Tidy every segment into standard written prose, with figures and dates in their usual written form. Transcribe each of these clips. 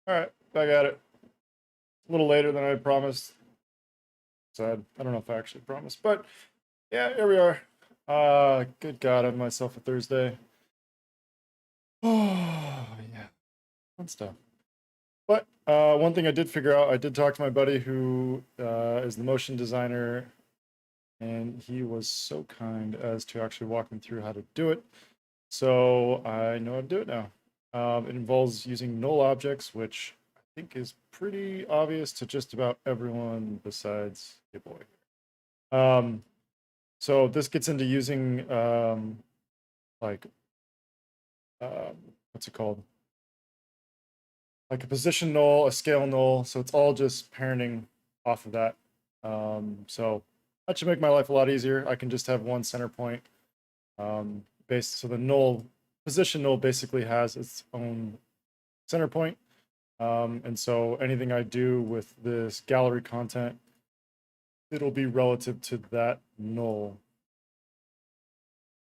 All right, back at it. A little later than I promised. Sad. I don't know if I actually promised, but yeah, here we are. Good God, I have myself a Thursday. Oh yeah, fun stuff. But one thing I did figure out, I did talk to my buddy who is the motion designer, and he was so kind as to actually walk me through how to do it. So I know how to do it now. It involves using null objects, which I think is pretty obvious to just about everyone besides a boy. So this gets into using like what's it called? Like a position null, a scale null. So it's all just parenting off of that. So that should make my life a lot easier. I can just have one center point. Based so the null position null basically has its own center point. And so anything I do with this gallery content, it'll be relative to that null.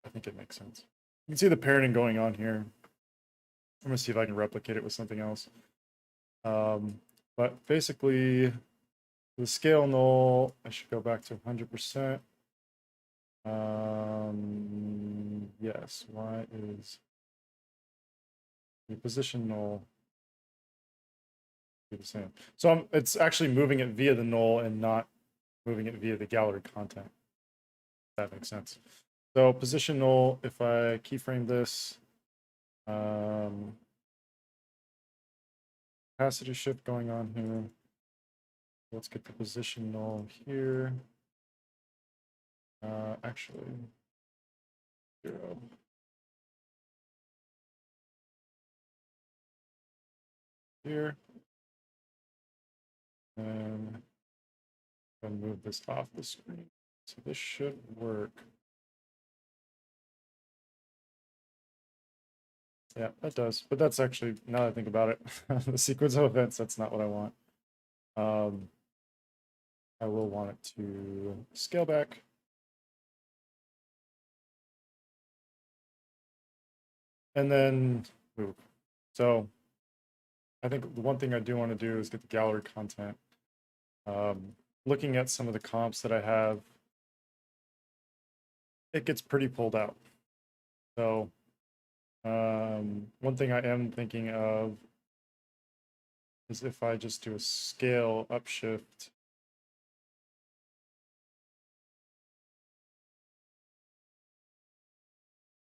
I think it makes sense. You can see the parenting going on here. I'm gonna see if I can replicate it with something else. But basically, the scale null, I should go back to 100%. Yes, y is the position null. Be the same. So it's actually moving it via the null and not moving it via the gallery content. If that makes sense. So position null, if I keyframe this, capacity shift going on here. Let's get the position null here. Actually, 0. Here. And I'll move this off the screen. So this should work. Yeah, that does. But that's actually, now that I think about it, the sequence of events, that's not what I want. I will want it to scale back. And then move. So I think the one thing I do want to do is get the gallery content. Looking at some of the comps that I have, it gets pretty pulled out. So one thing I am thinking of is if I just do a scale upshift.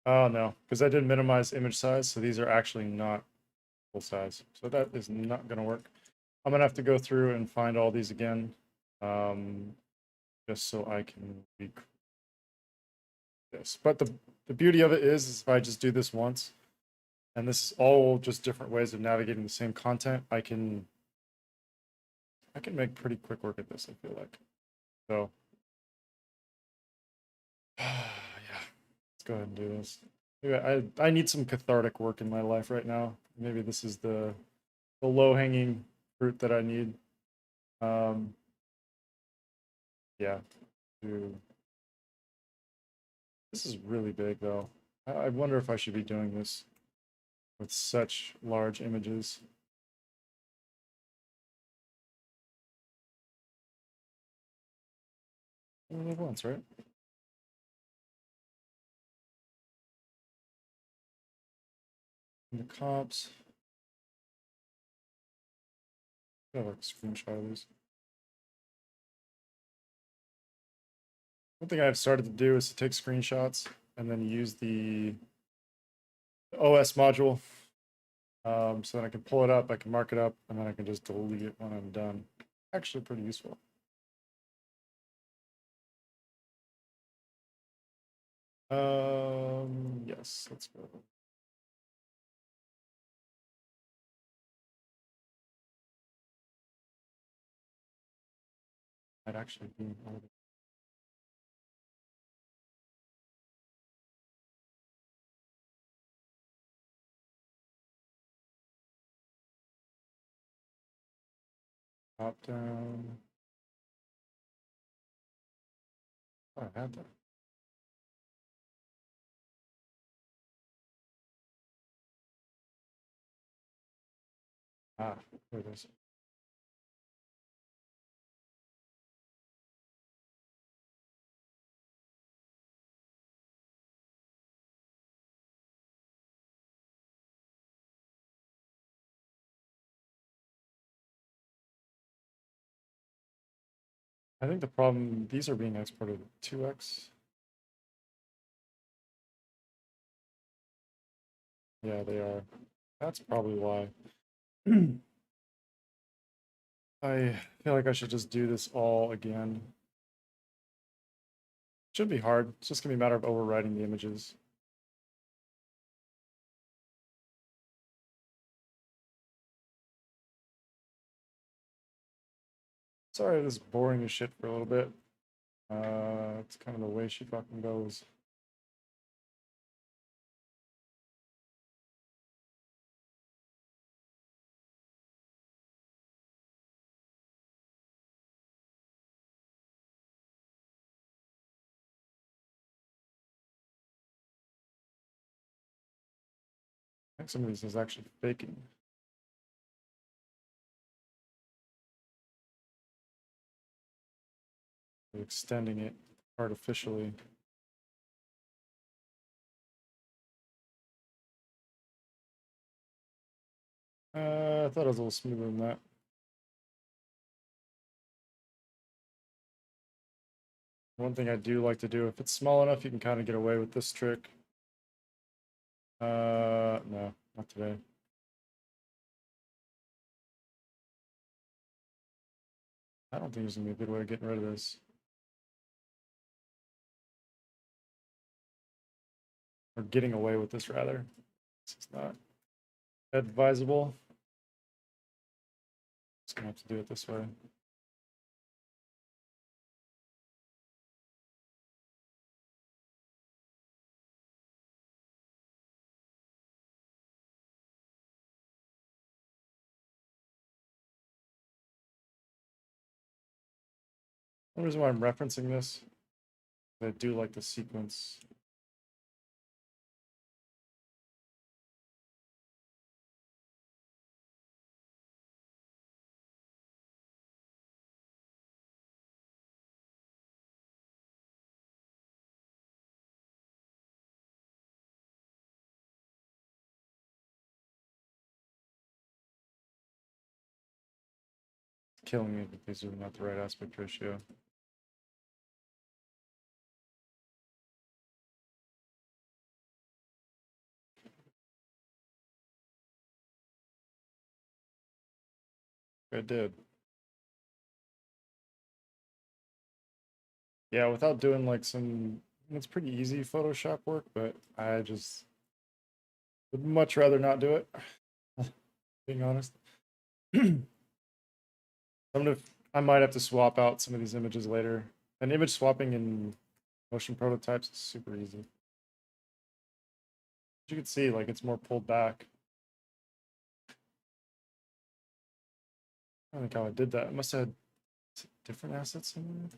Oh no, because I did minimize image size, so these are actually not full size. So that is not going to work. I'm gonna have to go through and find all these again, just so I can be this. But the beauty of it is if I just do this once, and this is all just different ways of navigating the same content, I can make pretty quick work at this, I feel like. So yeah, let's go ahead and do this. Maybe I need some cathartic work in my life right now. Maybe this is the low-hanging fruit that I need. Yeah, to this is really big though. I wonder if I should be doing this with such large images. Only once, right? In the comps. I have like a screenshot of these. One thing I've started to do is to take screenshots and then use the OS module. So then I can pull it up, I can mark it up, and then I can just delete it when I'm done. Actually pretty useful. Yes, let's go. Might actually be top down. Oh, I had that. Ah, there it is. I think the problem, these are being exported at 2x. Yeah, they are. That's probably why. I feel like I should just do this all again. Shouldn't be hard. It's just gonna be a matter of overwriting the images. Sorry, this is boring as shit for a little bit. It's kind of the way she fucking goes. I think some of these is actually faking. They're extending it artificially. I thought it was a little smoother than that. One thing I do like to do, if it's small enough, you can kind of get away with this trick. No, not today. I don't think there's gonna be a good way of getting rid of this. Or getting away with this, rather. It's not advisable. Just gonna have to do it this way. The reason why I'm referencing this, I do like the sequence. It's killing me that these are not the right aspect ratio. I did. Yeah, without doing like some, it's pretty easy Photoshop work, but I just would much rather not do it, being honest. I might have to swap out some of these images later. And image swapping in motion prototypes is super easy. As you can see, like it's more pulled back. I don't think how I did that. I must have had different assets in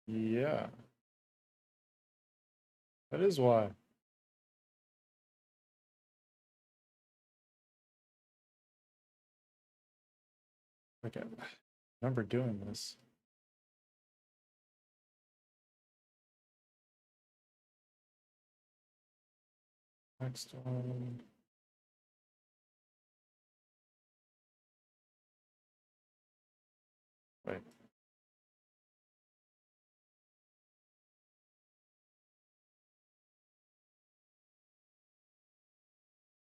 there. Yeah, that is why. Like I remember doing this. Next one. Wait.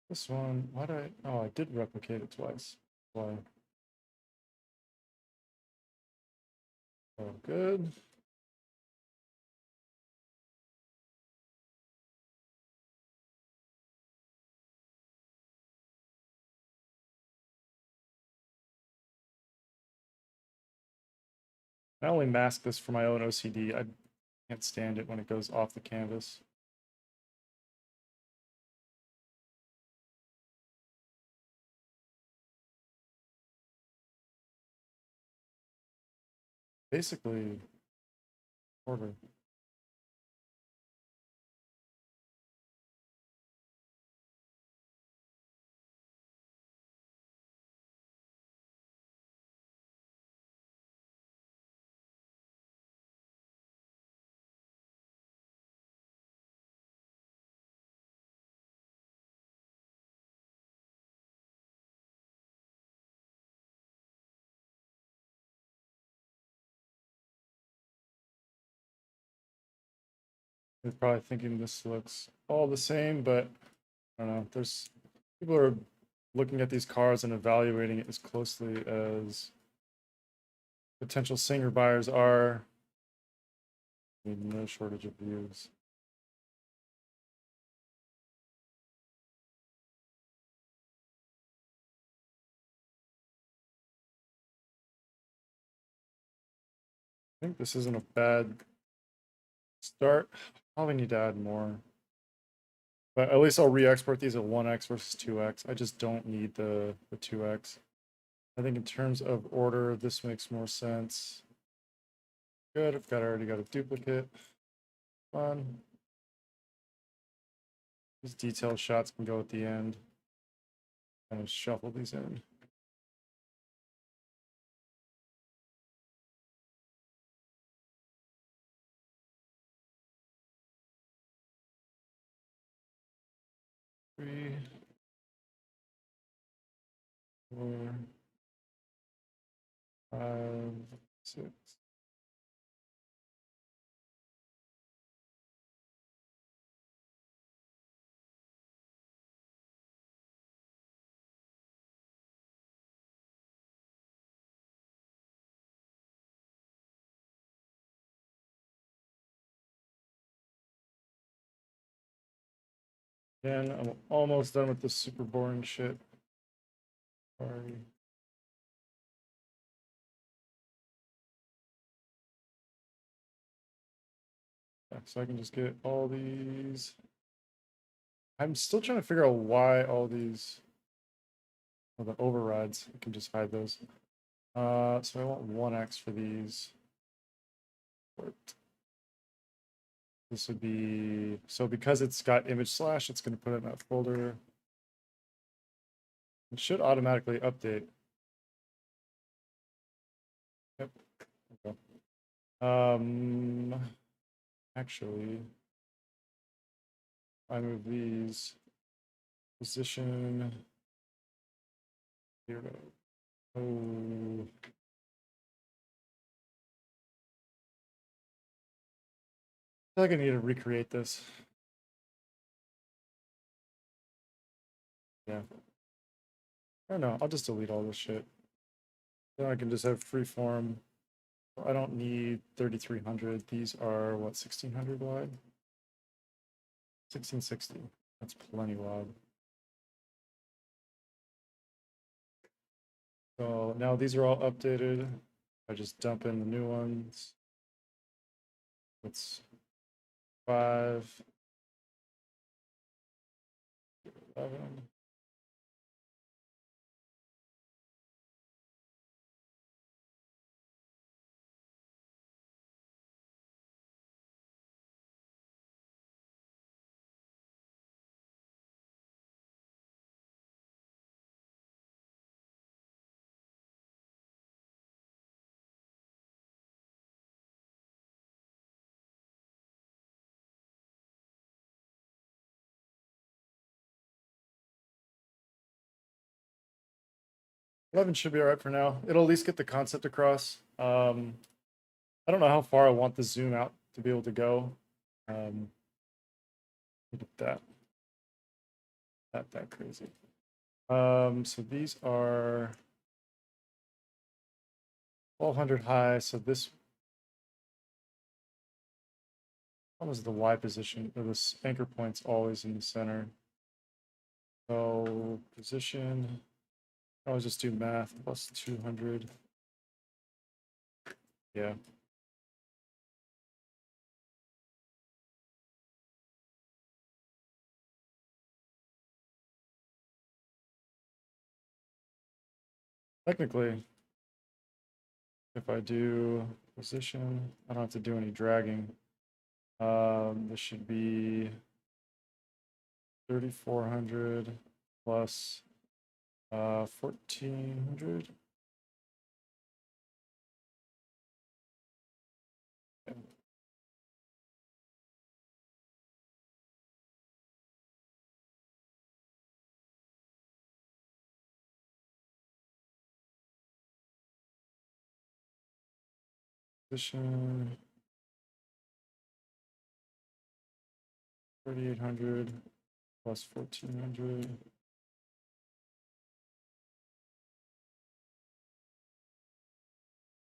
This one, why did I, oh, I did replicate it twice. Why? Oh, good. I only mask this for my own OCD. I can't stand it when it goes off the canvas. Basically, order. They're probably thinking this looks all the same, but I don't know. There's people are looking at these cars and evaluating it as closely as potential singer buyers are. I mean, no shortage of views. I think this isn't a bad start. Probably need to add more. But at least I'll re-export these at 1x versus 2x. I just don't need the 2x. I think in terms of order, this makes more sense. Good, already got a duplicate. Fun. These detailed shots can go at the end. Kind of shuffle these in. Three, four, five, six. Then I'm almost done with this super boring shit. Sorry. Yeah, so I can just get all these. I'm still trying to figure out why all these, well, the overrides, I can just hide those. So I want 1x for these. This would be, so because it's got image slash, it's going to put it in that folder. It should automatically update. Yep. Okay. Actually, I move these. Position. Here. Oh. I feel like I need to recreate this. Yeah. I don't know. I'll just delete all this shit. Then I can just have freeform. I don't need 3300. These are what, 1600 wide? 1660. That's plenty wide. So now these are all updated. I just dump in the new ones. It's 5, 11. Eleven should be all right for now. It'll at least get the concept across. I don't know how far I want the zoom out to be able to go. Look at that. Not that crazy. So these are 1200 high. So this was the Y position, or this anchor point's always in the center. So position, I always just do math plus 200. Yeah. Technically, if I do position, I don't have to do any dragging. This should be 3400 plus 1400. Position. 3,800 plus 1,400.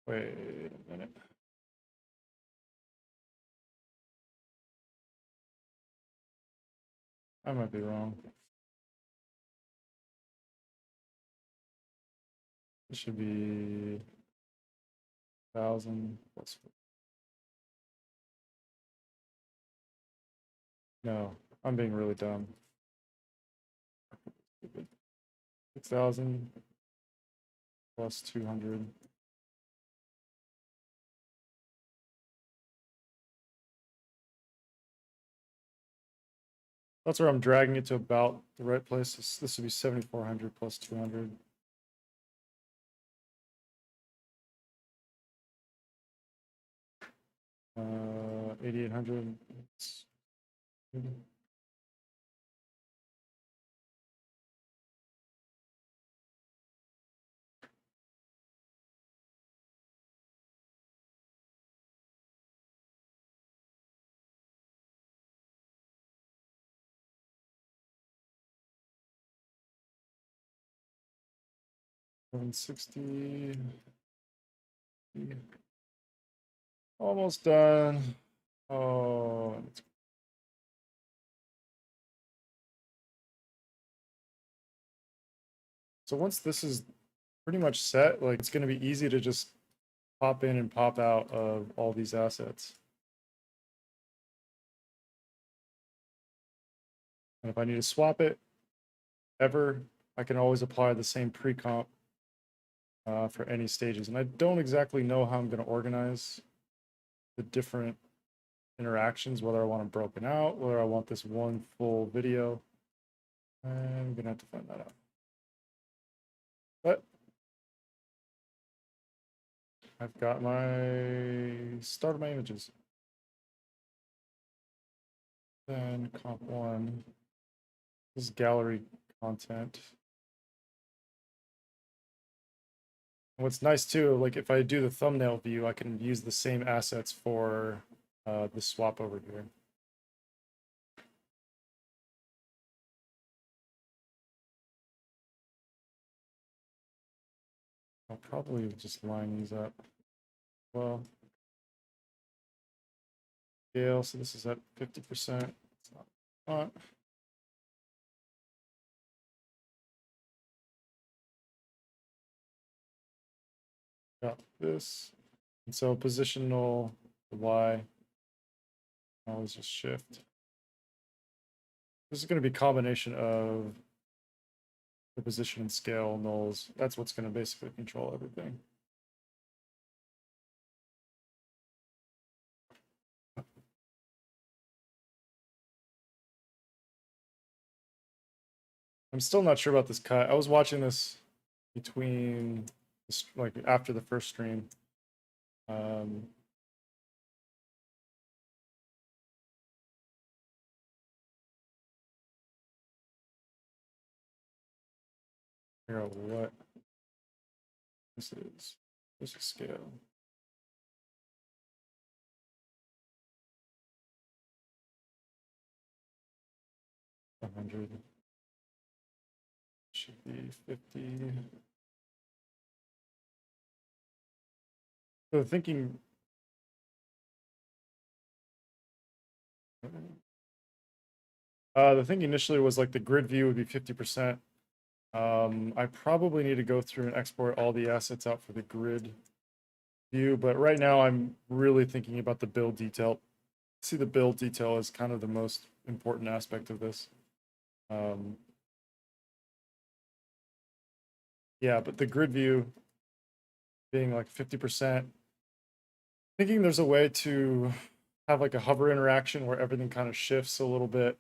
Wait a minute. I might be wrong. It should be 1,000 plus. No, I'm being really dumb. 6,000 plus 200. That's where I'm dragging it to about the right place. This would be 7,400 plus 200. Uh, 8,800. 160. Almost done. Oh, so once this is pretty much set, like it's going to be easy to just pop in and pop out of all these assets. And if I need to swap it ever, I can always apply the same pre-comp for any stages. And I don't exactly know how I'm going to organize the different interactions, whether I want them broken out, whether I want this one full video. I'm going to have to find that out. But I've got my start of my images. Then comp one. This is gallery content. What's nice too, like if I do the thumbnail view, I can use the same assets for the swap over here. I'll probably just line these up. Well, scale, so this is at 50%. It's not. Got this. And so positional, the Y, always just shift. This is going to be a combination of the position and scale nulls. That's what's going to basically control everything. I'm still not sure about this cut. I was watching this between, like after the first stream. Figure out what this is. This is scale. $100 should be 50. So thinking. The thing initially was like the grid view would be 50%. I probably need to go through and export all the assets out for the grid view, but right now I'm really thinking about the build detail. See, the build detail is kind of the most important aspect of this. Yeah, but the grid view being like 50%, thinking there's a way to have like a hover interaction where everything kind of shifts a little bit.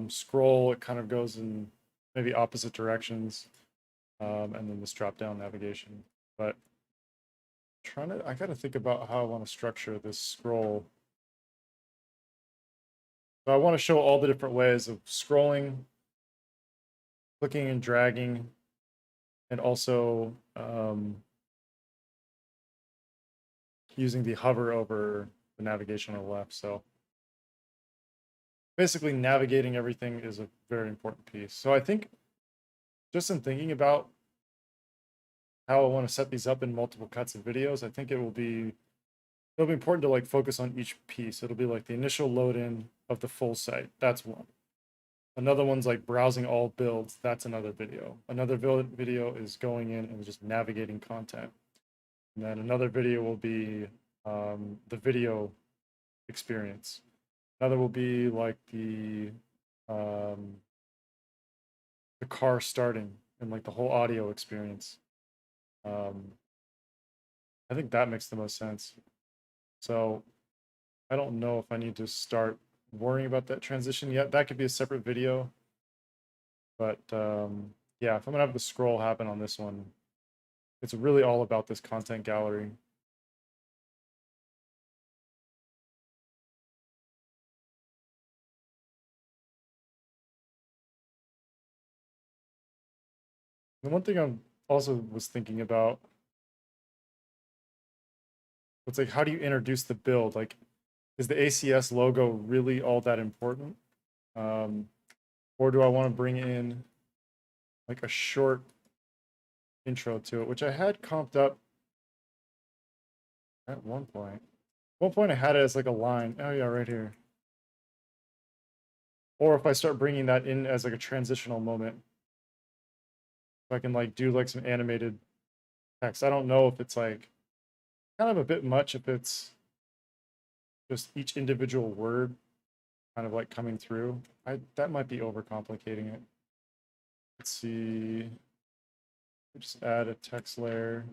Scroll, it kind of goes in maybe opposite directions. And then this drop down navigation. But I gotta think about how I want to structure this scroll. So I want to show all the different ways of scrolling, clicking and dragging, and also using the hover over the navigation on the left. So basically navigating everything is a very important piece. So I think just in thinking about how I want to set these up in multiple cuts of videos, I think it'll be important to like focus on each piece. It'll be like the initial load in of the full site. That's one. Another one's like browsing all builds. That's another video. Another video is going in and just navigating content. And then another video will be the video experience. Another will be like the car starting and like the whole audio experience. I think that makes the most sense. So I don't know if I need to start worrying about that transition yet. That could be a separate video. But yeah, if I'm gonna have the scroll happen on this one, it's really all about this content gallery. The one thing I'm also was thinking about, it's like, how do you introduce the build? Like, is the ACS logo really all that important? Or do I want to bring in like a short intro to it, which I had comped up at one point. At one point I had it as like a line. Oh yeah, right here. Or if I start bringing that in as like a transitional moment, if I can like do like some animated text. I don't know if it's like kind of a bit much if it's just each individual word kind of like coming through. That might be overcomplicating it. Let's see. Just add a text layer.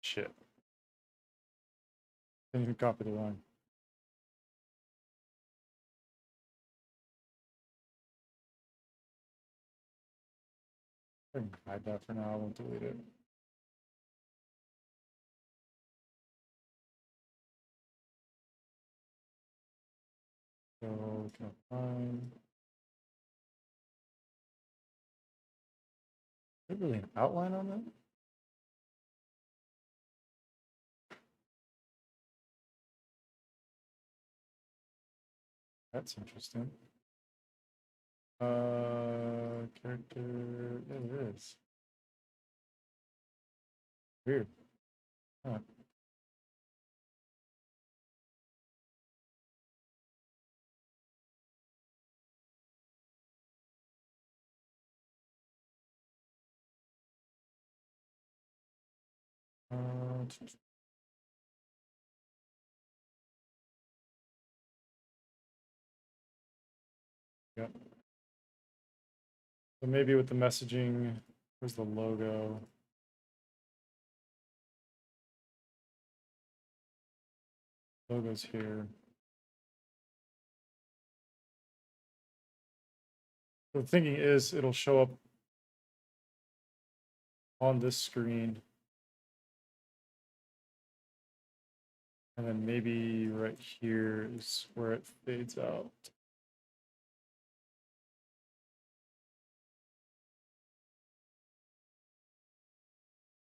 Shit. Didn't even copy the line. I can hide that for now. I won't delete it. So can I find? Is there really an outline on that? That's interesting. Character. Yeah, there is. Weird. Huh. Uh, yeah. So maybe with the messaging, where's the logo? Logo's here. The thinking is it'll show up on this screen. And then maybe right here is where it fades out.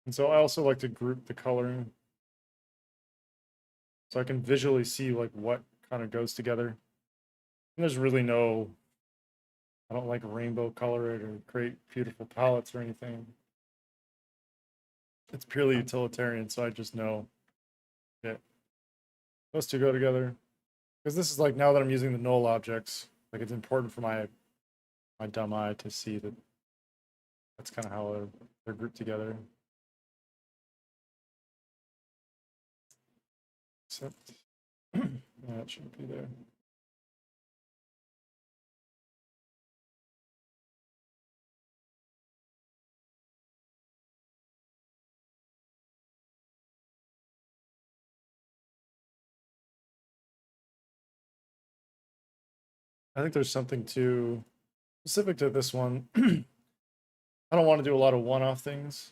And so I also like to group the coloring so I can visually see like what kind of goes together. And there's really no, I don't like rainbow color it or create beautiful palettes or anything. It's purely utilitarian, so I just know, okay, those two go together. Because this is like, now that I'm using the null objects, like it's important for my dumb eye to see that that's kind of how they're grouped together. Except, that shouldn't be there. I think there's something too specific to this one. I don't want to do a lot of one-off things.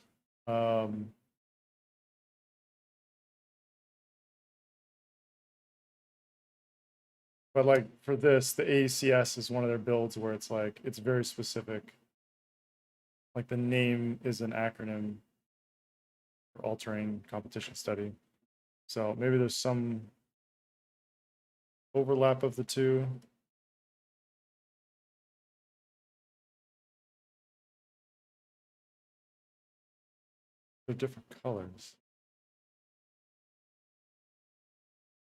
But like for this, the ACS is one of their builds where it's like, it's very specific. Like the name is an acronym. for all-terrain competition study. So maybe there's some overlap of the two. They're different colors.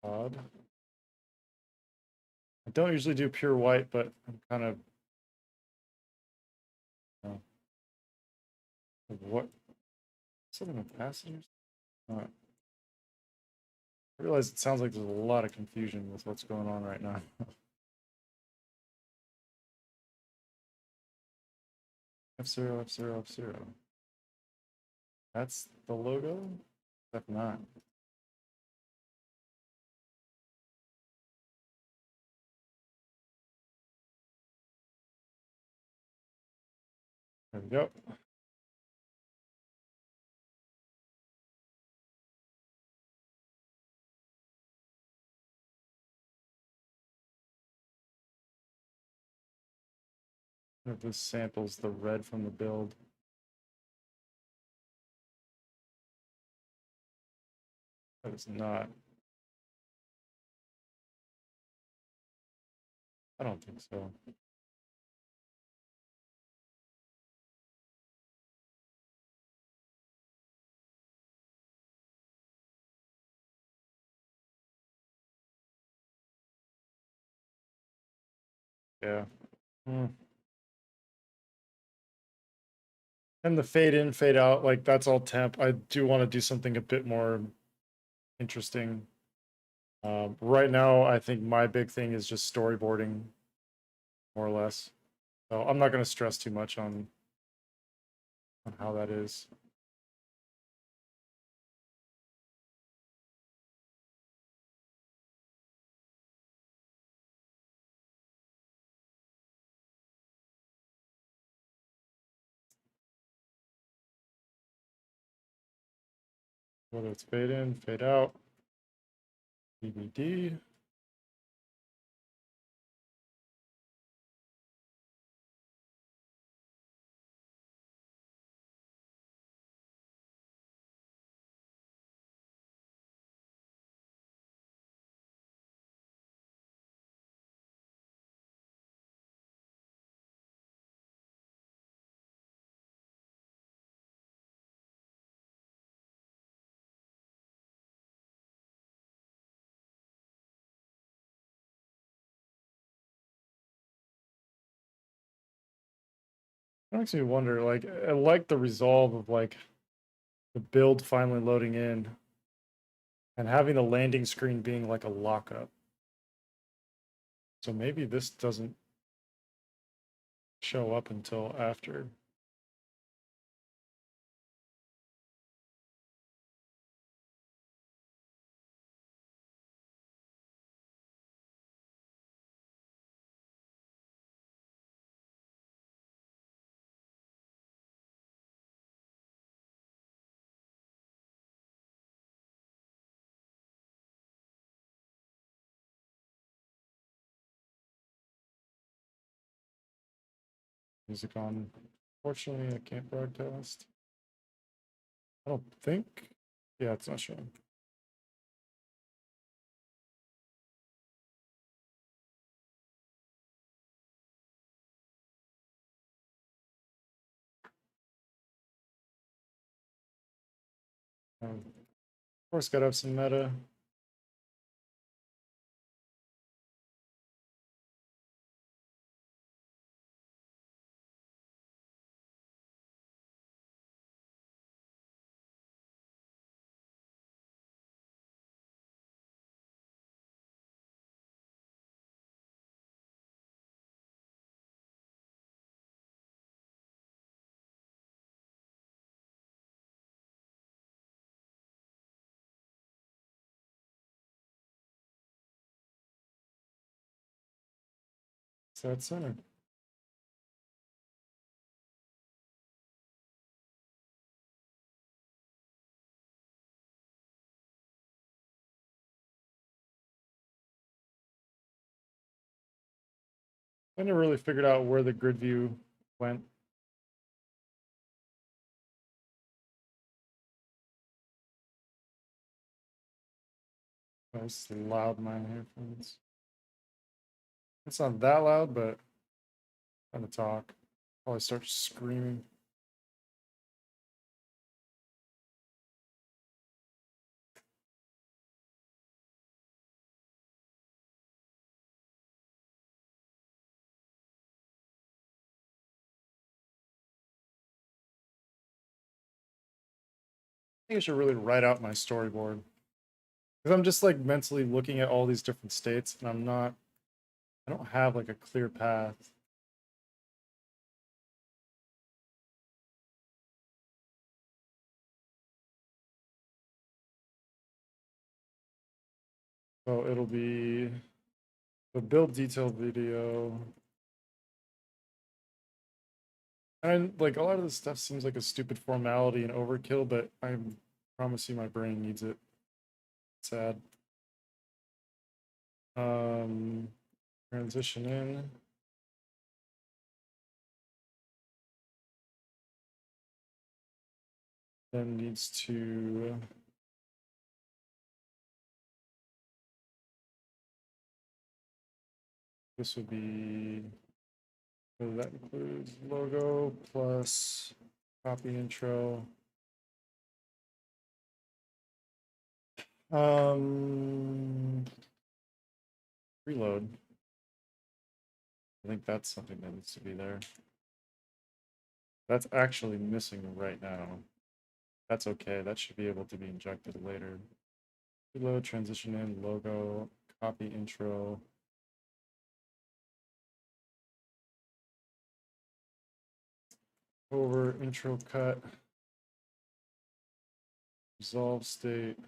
Odd. I don't usually do pure white, but I'm kind of what something with acid. I realize it sounds like there's a lot of confusion with what's going on right now. F0, F0, F0. That's the logo? F9. There we go. If this samples the red from the build. That is not. I don't think so. Yeah. And the fade in, fade out, like that's all temp. I do want to do something a bit more interesting. Right now, I think my big thing is just storyboarding, more or less. So I'm not going to stress too much on how that is. Whether it's fade in, fade out, DVD. It makes me wonder, like, I like the resolve of like the build finally loading in and having the landing screen being like a lockup. So maybe this doesn't show up until after. Music on. Unfortunately, I can't broadcast. I don't think. Yeah, it's not showing. Of course, gotta have some meta. It's that center. I never really figured out where the grid view went. Oh, it's loud in my headphones. It's not that loud, but I'm trying to talk. Probably start screaming. I think I should really write out my storyboard. Because I'm just like mentally looking at all these different states and I don't have like a clear path. So it'll be the build detail video. And like a lot of this stuff seems like a stupid formality and overkill, but I promise you my brain needs it. Sad. Transition in. Then needs to this would be, so that includes logo plus copy intro. Reload. I think that's something that needs to be there. That's actually missing right now. That's okay. That should be able to be injected later. Reload, transition in, logo, copy intro. Over intro cut. Resolve state.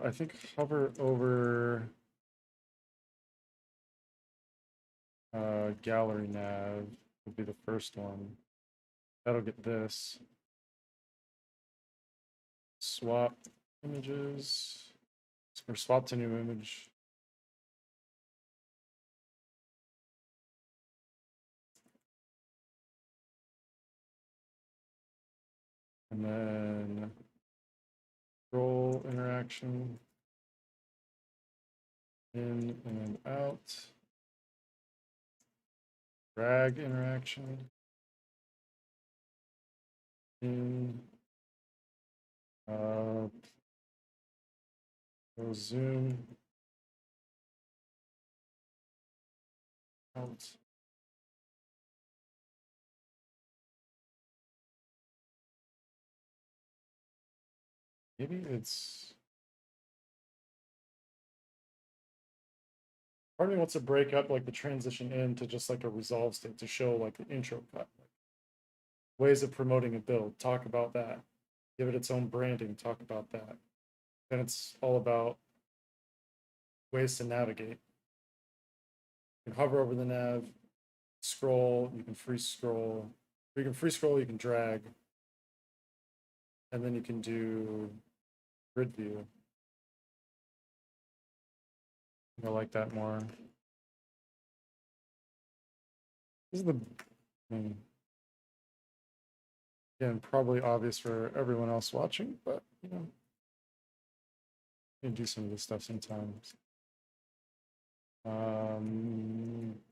I think hover over gallery nav would be the first one. That'll get this. Swap images. Or swap to new image. And then scroll interaction. In and out. Drag interaction. In. Zoom out. Maybe it's part of me wants to break up like the transition into just like a resolve state to show like the intro cut. Like, ways of promoting a build, talk about that. Give it its own branding, talk about that. Then it's all about ways to navigate. You can hover over the nav, scroll, you can free scroll. You can free scroll, you can drag. And then you can do grid view. I like that more. This is the, I mean, again, probably obvious for everyone else watching, but you know, you can do some of this stuff sometimes.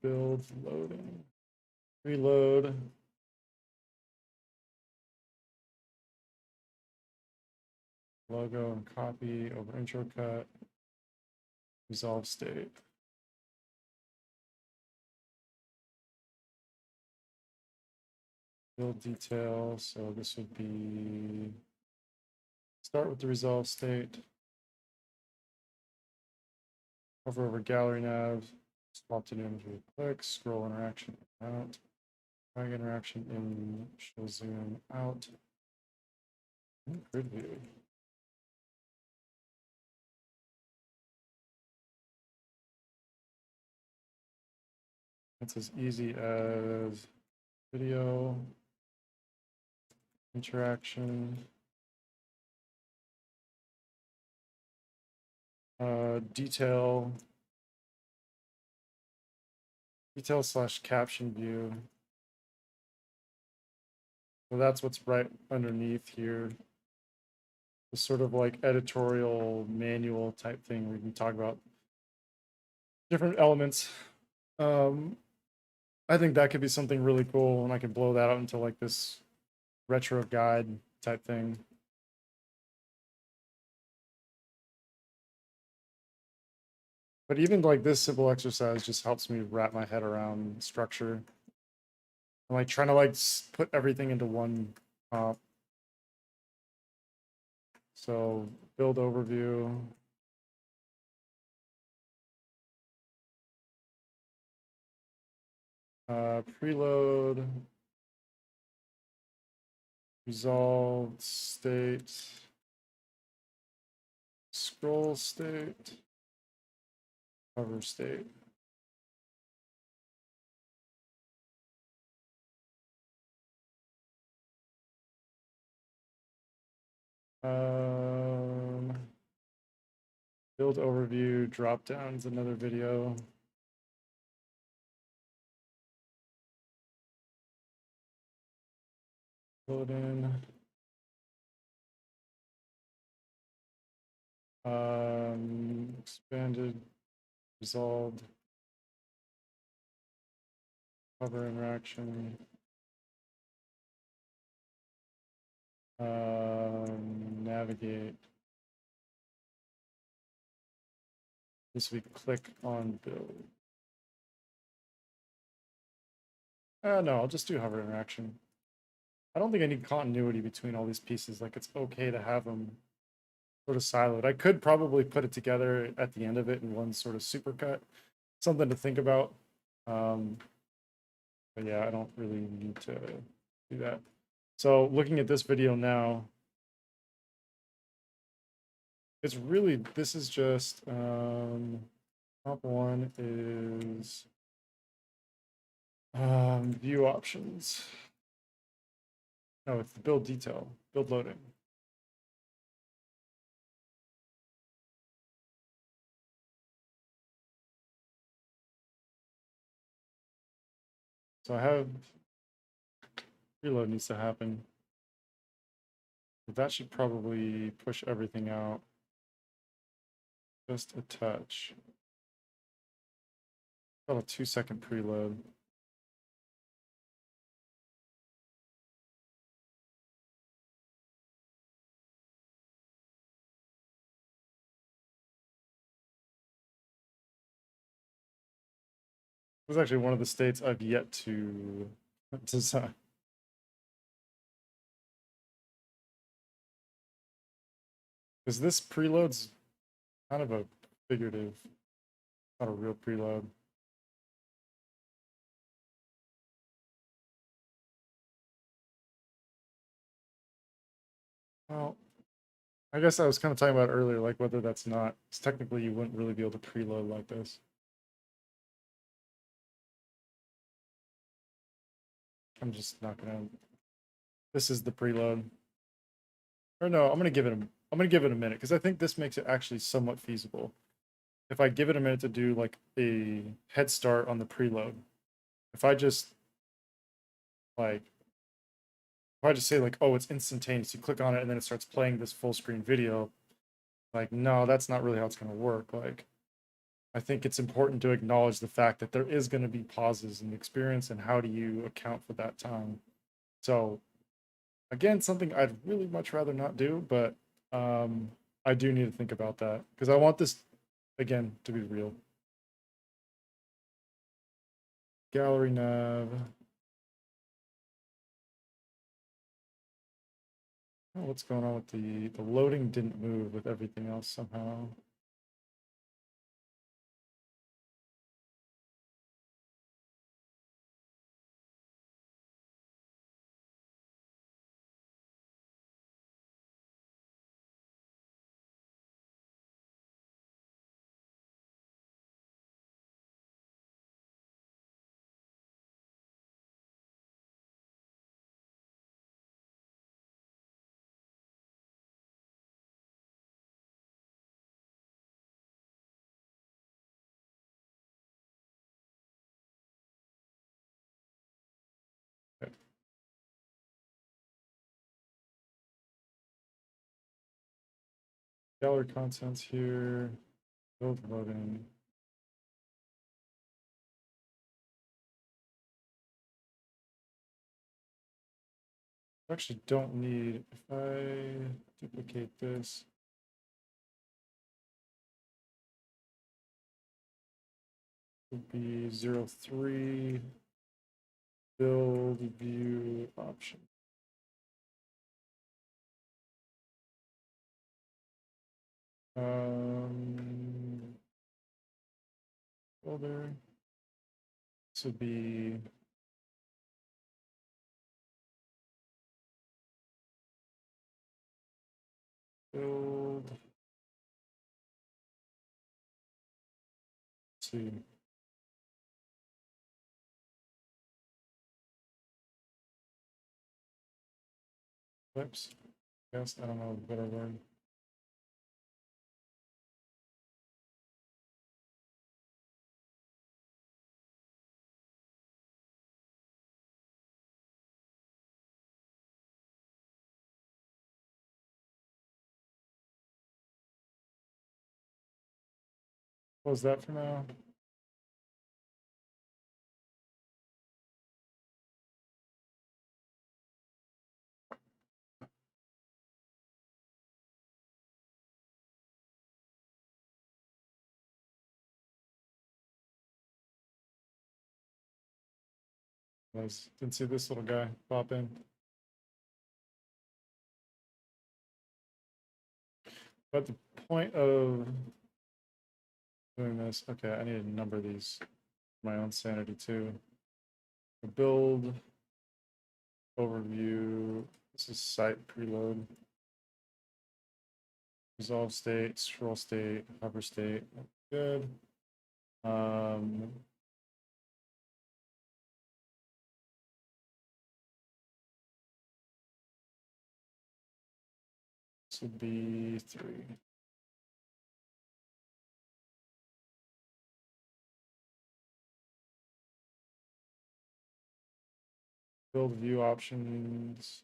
Build loading, reload. Logo and copy over intro cut. Resolve state. Build detail. So this would be start with the resolve state. Hover over gallery nav. Swap to new image with click. Scroll interaction out. Drag interaction in. Show zoom out. Grid view. It's as easy as video interaction. Detail slash caption view. So that's what's right underneath here. The sort of like editorial manual type thing where you can talk about different elements. I think that could be something really cool, and I could blow that out into like this retro guide type thing. But even like this simple exercise just helps me wrap my head around structure. I'm like trying to like put everything into one so build overview. Preload, resolved state, scroll state, cover state. Build overview, drop downs, another video. Load in. Expanded, resolved, cover interaction. Navigate. This week, click on build. No, I'll just do hover interaction. I don't think I need continuity between all these pieces. Like, it's okay to have them sort of siloed. I could probably put it together at the end of it in one sort of supercut. Something to think about. But yeah, I don't really need to do that. So looking at this video now, it's really, this is just, top one is view options. No, it's the build detail, build loading. So I have reload needs to happen. But that should probably push everything out just a touch. About a 2-second preload. This is actually one of the states I've yet to design. Because this preload's kind of a figurative, not a real preload. Well, I guess I was kind of talking about earlier, like whether that's not, because technically you wouldn't really be able to preload like this. I'm just not gonna, this is the preload. Or no, I'm gonna give it a minute, because I think this makes it actually somewhat feasible. If I give it a minute to do like a head start on the preload, if I just like, if I just say like, oh, it's instantaneous, you click on it and then it starts playing this full screen video, like, no, that's not really how it's gonna work. Like, I think it's important to acknowledge the fact that there is gonna be pauses in the experience, and how do you account for that time? So again, something I'd really much rather not do, but I do need to think about that, because I want this, again, to be real. Gallery nav. Oh, what's going on with the loading didn't move with everything else somehow. gallery contents here, build loading. I actually don't need, if I duplicate this, it would be 03 build view option. Folder. This would be build. Let's see. Whoops. Yes, I don't know the better word. Close that for now. Nice. Didn't see this little guy pop in. But the point of doing this, okay, I need to number these for my own sanity too. The build overview. This is site preload. Resolve state, scroll state, hover state. Good. This would be 3. Build view options.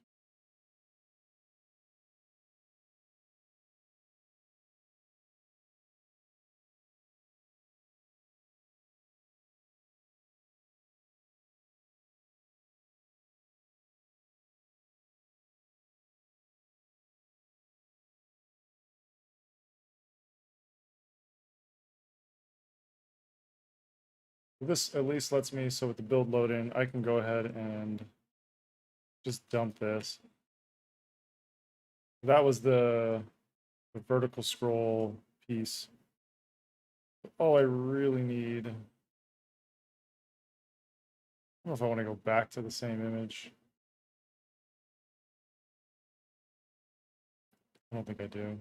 This at least lets me, so with the build loading, I can go ahead and just dump this. That was the vertical scroll piece. All I really need, I don't know if I want to go back to the same image. I don't think I do.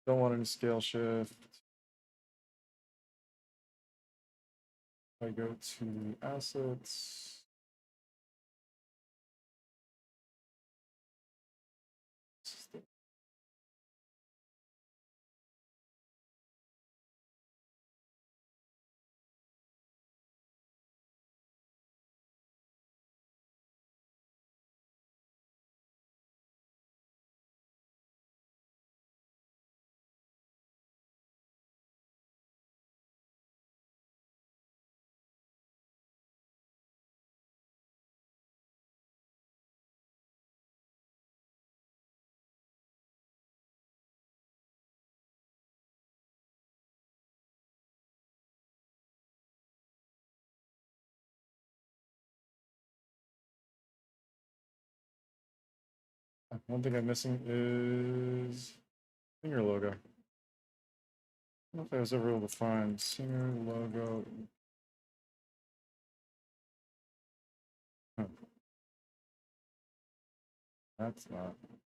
Don't want any scale shift. I go to assets. One thing I'm missing is Singer logo. I don't know if I was ever able to find Singer logo. Huh. That's not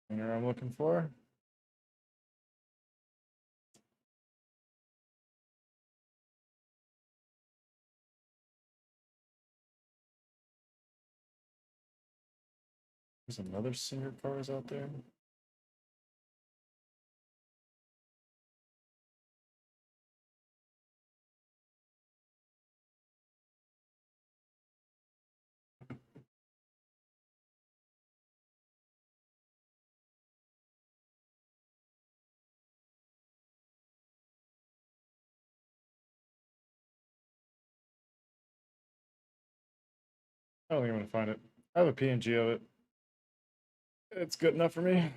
Singer I'm looking for. There's another Singer cars out there. I don't think I'm gonna find it. I have a PNG of it. It's good enough for me.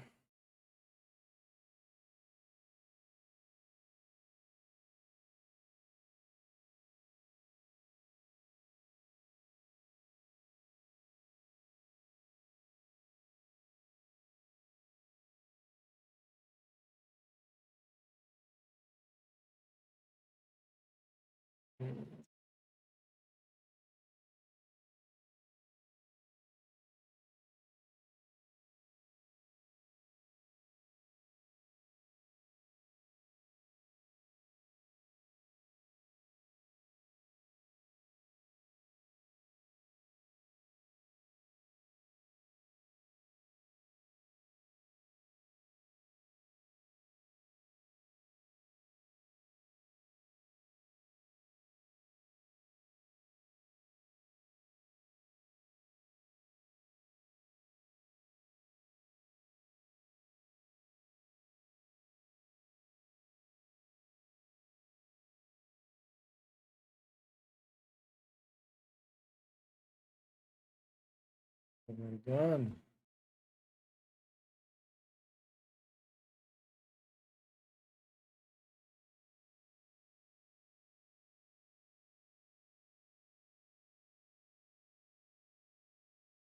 We're done.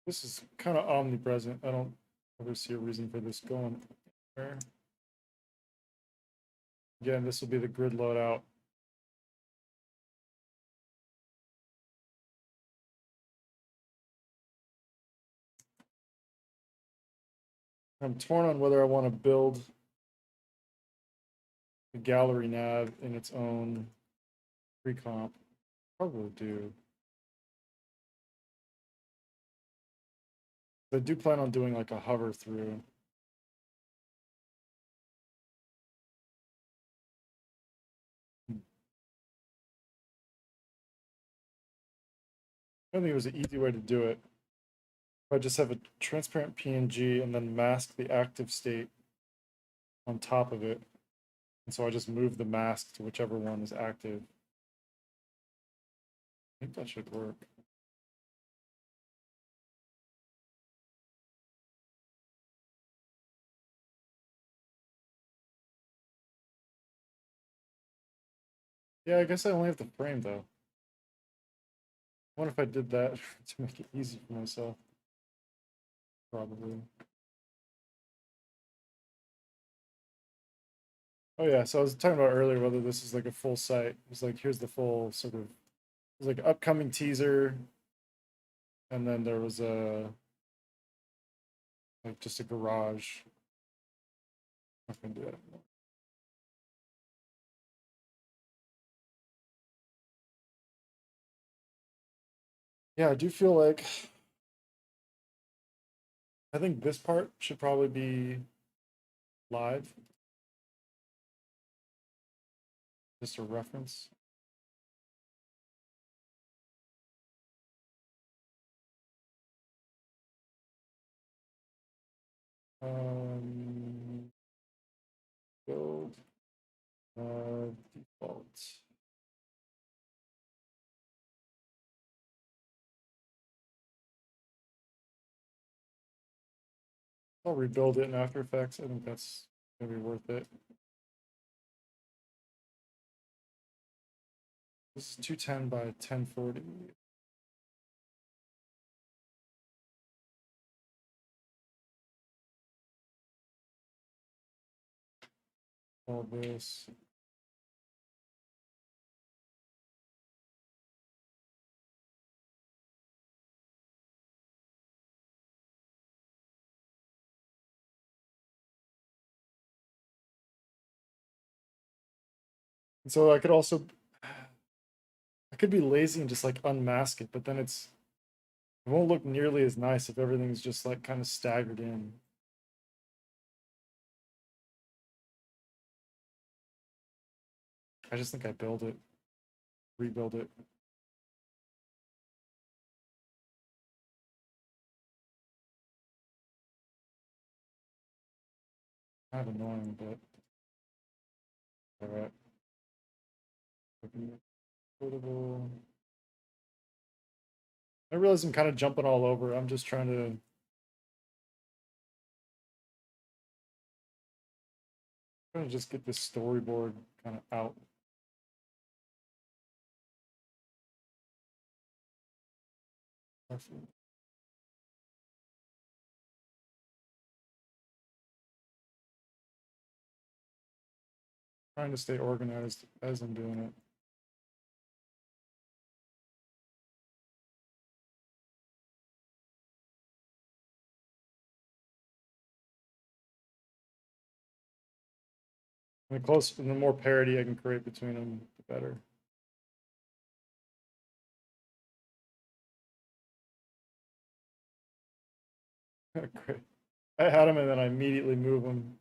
This is kind of omnipresent. I don't ever see a reason for this going anywhere. Again, this will be the grid loadout. I'm torn on whether I want to build the gallery nav in its own pre-comp. Probably do. I do plan on doing like a hover through. I think it was an easy way to do it. I just have a transparent PNG and then mask the active state on top of it. And so I just move the mask to whichever one is active. I think that should work. Yeah, I guess I only have the frame though. What if I did that to make it easy for myself? Probably. Oh yeah, so I was talking about earlier whether this is like a full site. It's like here's the full sort of it's like upcoming teaser, and then there was a like just a garage. I'm not gonna do that anymore. Yeah, I do feel like I think this part should probably be live. Just a reference. Um, build default. I'll rebuild it in After Effects. I think that's gonna be worth it. This is 210 by 1040. All this. And so I could also, I could be lazy and just like unmask it, but then it won't look nearly as nice if everything's just like kind of staggered in. I just think I build it, rebuild it. Kind of annoying, but all right. Portable. I realize I'm kind of jumping all over. I'm just trying to just get this storyboard kind of out. Trying to stay organized as I'm doing it. And the more parity I can create between them, the better. Great. I had them and then I immediately move them.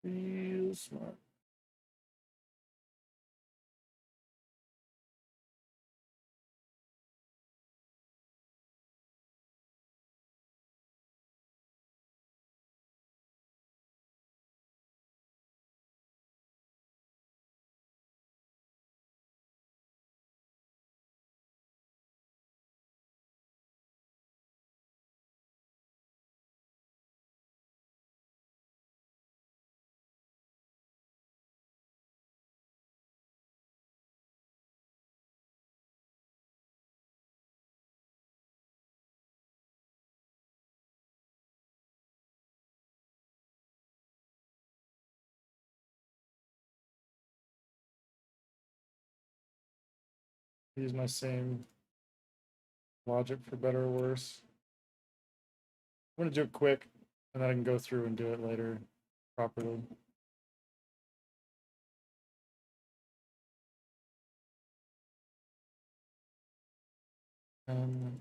Real smart. Use my same logic for better or worse. I'm gonna do it quick, and then I can go through and do it later properly. Um,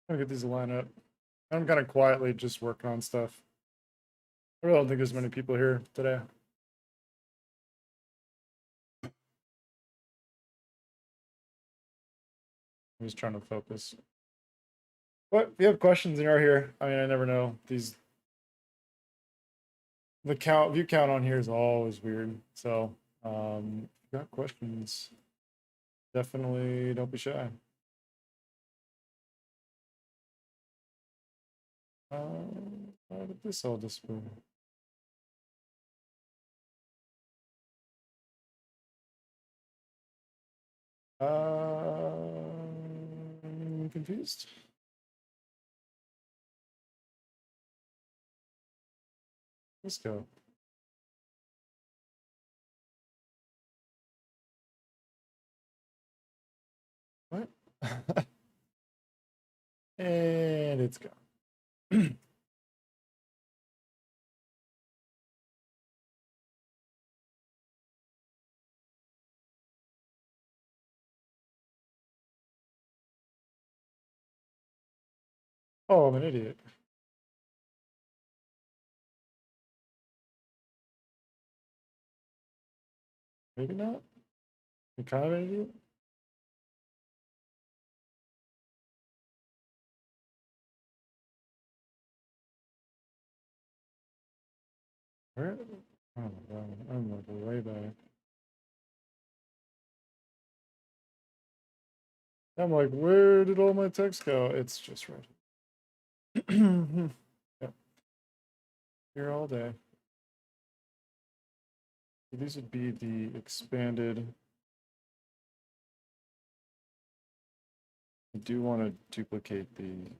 I'm gonna get these to line up. I'm kind of quietly just working on stuff. I really don't think there's many people here today. I'm just trying to focus. But if you have questions and you're here, I mean, I never know. The view count on here is always weird. So, if you got questions, definitely don't be shy. How did this all disappear? I'm confused. Let's go. What? And it's gone. Oh, I'm an idiot. Maybe not. I'm kind of an idiot. Where? Oh my god, I'm like way back. I'm like, where did all my text go? It's just right. Yep. Here all day. These would be the expanded. I do want to duplicate the.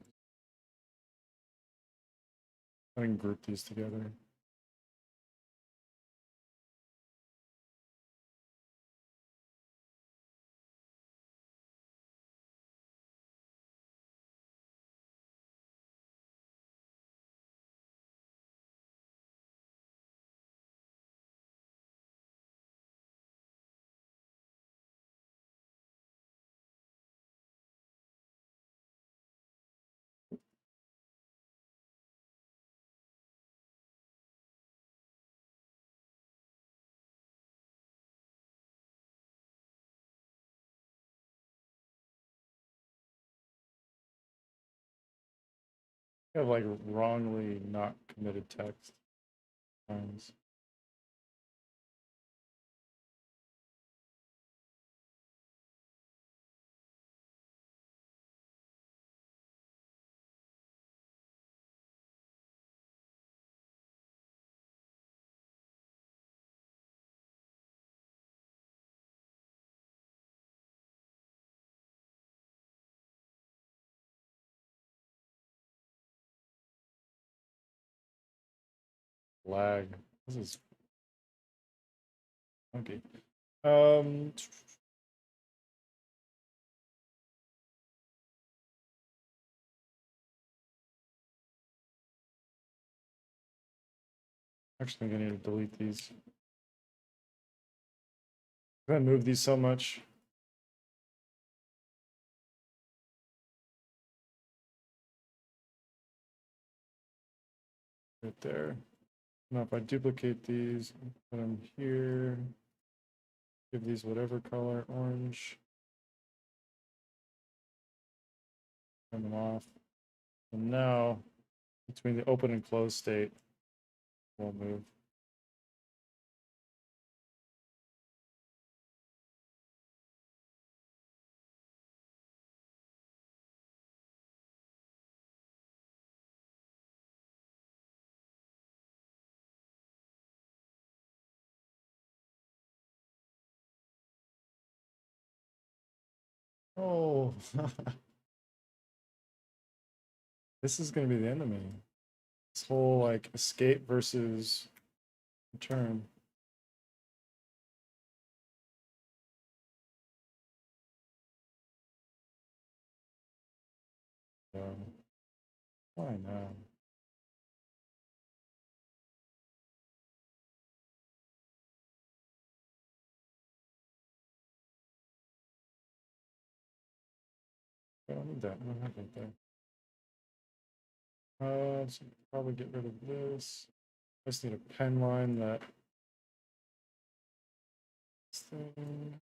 I can group these together. I have like wrongly not committed text times. Lag. This is funky. Actually, I'm gonna need to delete these. I moved these so much. Right there. Now, if I duplicate these, put them here, give these whatever color, orange, turn them off. And now, between the open and closed state, we'll move. Oh, this is going to be the end of me. This whole like escape versus return. Why now? I don't need that. I don't have that there. So probably get rid of this. I just need a pen line that. Thing.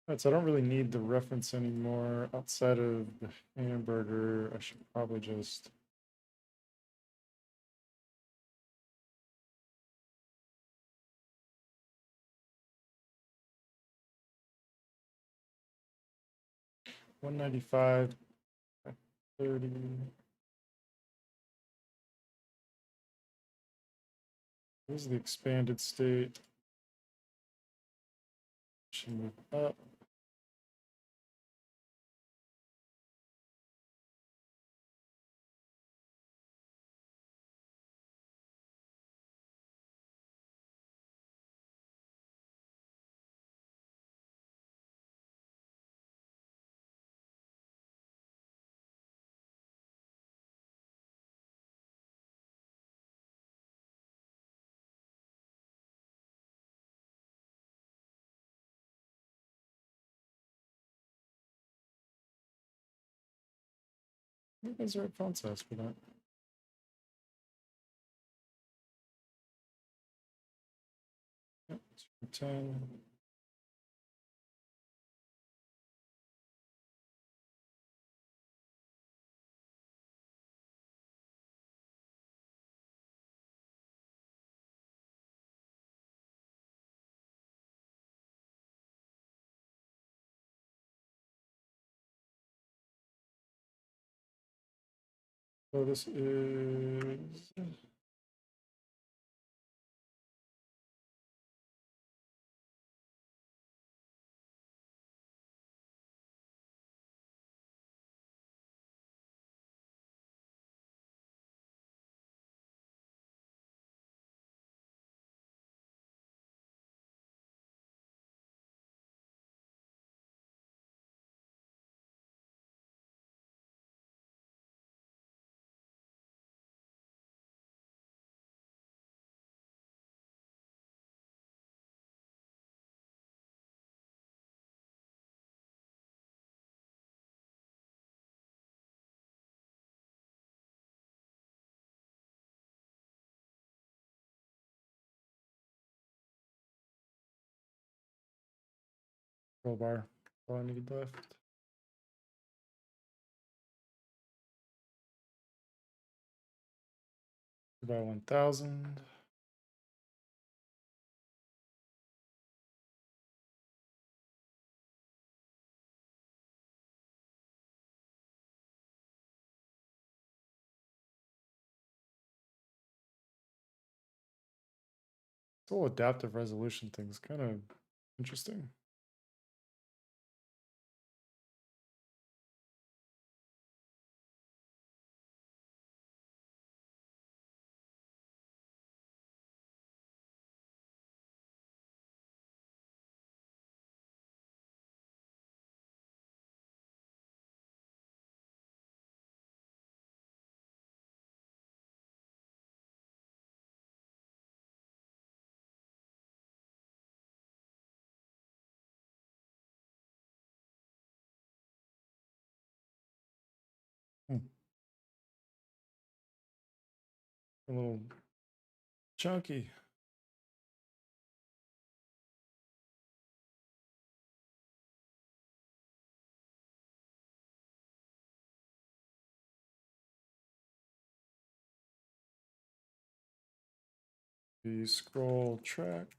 Right, so I don't really need the reference anymore outside of the hamburger. I should probably just. $195, $30. This is the expanded state. Should move up. What is the right font size for that? Yep, 10. So this is. Crowbar. All I need left. About 1,000. This whole adaptive resolution thing is kind of interesting. Hmm. A little chunky. The scroll track.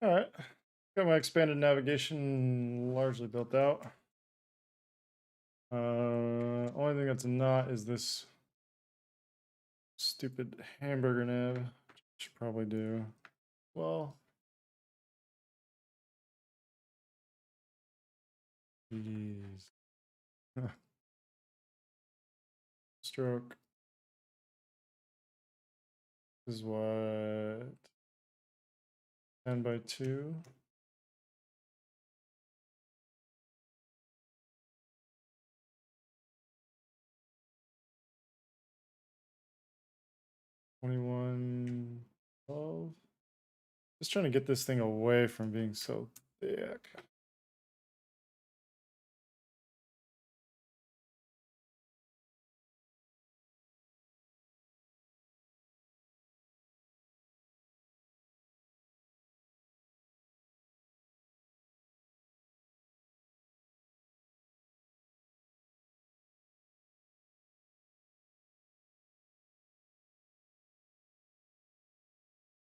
All right. Got my expanded navigation largely built out. Only thing that's not is this stupid hamburger nav. Should probably do. Well, jeez. Stroke. This is what? 10 by 2. $21.12. Just trying to get this thing away from being so thick.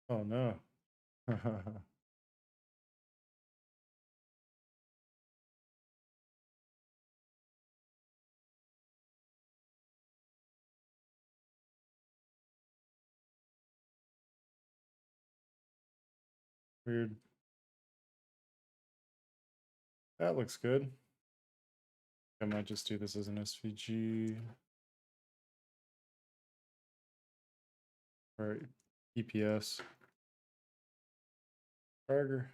Oh no. Weird. That looks good. I might just do this as an SVG or EPS. Burger.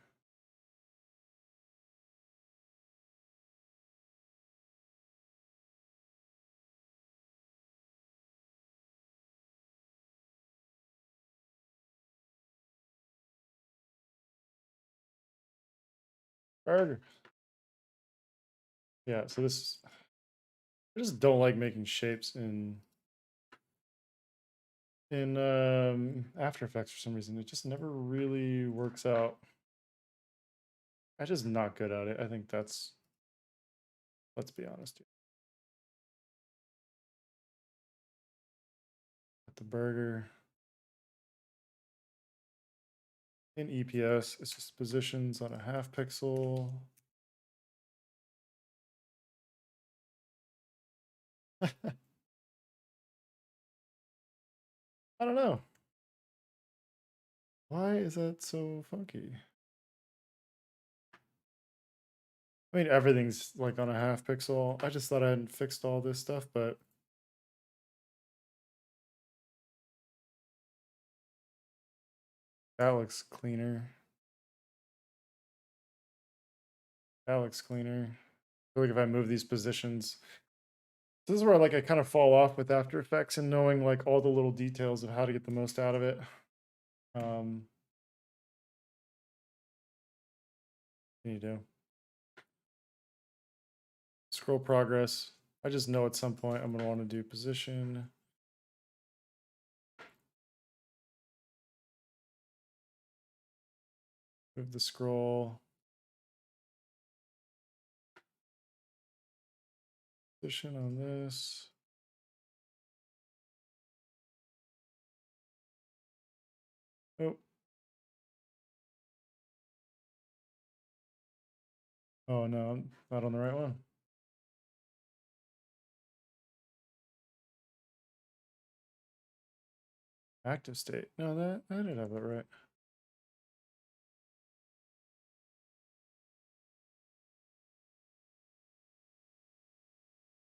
Burger. Yeah, so this, I just don't like making shapes in After Effects for some reason. It just never really works out. I'm just not good at it. I think that's, let's be honest here. At the burger in EPS, it's just positions on a half pixel. I don't know. Why is that so funky? I mean, everything's like on a half pixel. I just thought I hadn't fixed all this stuff, but that looks cleaner. That looks cleaner. I feel like if I move these positions, this is where like I kind of fall off with After Effects and knowing like all the little details of how to get the most out of it. What you do? Scroll progress. I just know at some point I'm gonna want to do position. Move the scroll. Position on this. Oh. Oh no, I'm not on the right one. Active state. No, that I did have it right.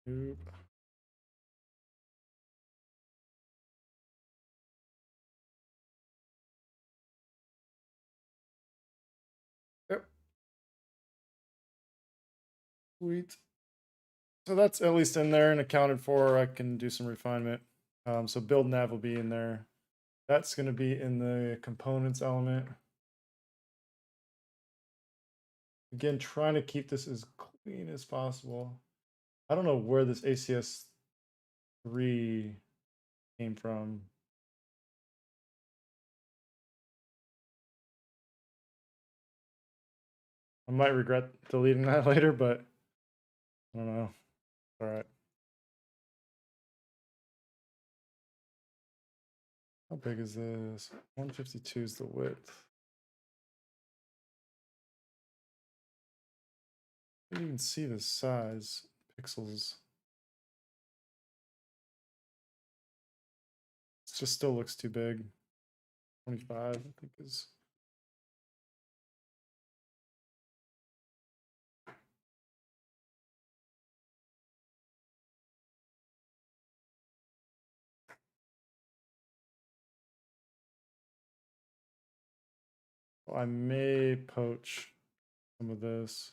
Nope. Yep. Sweet. So that's at least in there and accounted for. I can do some refinement. So build nav will be in there. That's going to be in the components element. Again, trying to keep this as clean as possible. I don't know where this ACS 3 came from. I might regret deleting that later, but I don't know. All right. How big is this? 152 is the width. You can see the size, pixels. It just still looks too big. 25, I think is. Well, I may poach some of this.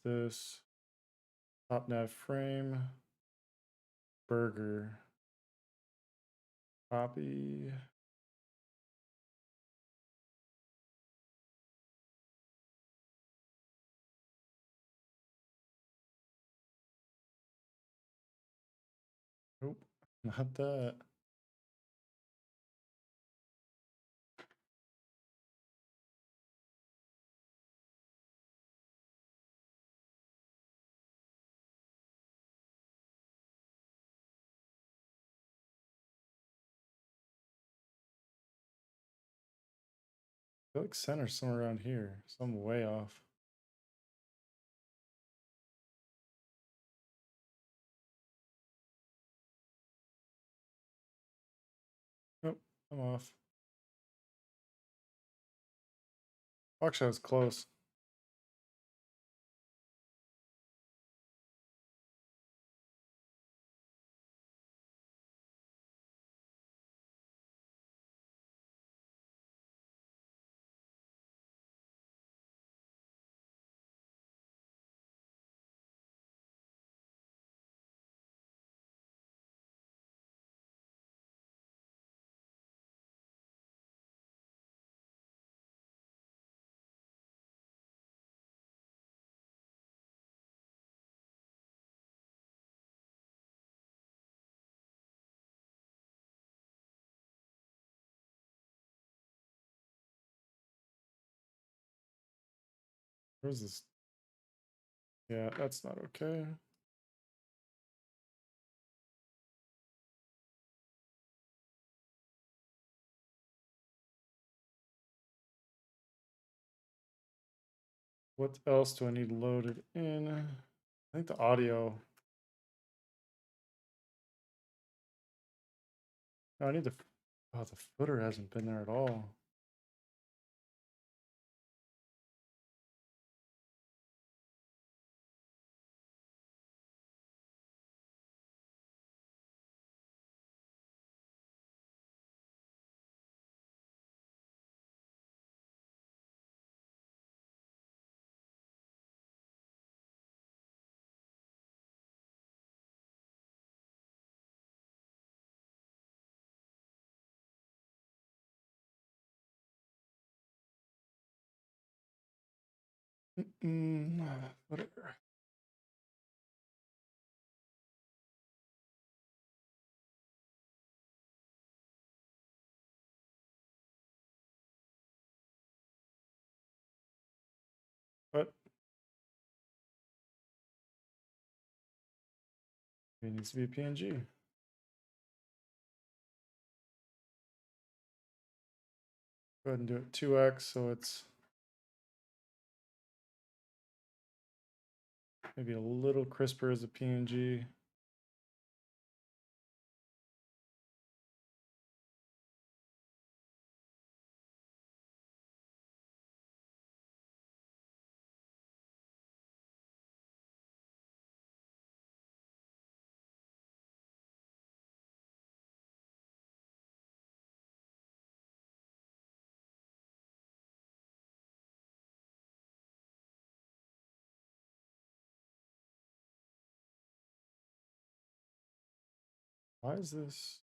This. Top nav frame. Burger. Copy. Nope, not that. I feel like center somewhere around here. So I'm way off. Nope, I'm off. Actually, I was close. Where's this? Yeah, that's not okay. What else do I need loaded in? I think the audio. No, I need the. Oh, the footer hasn't been there at all. Whatever. But it needs to be a PNG. Go ahead and do it 2x so it's maybe a little crisper as a PNG. Why is this?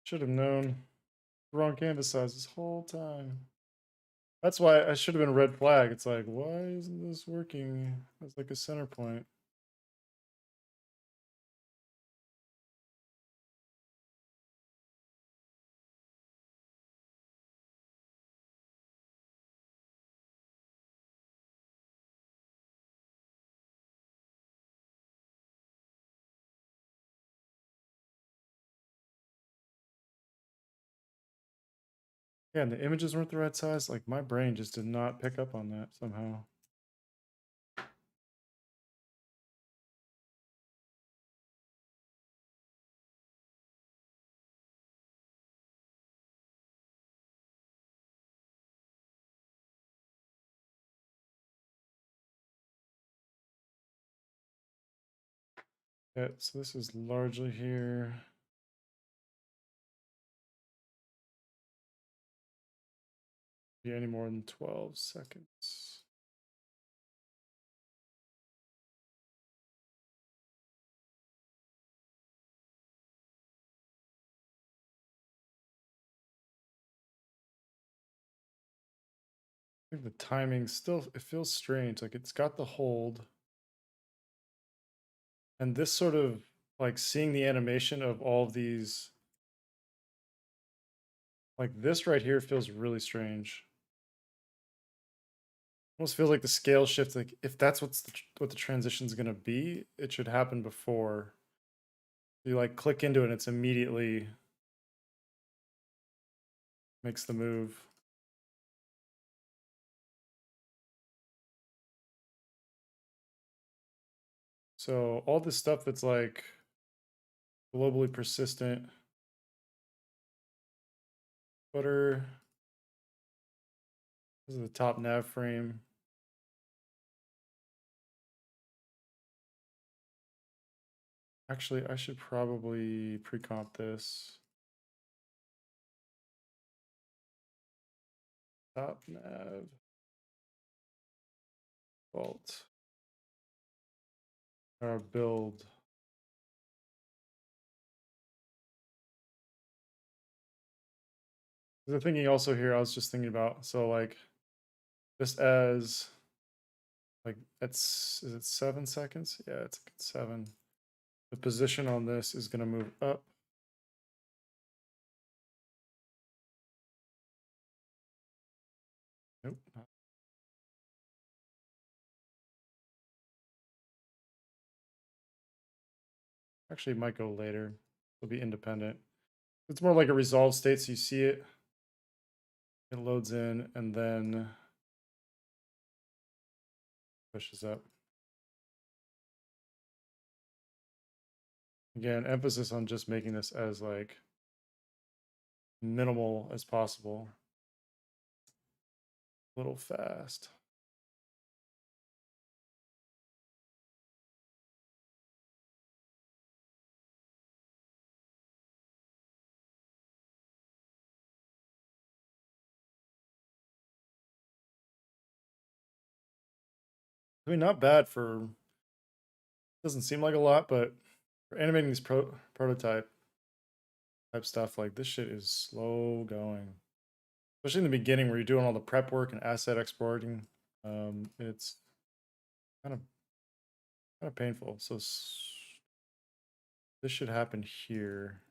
Should have known. Wrong canvas size this whole time. That's why I should have been red flag. It's like, why isn't this working as like a center point? Yeah, and the images weren't the right size. Like my brain just did not pick up on that somehow. Yeah, so this is largely here. Be any more than 12 seconds. I think the timing still, it feels strange. Like it's got the hold. And this sort of like seeing the animation of all of these, like this right here feels really strange. Almost feels like the scale shift. Like if that's what the transition's gonna be, it should happen before you like click into it and it's immediately makes the move. So all this stuff that's like globally persistent footer. This is the top nav frame. Actually, I should probably pre-comp this. Top nav vault. Our build. The thinking also here, I was just thinking about, so like just as like is it 7 seconds? Yeah, it's 7. The position on this is gonna move up. Nope. Actually, it might go later. It'll be independent. It's more like a resolved state, so you see it. It loads in and then pushes up. Again, emphasis on just making this as like minimal as possible. A little fast. I mean, not bad for, doesn't seem like a lot, but for animating these prototype type stuff, like this shit is slow going. Especially in the beginning where you're doing all the prep work and asset exporting. It's kind of painful. So this should happen here.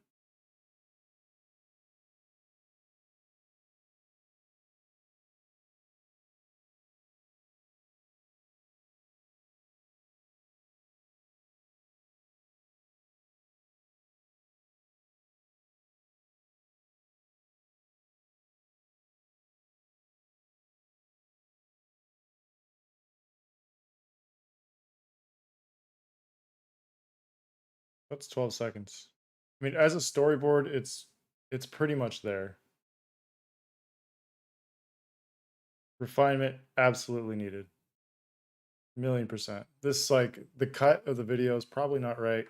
That's 12 seconds. I mean, as a storyboard, it's pretty much there. Refinement absolutely needed. 1,000,000%. This like the cut of the video is probably not right.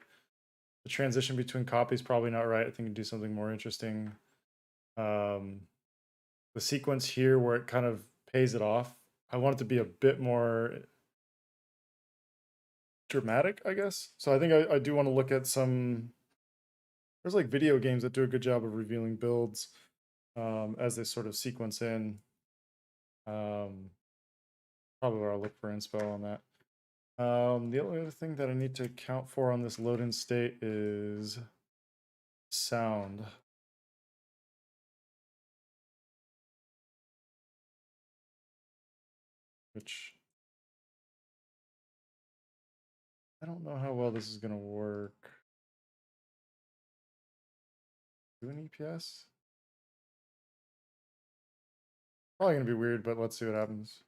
The transition between copies probably not right. I think you do something more interesting. Um, the sequence here where it kind of pays it off. I want it to be a bit more dramatic, I guess. So I think I do want to look at some. There's like video games that do a good job of revealing builds as they sort of sequence in. Probably where I'll look for inspo on that. The only other thing that I need to account for on this load-in state is sound. Which I don't know how well this is going to work. Do an EPS? Probably gonna be weird, but let's see what happens.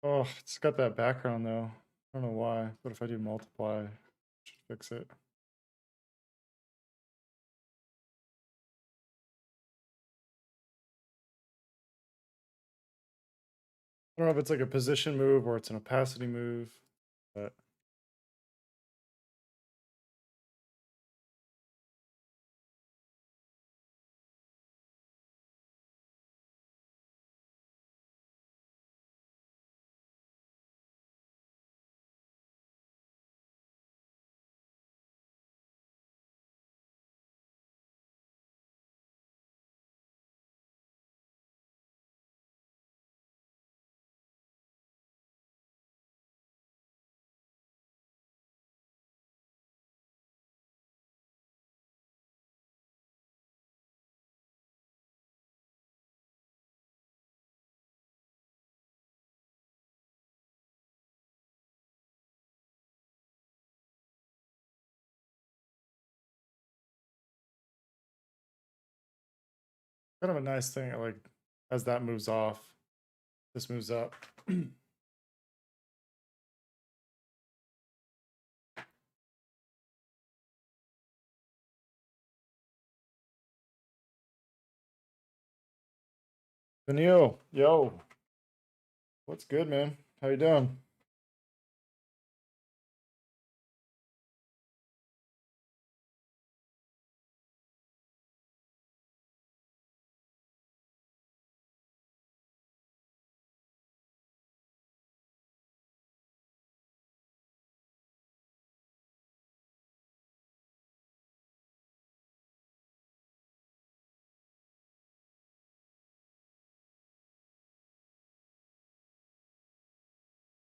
Oh, it's got that background though. I don't know why, but if I do multiply, it should fix it. I don't know if it's like a position move or it's an opacity move, but kind of a nice thing. Like as that moves off, this moves up. Benio, yo, what's good, man? How you doing?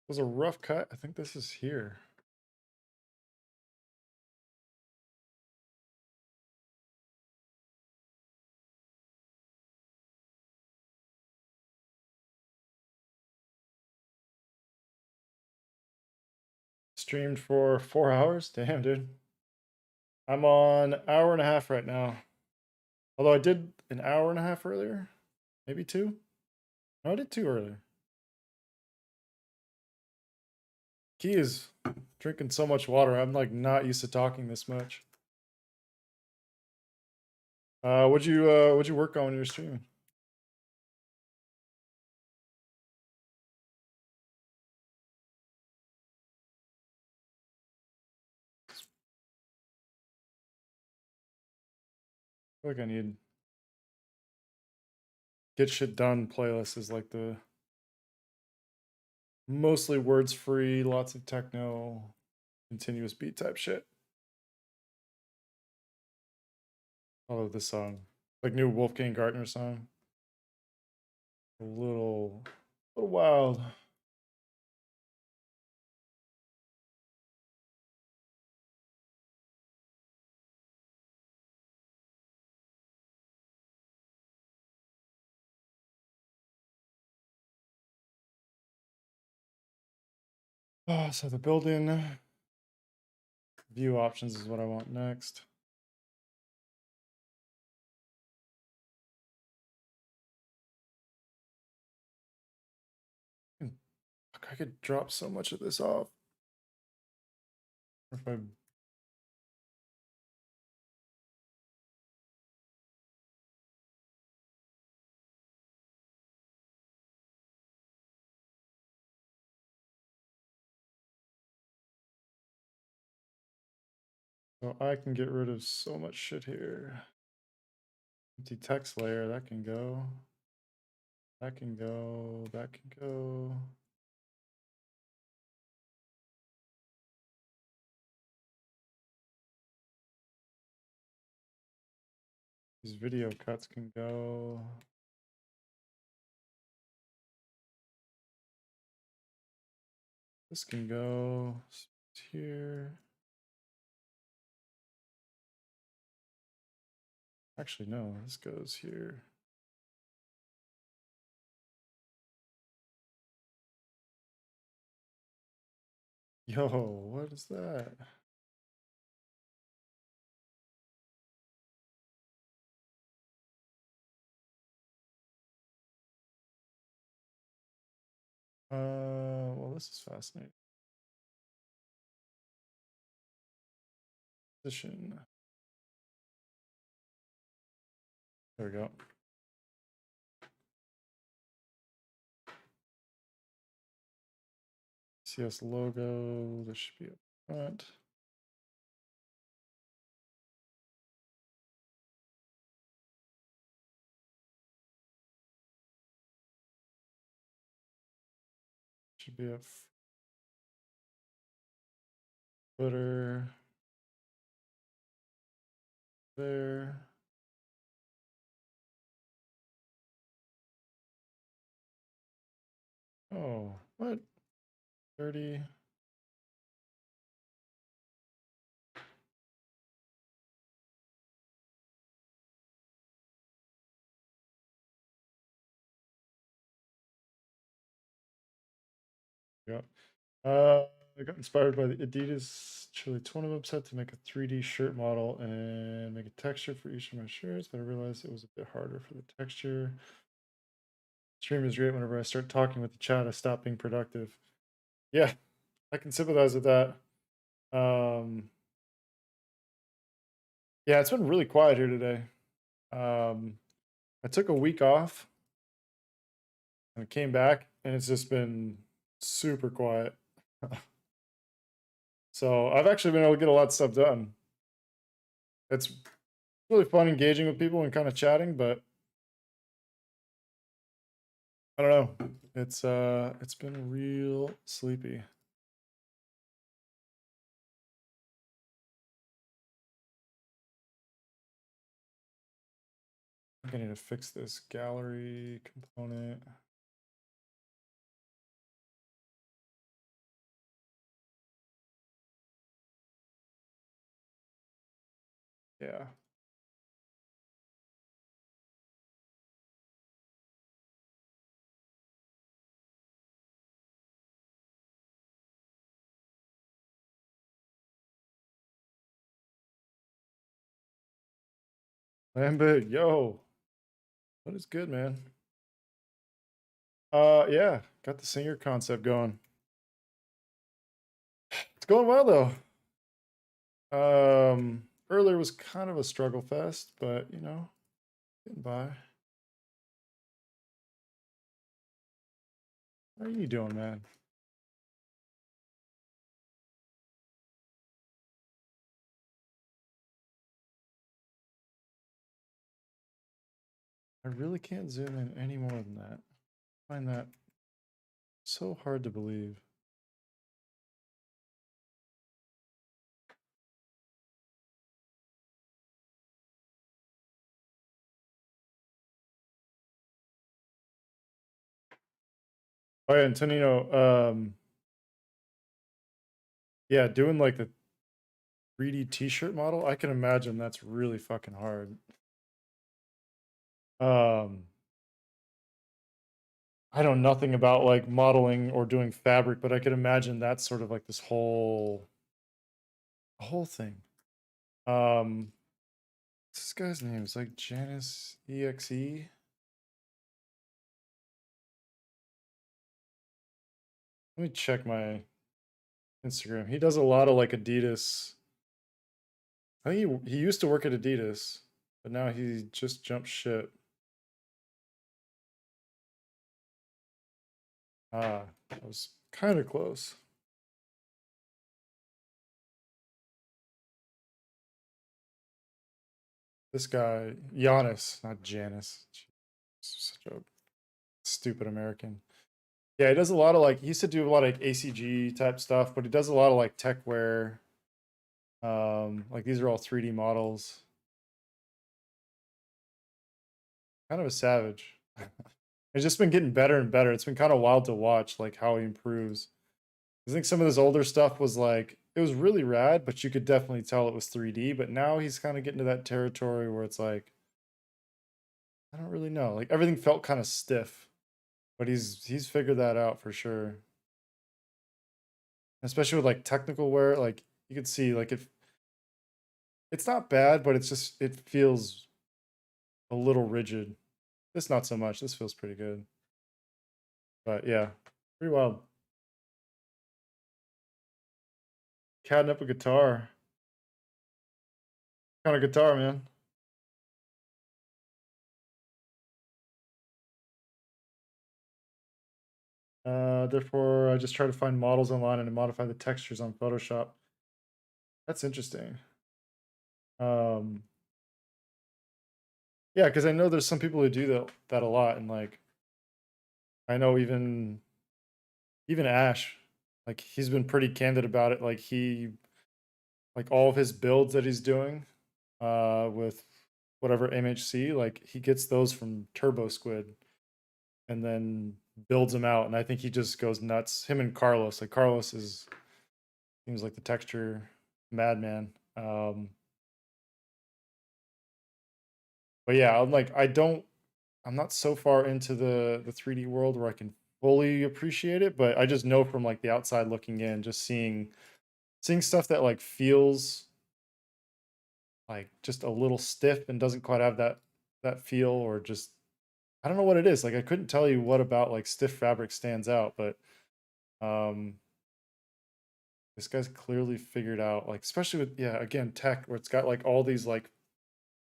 It was a rough cut. I think this is here. Streamed for 4 hours. Damn, dude. I'm on hour and a half right now. Although I did an hour and a half earlier, maybe two. No, I did two earlier. Key is drinking so much water. I'm like not used to talking this much. What'd you work on when you were streaming? I feel like I need get shit done playlist is like the mostly words free, lots of techno, continuous beat type shit. I love this song. Like new Wolfgang Gartner song. A little wild. Oh, so the built-in view options is what I want next. I could drop so much of this off. If I so I can get rid of so much shit here. Empty text layer, that can go. That can go. That can go. These video cuts can go. This can go here. Actually, no, this goes here. Yo, what is that? Well, this is fascinating. Position. There we go. CS logo. This should be up front. Should be up footer. There. Oh, what? 30. Yeah. I got inspired by the Adidas Chili Tuna website to make a 3D shirt model and make a texture for each of my shirts, but I realized it was a bit harder for the texture. Stream is great. Whenever I start talking with the chat, I stop being productive. Yeah, I can sympathize with that. Yeah, it's been really quiet here today. I took a week off and I came back and it's just been super quiet. So I've actually been able to get a lot of stuff done. It's really fun engaging with people and kind of chatting, but I don't know. It's been real sleepy. I think I need to fix this gallery component. Yeah. Man, big, yo. What is good, man? Yeah, got the singer concept going. It's going well though. Earlier was kind of a struggle fest, but you know, getting by. How are you doing, man? I really can't zoom in any more than that. I find that so hard to believe. Oh yeah, Antonino, yeah, doing like the 3D t-shirt model, I can imagine that's really fucking hard. I know nothing about like modeling or doing fabric, but I could imagine that's sort of like this whole thing. What's this guy's name? It's like Janice EXE. Let me check my Instagram. He does a lot of like Adidas. I think he used to work at Adidas, but now he just jumped ship. Ah, that was kind of close. This guy, Giannis, not Janice. Such a stupid American. Yeah, he does a lot of like, he used to do a lot of like ACG type stuff, but he does a lot of like tech wear. Like these are all 3D models. kind of a savage. It's just been getting better and better. It's been kind of wild to watch, like how he improves. I think some of this older stuff was like it was really rad, but you could definitely tell it was 3D. But now he's kind of getting to that territory where it's like I don't really know. Like everything felt kind of stiff, but he's figured that out for sure. Especially with like technical wear, like you could see like if it's not bad, but it's just it feels a little rigid. This not so much. This feels pretty good. But yeah, pretty wild. Catting up a guitar. Kind of guitar, man. Therefore, I just try to find models online and modify the textures on Photoshop. That's interesting. Um, yeah, because I know there's some people who do that a lot, and like I know even Ash, like he's been pretty candid about it. Like like all of his builds that he's doing, with whatever MHC, like he gets those from Turbo Squid, and then builds them out. And I think he just goes nuts. Him and Carlos, like Carlos is seems like the texture madman. But yeah, I'm like I'm not so far into the 3D world where I can fully appreciate it, but I just know from like the outside looking in, just seeing stuff that like feels like just a little stiff and doesn't quite have that feel, or just I don't know what it is. Like I couldn't tell you what about like stiff fabric stands out, but um this guy's clearly figured out, like especially with yeah, again, tech where it's got like all these like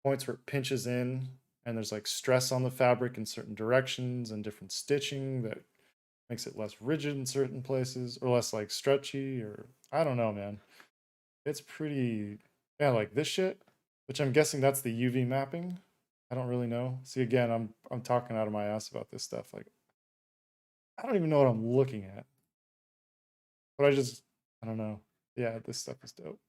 points where it pinches in and there's like stress on the fabric in certain directions and different stitching that makes it less rigid in certain places or less like stretchy, or I don't know, man. It's pretty yeah, like this shit, which I'm guessing that's the UV mapping. I don't really know. See again, I'm talking out of my ass about this stuff. Like I don't even know what I'm looking at. But I don't know. Yeah, this stuff is dope.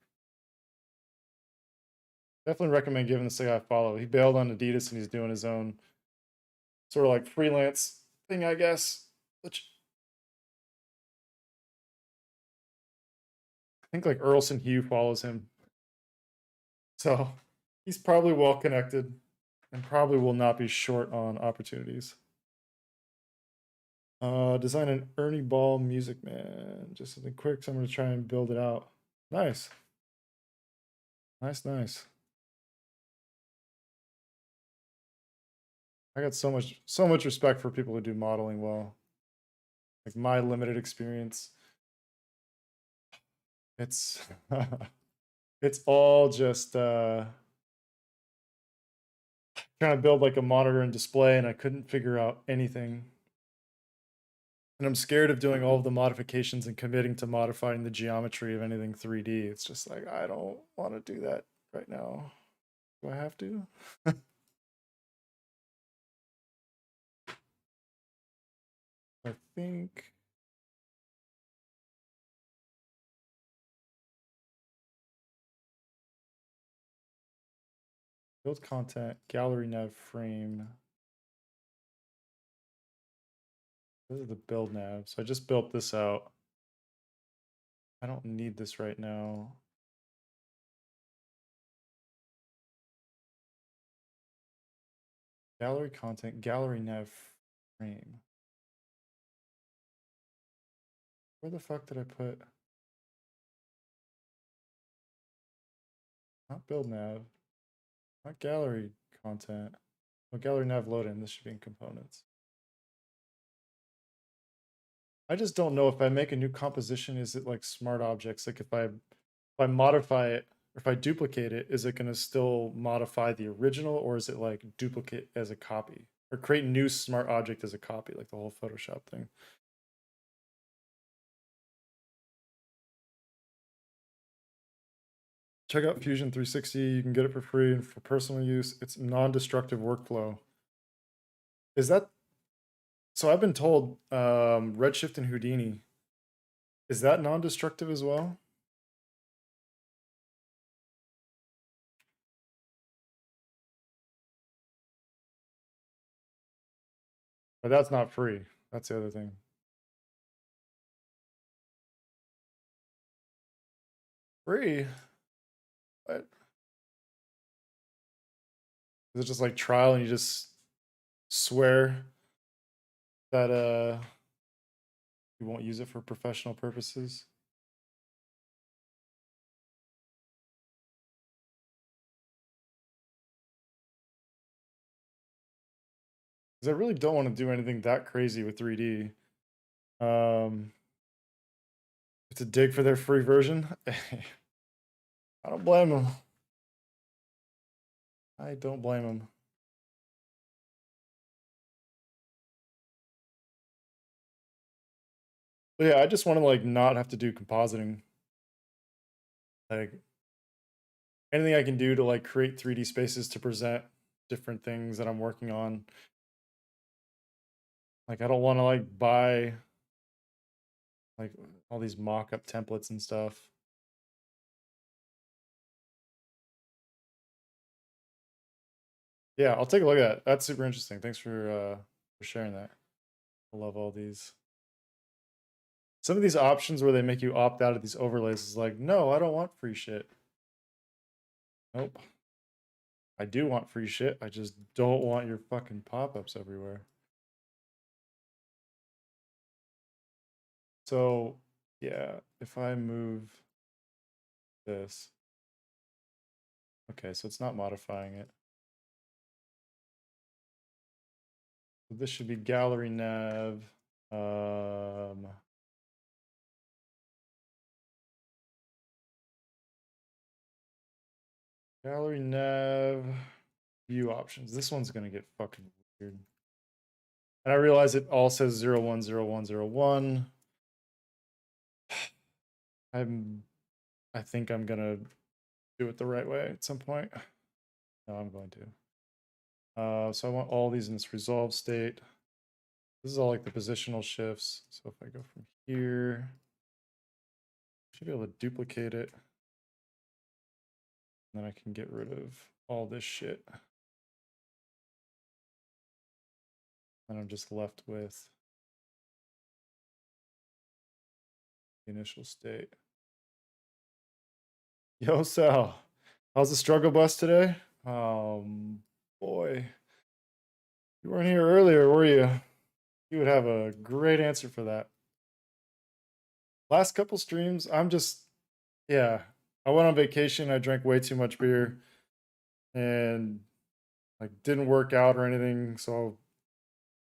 Definitely recommend giving this guy a follow. He bailed on Adidas and he's doing his own sort of like freelance thing, I guess. Which I think like Earlson Hugh follows him. So he's probably well connected and probably will not be short on opportunities. Design an Ernie Ball Music Man. Just something quick, so I'm gonna try and build it out. Nice. Nice, nice. I got so much respect for people who do modeling well. Like my limited experience, it's it's all just trying to build like a monitor and display, and I couldn't figure out anything. And I'm scared of doing all of the modifications and committing to modifying the geometry of anything 3D. It's just like I don't want to do that right now. Do I have to? I think build content, gallery nav frame. This is the build nav. So I just built this out. I don't need this right now. Gallery content, gallery nav frame. Where the fuck did I put? Not build nav, not gallery content. Oh, gallery nav load in. This should be in components. I just don't know if I make a new composition, is it like smart objects? Like if I modify it, or if I duplicate it, is it going to still modify the original, or is it like duplicate as a copy? Or create new smart object as a copy, like the whole Photoshop thing. Check out Fusion 360. You can get it for free and for personal use. It's non-destructive workflow. Is that so? I've been told Redshift and Houdini, is that non-destructive as well? But that's not free. That's the other thing. Free? What? Is it just like trial and you just swear that you won't use it for professional purposes? Because I really don't want to do anything that crazy with 3D. To dig for their free version. I don't blame them. I don't blame them. But yeah, I just want to like not have to do compositing. Like anything I can do to like create 3D spaces to present different things that I'm working on. Like I don't want to like buy like all these mock-up templates and stuff. Yeah, I'll take a look at that. That's super interesting. Thanks for sharing that. I love all these. Some of these options where they make you opt out of these overlays is like, no, I don't want free shit. Nope. I do want free shit. I just don't want your fucking pop-ups everywhere. So, yeah, if I move this. Okay, so it's not modifying it. So this should be gallery nav. Gallery nav view options. This one's gonna get fucking weird. And I realize it all says 010101. I think I'm gonna do it the right way at some point. No, I'm going to. So I want all these in this resolve state. This is all like the positional shifts. So if I go from here, I should be able to duplicate it. And then I can get rid of all this shit. And I'm just left with the initial state. Yo, Sal, how's the struggle bus today? Boy, you weren't here earlier, were you? You would have a great answer for that. Last couple streams, yeah, I went on vacation. I drank way too much beer and like didn't work out or anything. So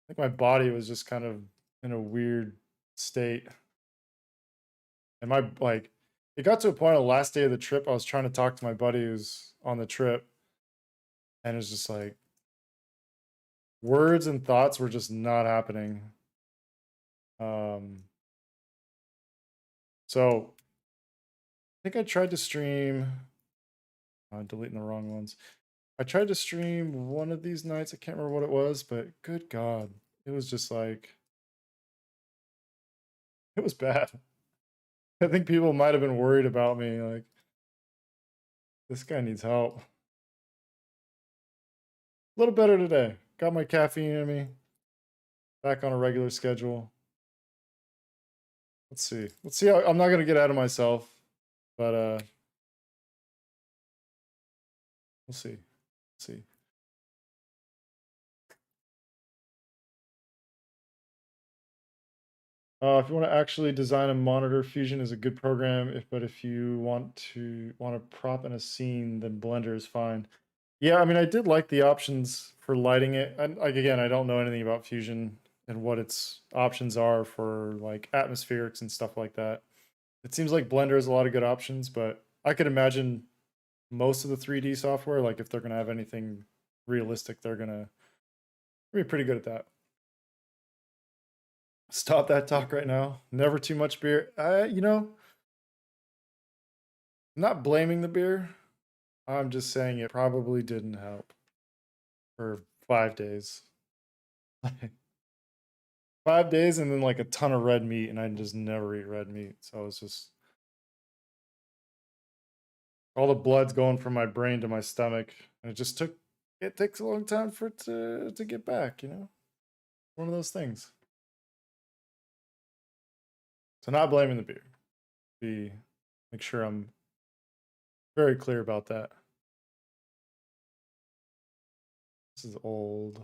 I think my body was just kind of in a weird state. And my like it got to a point on the last day of the trip, I was trying to talk to my buddy who's on the trip, and it's just like words and thoughts were just not happening. So I think I tried to stream. I'm deleting the wrong ones. I tried to stream one of these nights. I can't remember what it was, but good God, it was just like it was bad. I think people might have been worried about me. Like, this guy needs help. A little better today. Got my caffeine in me. Back on a regular schedule. Let's see. Let's see how I'm not gonna get out of myself, but we'll see. Let's see. If you want to actually design a monitor, Fusion is a good program. But if you want a prop in a scene, then Blender is fine. Yeah, I mean, I did like the options for lighting it. And like again, I don't know anything about Fusion and what its options are for like atmospherics and stuff like that. It seems like Blender has a lot of good options, but I could imagine most of the 3D software, like if they're gonna have anything realistic, they're gonna be pretty good at that. Stop that talk right now. Never too much beer. I'm not blaming the beer. I'm just saying it probably didn't help for 5 days. 5 days and then like a ton of red meat, and I just never eat red meat. So it's just all the blood's going from my brain to my stomach. And it takes a long time for it to get back, One of those things. So not blaming the beer. Make sure I'm very clear about that. This is old.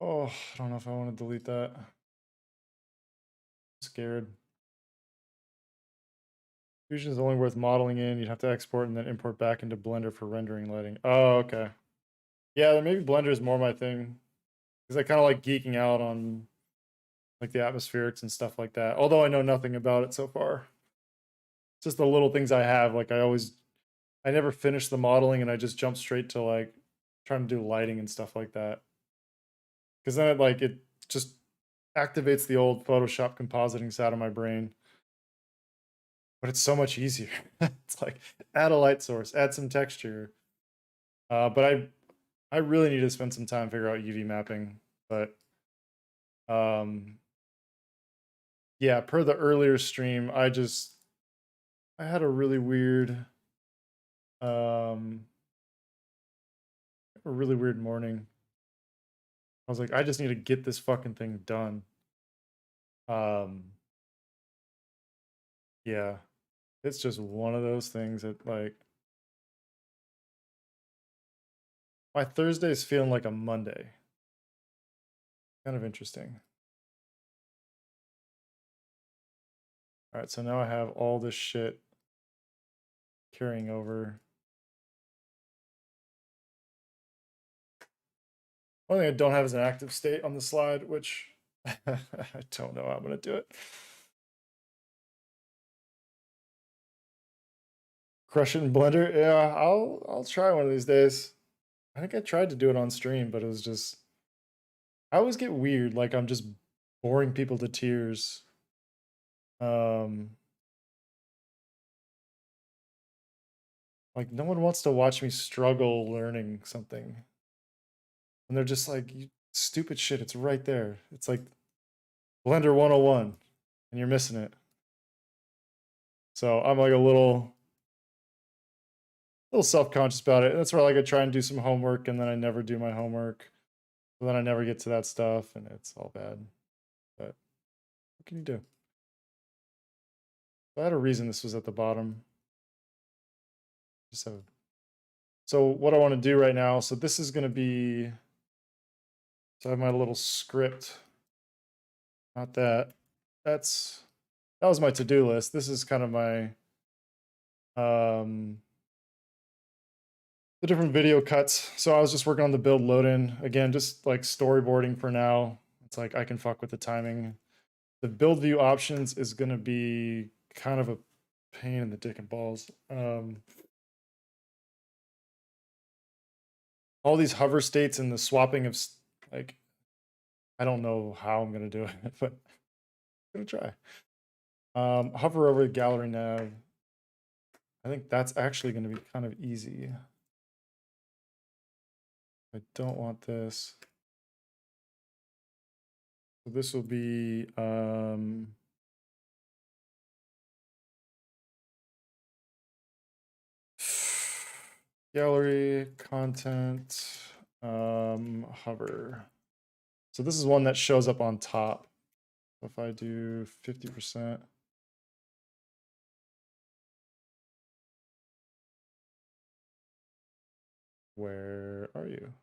Oh, I don't know if I want to delete that. I'm scared. Fusion is only worth modeling in. You'd have to export and then import back into Blender for rendering lighting. Oh, okay. Yeah, maybe Blender is more my thing. Because I kind of like geeking out on like the atmospherics and stuff like that. Although I know nothing about it so far. It's just the little things I have. Like I never finish the modeling and I just jump straight to like trying to do lighting and stuff like that. Because then it just activates the old Photoshop compositing side of my brain. But it's so much easier. It's like add a light source, add some texture. But I really need to spend some time figure out UV mapping. But yeah, per the earlier stream, I had a really weird morning. I was like, I just need to get this fucking thing done. Yeah, it's just one of those things that like my Thursday's feeling like a Monday. Kind of interesting. All right, so now I have all this shit carrying over. One thing I don't have is an active state on the slide, which I don't know how I'm gonna do it. Crush it in Blender. Yeah, I'll try one of these days. I think I tried to do it on stream, but it was just I always get weird, like I'm just boring people to tears. Like no one wants to watch me struggle learning something. And they're just like, you stupid shit, it's right there. It's like Blender 101 and you're missing it. So I'm like a little self-conscious about it. That's where like I try and do some homework and then I never do my homework. So then I never get to that stuff and it's all bad. But what can you do? I had a reason this was at the bottom. So what I want to do right now, so this is going to be, so I have my little script. Not that. That was my to-do list. This is kind of my the different video cuts. So I was just working on the build load-in. Again, just like storyboarding for now. It's like I can fuck with the timing. The build view options is going to be kind of a pain in the dick and balls. All these hover states and the swapping of like, I don't know how I'm going to do it, but I'm going to try. Hover over the gallery nav. I think that's actually going to be kind of easy. I don't want this. So this will be gallery content hover. So this is one that shows up on top. If I do 50%. Where are you?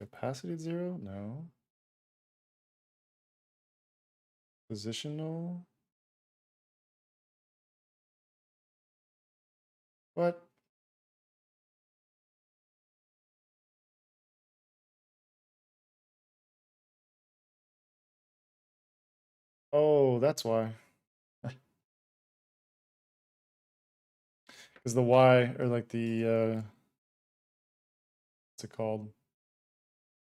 Opacity 0? No. Positional? What? Oh, that's why. Because the Y, or like the, what's it called?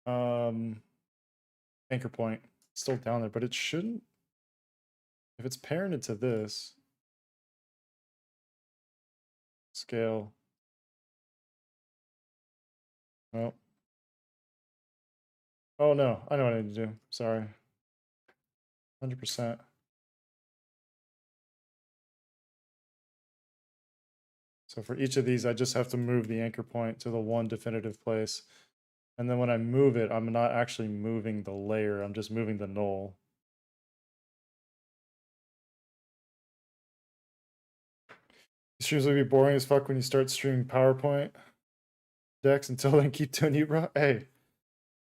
Anchor point, still down there, but it shouldn't. If it's parented to this, scale. Well, Oh no, I know what I need to do. Sorry. 100%. So for each of these, I just have to move the anchor point to the one definitive place. And then when I move it, I'm not actually moving the layer, I'm just moving the null. Streams will be boring as fuck when you start streaming PowerPoint decks. Until then, keep doing you, bro. Hey,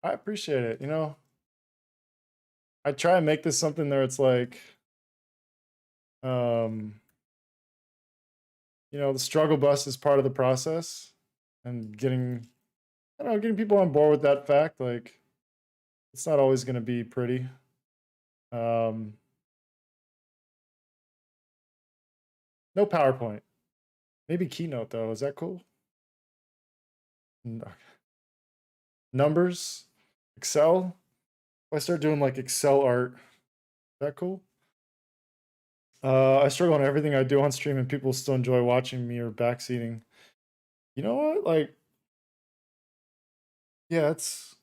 I appreciate it. You know, I try and make this something where it's like, um, you know, the struggle bus is part of the process, and getting, I don't know, getting people on board with that fact. Like, it's not always going to be pretty. No PowerPoint. Maybe Keynote though. Is that cool? Numbers, Excel. If I start doing like Excel art, is that cool? I struggle on everything I do on stream, and people still enjoy watching me or backseating. You know what? Like, yeah, it's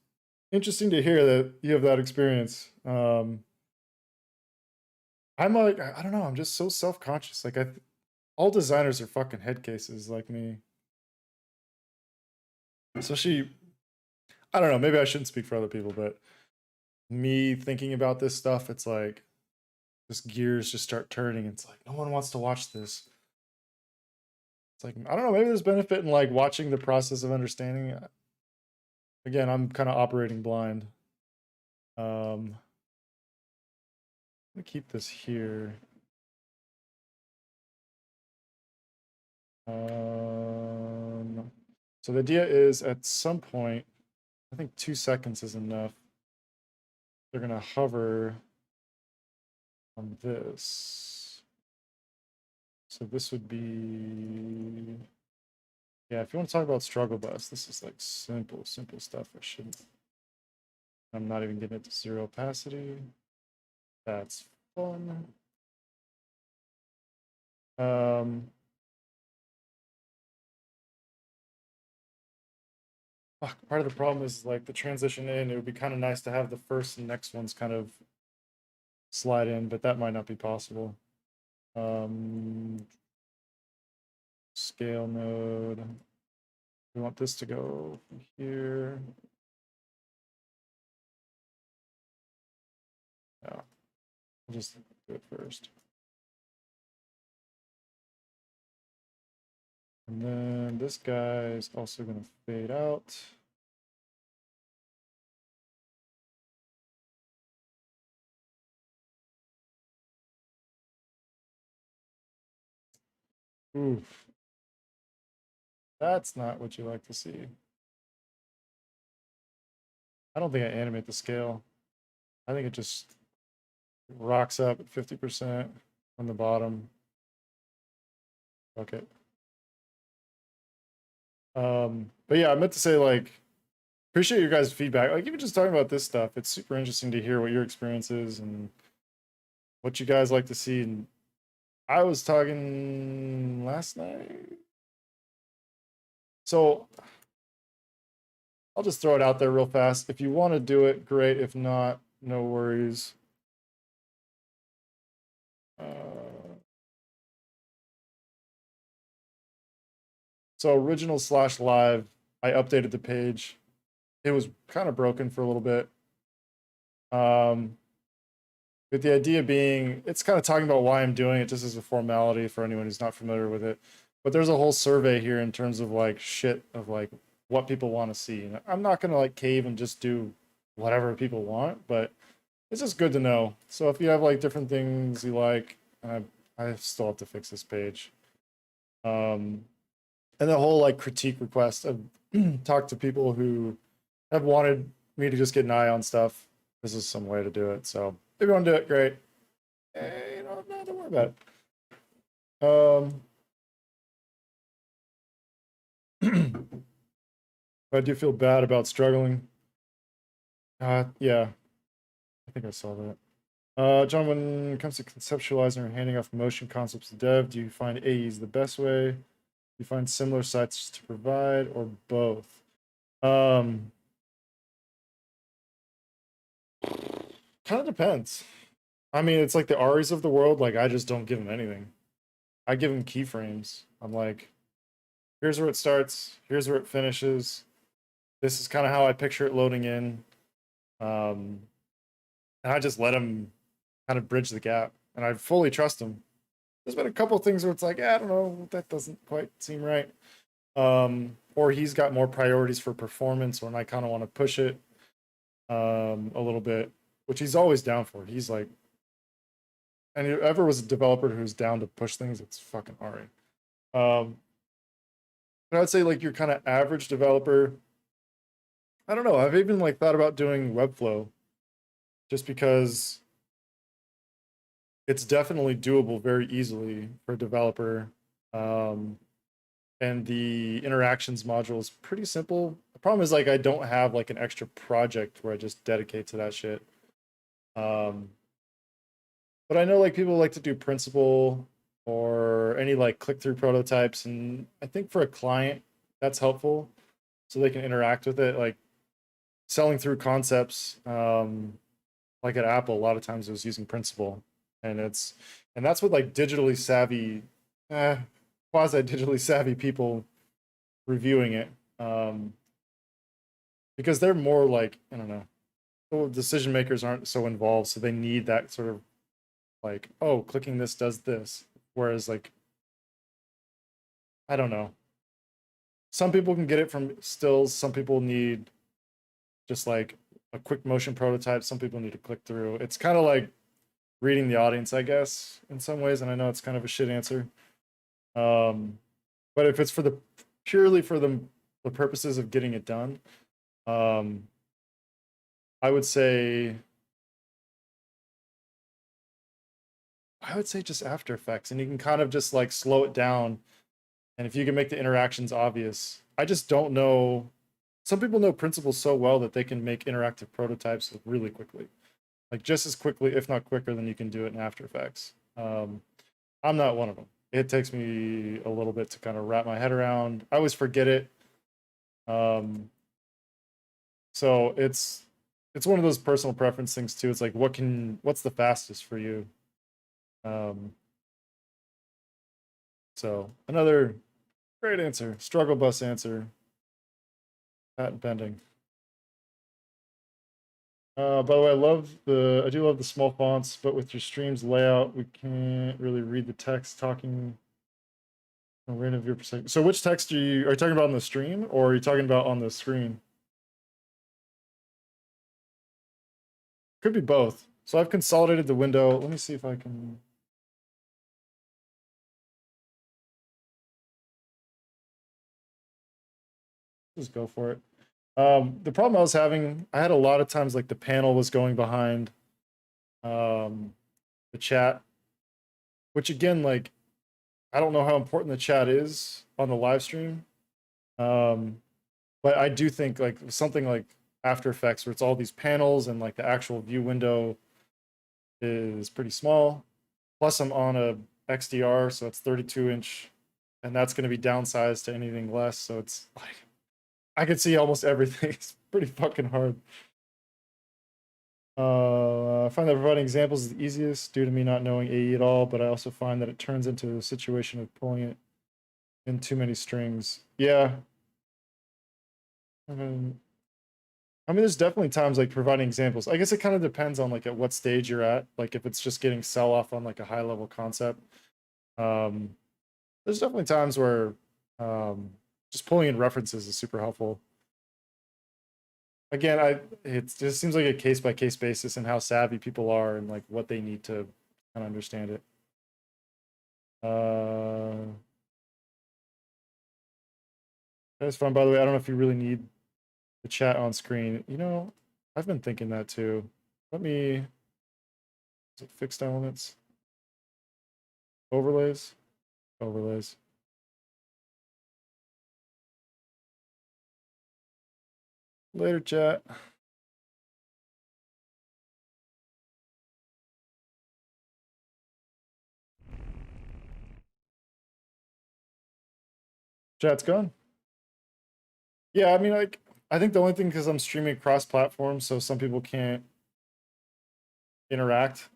interesting to hear that you have that experience. I'm like, I don't know. I'm just so self-conscious. Like, all designers are fucking head cases like me. Especially, I don't know. Maybe I shouldn't speak for other people, but me thinking about this stuff, it's like, just gears just start turning. It's like no one wants to watch this. It's like, I don't know, maybe there's benefit in like watching the process of understanding. Again, I'm kind of operating blind. I'm gonna keep this here. So the idea is at some point, I think 2 seconds is enough. They're gonna hover on this. So this would be, yeah, if you want to talk about struggle bus, this is like simple stuff. I'm not even getting it to zero opacity. That's fun. Part of the problem is like the transition in, it would be kind of nice to have the first and next ones kind of slide in, but that might not be possible. Scale node. We want this to go from here. Yeah, we'll just do it first. And then this guy is also going to fade out. Oof. That's not what you like to see. I don't think I animate the scale. I think it just rocks up at 50% on the bottom. Okay. But yeah, I meant to say, like, appreciate your guys' feedback. Like, even just talking about this stuff, it's super interesting to hear what your experience is and what you guys like to see. And I was talking last night. So I'll just throw it out there real fast. If you want to do it, great. If not, no worries. So original / live, I updated the page. It was kind of broken for a little bit. But the idea being, it's kind of talking about why I'm doing it just as a formality for anyone who's not familiar with it. But there's a whole survey here in terms of like shit of like what people want to see. And I'm not going to like cave and just do whatever people want, but it's just good to know. So if you have like different things you like, I still have to fix this page. And the whole like critique request of talk to people who have wanted me to just get an eye on stuff. This is some way to do it. So if you want to do it, great. You know, no, don't worry about it. I do feel bad about struggling. Yeah, I think I saw that. John, when it comes to conceptualizing or handing off motion concepts to dev, do you find AEs the best way? Do you find similar sites to provide, or both? Kind of depends. I mean, it's like the Aries of the world. Like, I just don't give them anything. I give them keyframes. I'm like, here's where it starts. Here's where it finishes. This is kind of how I picture it loading in. Um, and I just let them kind of bridge the gap, and I fully trust them. There's been a couple of things where it's like, yeah, I don't know, that doesn't quite seem right. Or he's got more priorities for performance when I kind of want to push it a little bit, which he's always down for. He's like, and whoever was a developer who's down to push things, it's fucking Ari. But I'd say like your kind of average developer. I don't know. I've even like thought about doing Webflow just because it's definitely doable very easily for a developer. Um, and the interactions module is pretty simple. The problem is like I don't have like an extra project where I just dedicate to that shit. Um, but I know like people like to do Principle or any like click-through prototypes, and I think for a client that's helpful so they can interact with it. Like selling through concepts, like at Apple, a lot of times it was using Principle, and that's what like digitally savvy, quasi digitally savvy people reviewing it, um, because they're more like I don't know, decision makers aren't so involved, so they need that sort of like, oh, clicking this does this. Whereas like I don't know, some people can get it from stills. Some people need just like a quick motion prototype. Some people need to click through. It's kind of like reading the audience, I guess, in some ways. And I know it's kind of a shit answer. Um, but if it's for the purely for the purposes of getting it done, um, I would say just After Effects, and you can kind of just like slow it down. And if you can make the interactions obvious, I just don't know. Some people know principles so well that they can make interactive prototypes really quickly, like just as quickly, if not quicker, than you can do it in After Effects. I'm not one of them. It takes me a little bit to kind of wrap my head around. I always forget it. Um, so it's one of those personal preference things too. It's like what's the fastest for you? Um, so another great answer, struggle bus answer, patent pending. By the way, I do love the small fonts, but with your stream's layout, we can't really read the text talking from random viewer perspective. So which text are you talking about on the stream, or are you talking about on the screen? Could be both. So I've consolidated the window. Let me see if I can. Just go for it. The problem I was having, I had a lot of times like the panel was going behind the chat, which again, like, I don't know how important the chat is on the live stream. But I do think like something like After Effects, where it's all these panels and like the actual view window is pretty small. Plus, I'm on a XDR, so it's 32-inch, and that's going to be downsized to anything less. So it's like I could see almost everything. It's pretty fucking hard. I find that providing examples is the easiest due to me not knowing AE at all, but I also find that it turns into a situation of pulling it in too many strings. Yeah. There's definitely times like providing examples. I guess it kind of depends on like at what stage you're at. Like if it's just getting sell off on like a high level concept. Um, there's definitely times where just pulling in references is super helpful. Again, it just seems like a case by case basis and how savvy people are and like what they need to kind of understand it. That's fun. By the way, I don't know if you really need the chat on screen. You know, I've been thinking that too. Let me. Is it fixed elements? Overlays? Overlays. Later, chat. Chat's gone. Yeah, I mean, like, I think the only thing because I'm streaming cross-platform, so some people can't interact.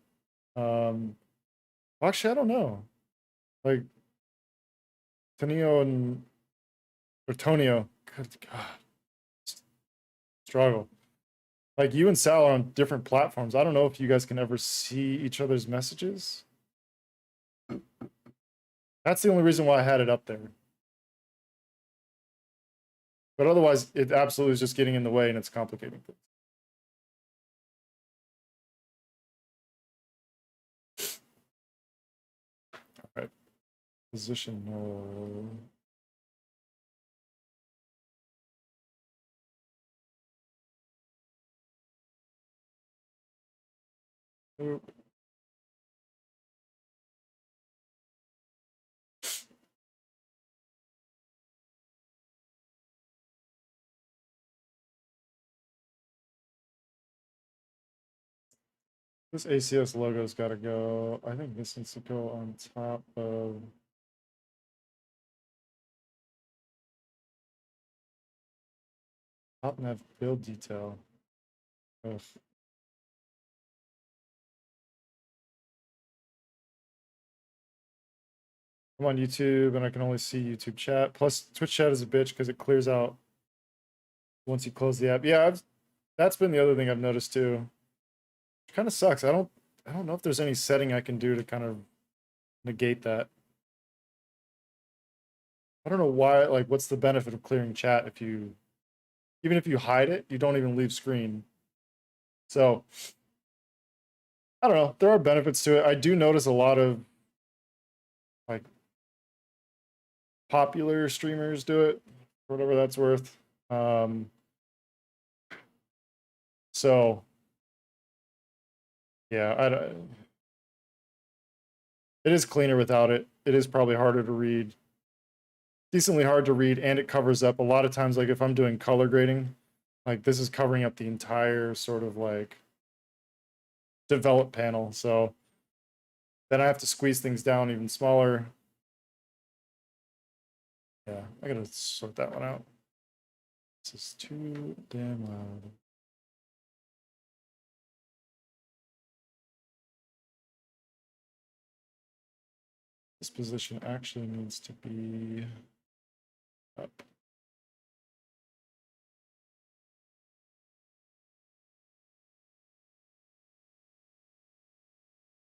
Actually, I don't know. Like Tonio and or Tonio, good God, struggle. Like you and Sal are on different platforms. I don't know if you guys can ever see each other's messages. That's the only reason why I had it up there. But otherwise, it absolutely is just getting in the way and it's complicating things. All right, position. This ACS logo's got to go. I think this needs to go on top of. Top nav build detail. Ugh. I'm on YouTube and I can only see YouTube chat. Plus, Twitch chat is a bitch because it clears out once you close the app. Yeah, that's been the other thing I've noticed too. It kind of sucks. I don't know if there's any setting I can do to kind of negate that. I don't know why. Like, what's the benefit of clearing chat if you, even if you hide it, you don't even leave screen. So I don't know. There are benefits to it. I do notice a lot of like popular streamers do it, for whatever that's worth. So yeah, I don't, it is cleaner without it. It is probably harder to read, decently hard to read, and it covers up a lot of times. Like if I'm doing color grading, like this is covering up the entire sort of like develop panel. So then I have to squeeze things down even smaller. Yeah, I gotta sort that one out. This is too damn loud. This position actually needs to be up.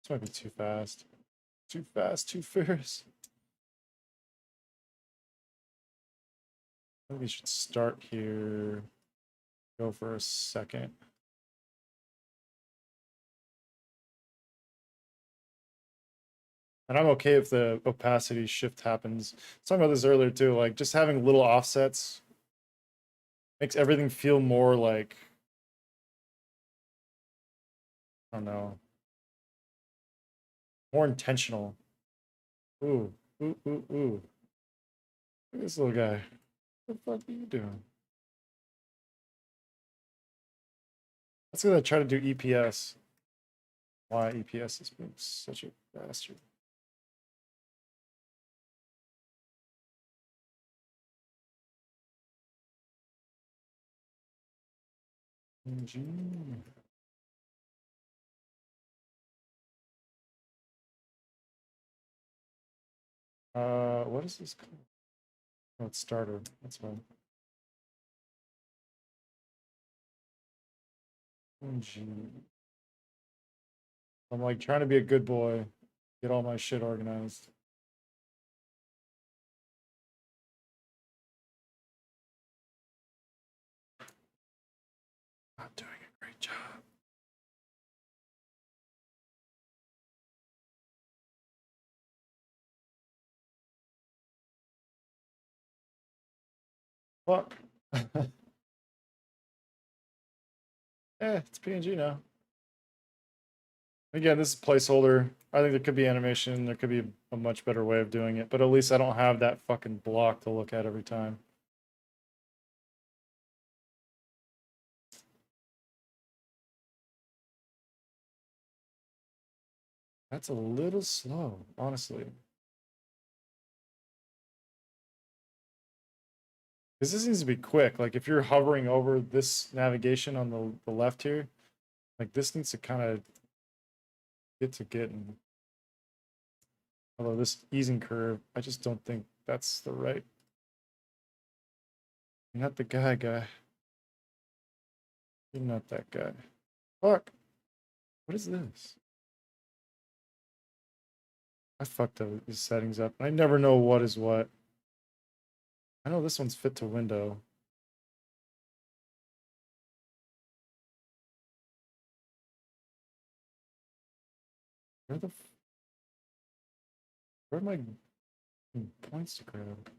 This might be too fast. Too fast, too fierce. I think we should start here. Go for a second. And I'm okay if the opacity shift happens. I was talking about this earlier too, like just having little offsets makes everything feel more like, I don't know, more intentional. Ooh, ooh, ooh, ooh. Look at this little guy. What the fuck are you doing? Let's go try to do EPS. Why EPS is being such a bastard. What is this called? Oh, it's starter. That's fine. I'm like trying to be a good boy, get all my shit organized. Not doing a great job. Fuck. It's PNG now. Again, this is placeholder. I think there could be animation. There could be a much better way of doing it, but at least I don't have that fucking block to look at every time. That's a little slow, honestly. Because this needs to be quick. Like if you're hovering over this navigation on the left here, like this needs to kind of get to getting. Although this easing curve, I just don't think that's the right. You're not the guy. You're not that guy. Fuck. What is this? I fucked these settings up. I never know what is what. I know this one's fit to window. Where the where are my points to grab?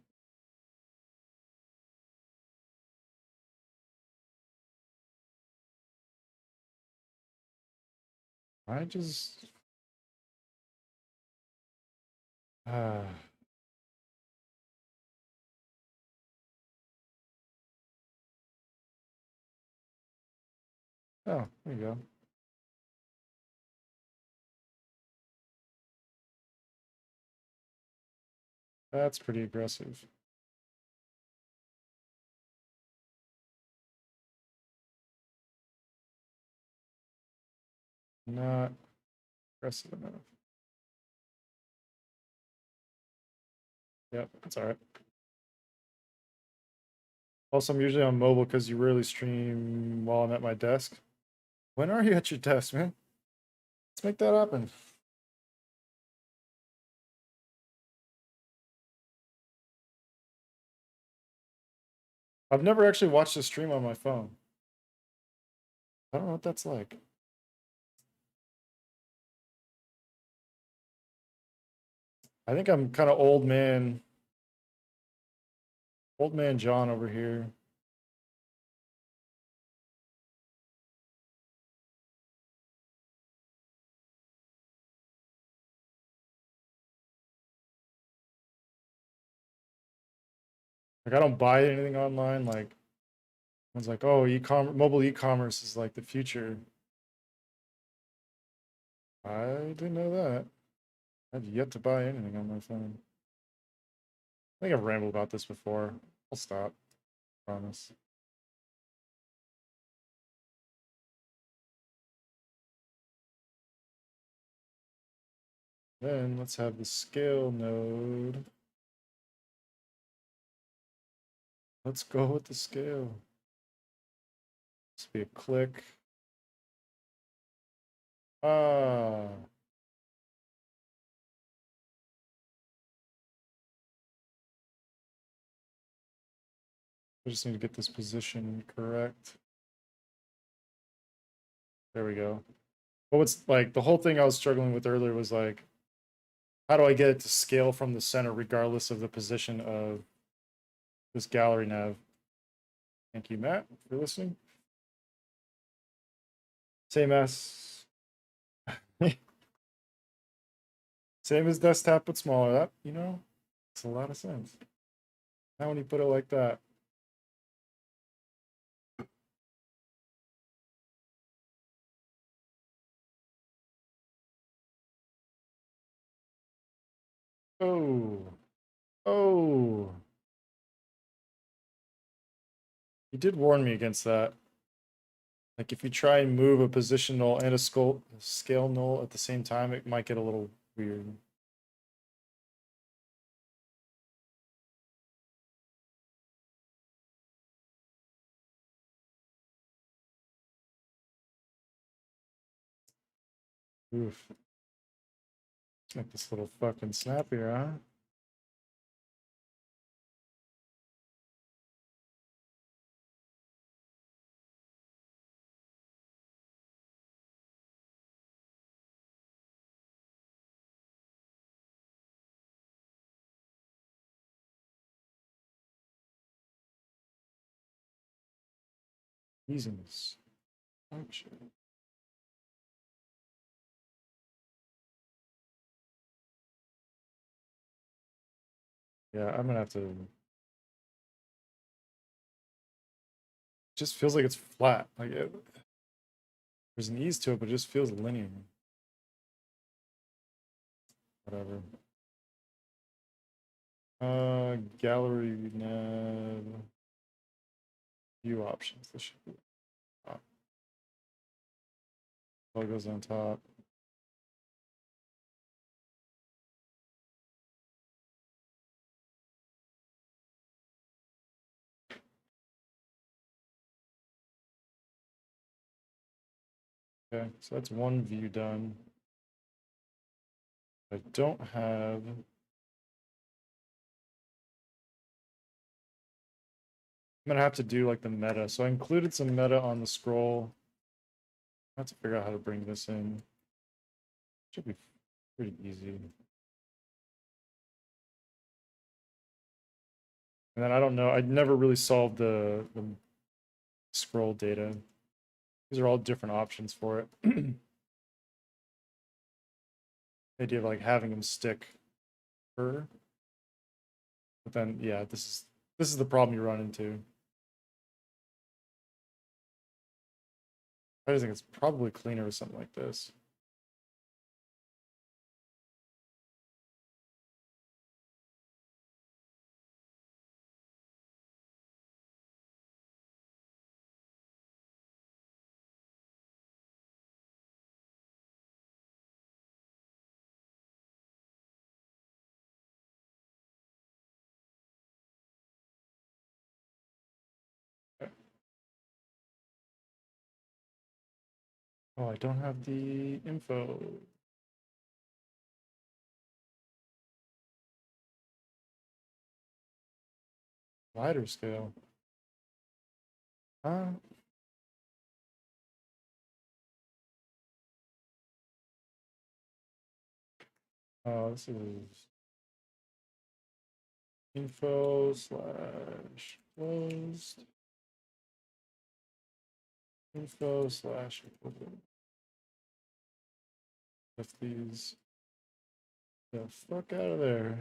I just uh oh, there you go. That's pretty aggressive. Not aggressive enough. Yep, that's all right. Also, I'm usually on mobile because you rarely stream while I'm at my desk. When are you at your desk, man? Let's make that happen. I've never actually watched a stream on my phone. I don't know what that's like. I think I'm kind of old man John over here. Like I don't buy anything online. Like one's like, oh, mobile e-commerce is like the future. I didn't know that. I've yet to buy anything on my phone. I think I've rambled about this before. I'll stop. Promise. Then let's have the scale node. Let's go with the scale. This be a click. Ah. I just need to get this position correct. There we go. But what's like the whole thing I was struggling with earlier was like, how do I get it to scale from the center regardless of the position of this gallery nav? Thank you, Matt, for listening. Same as same as desktop, but smaller. That, you know, makes a lot of sense. Now when you put it like that. Oh. Oh. You did warn me against that. Like if you try and move a position null and a scale null at the same time, it might get a little weird. Oof. Let's make this little fucking snappier, huh? Easiness. Function. Yeah, I'm gonna have to. Just feels like it's flat. Like there's an ease to it, but it just feels linear. Whatever. Gallery nav. View options. This should be top. Logos on top. Okay, so that's one view done. I don't have. I'm gonna have to do like the meta. So I included some meta on the scroll. I have to figure out how to bring this in. Should be pretty easy. And then I don't know. I never really solved the scroll data. These are all different options for it. The idea of like having them stick per. But then yeah, this is the problem you run into. I just think it's probably cleaner with something like this. Oh, I don't have the info. Wider scale. Huh? Oh, this is info slash closed. Info slash equivalent. If these the fuck out of there.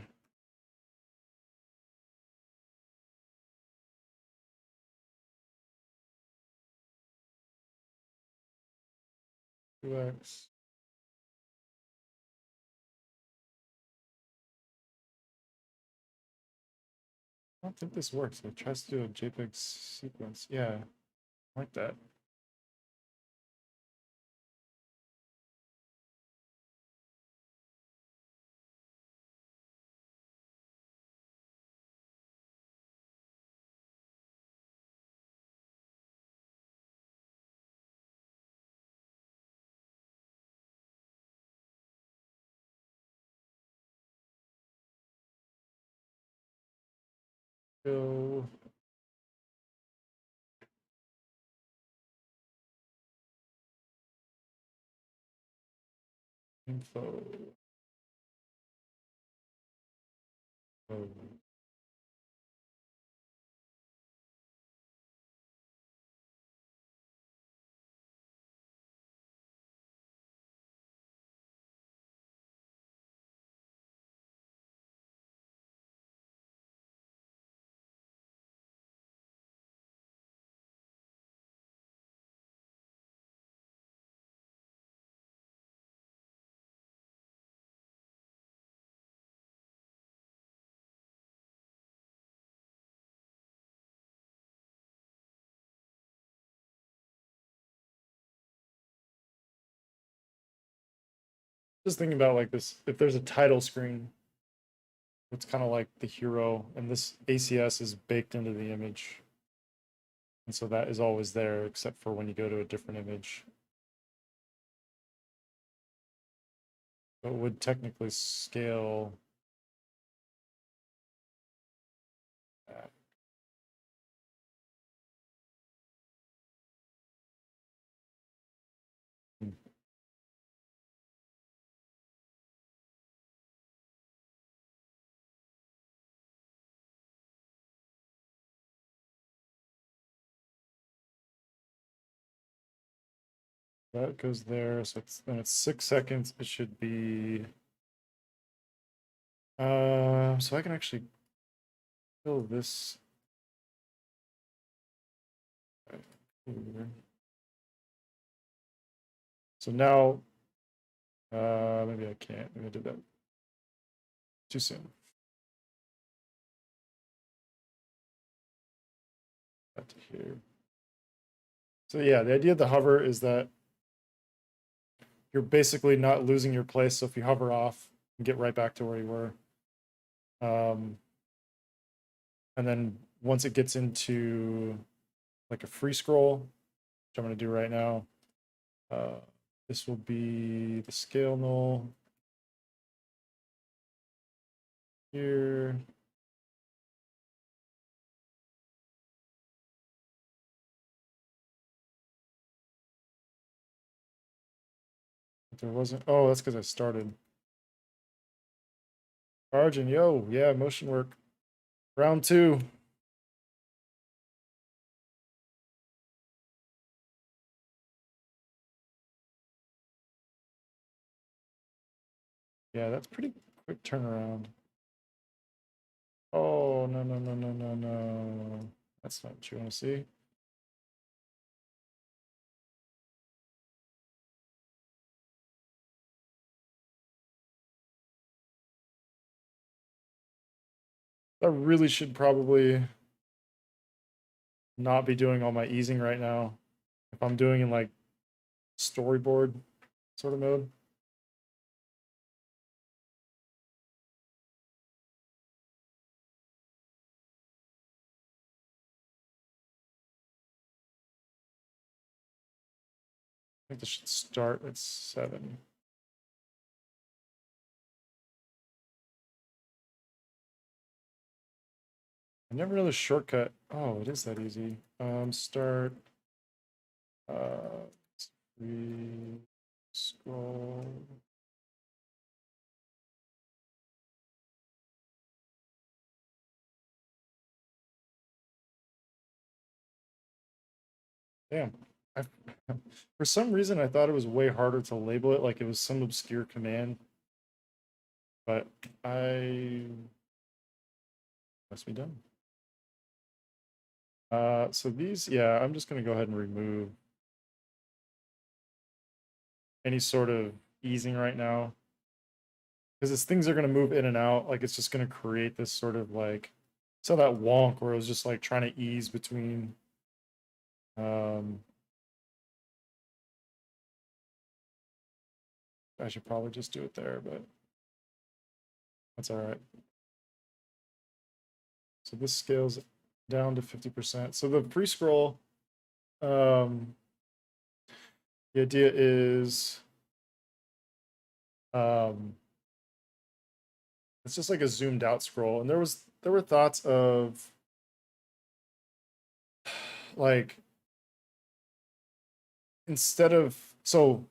UX. I don't think this works. It tries to do a JPEG sequence. Yeah, like that. Go. Info. Oh. Just thinking about like this, if there's a title screen, it's kind of like the hero, and this ACS is baked into the image. And so that is always there, except for when you go to a different image. So it would technically scale back. Hmm. That goes there, so it's 6 seconds. It should be so I can actually fill this here. So now maybe I can't. Maybe I did that too soon. Back to here. So yeah, the idea of the hover is that you're basically not losing your place. So if you hover off, you get right back to where you were. And then once it gets into like a free scroll, which I'm going to do right now, This will be the scale null here. There wasn't. Oh, that's because I started. Arjun, yo, yeah, motion work. Round 2. Yeah, that's pretty quick turnaround. Oh, no, no, no, no, no, no. That's not what you want to see. I really should probably not be doing all my easing right now. If I'm doing in like storyboard sort of mode. I think this should start at 7. I never know the shortcut. Oh, it is that easy. Start. We scroll. Damn. I, for some reason, I thought it was way harder to label it, like it was some obscure command. But I must be done. So these, yeah, I'm just gonna go ahead and remove any sort of easing right now. Because as things are gonna move in and out, like it's just gonna create this sort of like, so that wonk where it was just like trying to ease between I should probably just do it there, but that's all right. So this scales down to 50%. So the pre-scroll, the idea is it's just like a zoomed out scroll. And there were thoughts of like instead of, so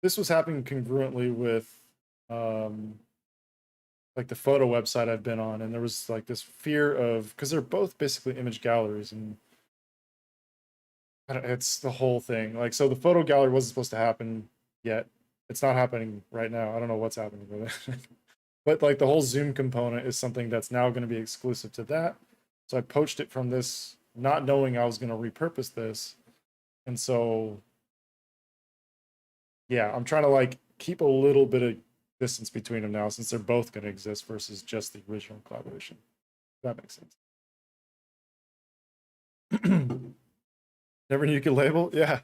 this was happening congruently with like the photo website I've been on, and there was like this fear of, because they're both basically image galleries, and I don't, it's the whole thing. Like, so the photo gallery wasn't supposed to happen yet. It's not happening right now. I don't know what's happening with it. But like the whole Zoom component is something that's now going to be exclusive to that. So I poached it from this, not knowing I was going to repurpose this. And so, yeah, I'm trying to like keep a little bit of distance between them now, since they're both going to exist versus just the original collaboration. That makes sense. Never knew you could label? Yeah.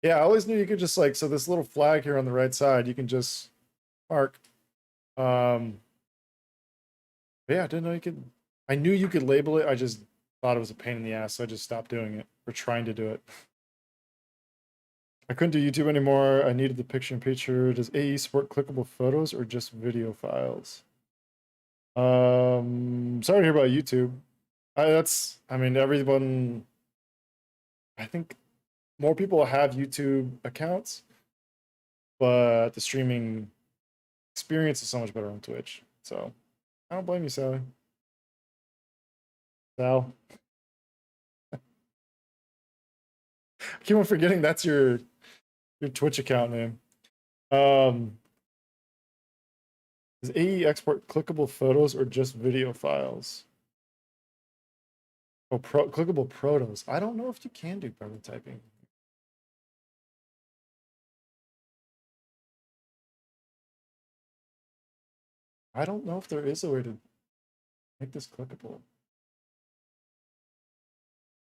Yeah, I always knew you could just like, so this little flag here on the right side, you can just mark. Yeah, I didn't know you could. I knew you could label it. I just thought it was a pain in the ass, so I just stopped doing it or trying to do it. I couldn't do YouTube anymore. I needed the picture in picture. Does AE support clickable photos or just video files? Sorry to hear about YouTube. I mean, everyone, I think more people have YouTube accounts, but the streaming experience is so much better on Twitch. So I don't blame you, Sally. Sal. I keep on forgetting that's your Twitch account name. Does AE export clickable photos or just video files? Oh, clickable protos. I don't know if you can do prototyping. I don't know if there is a way to make this clickable.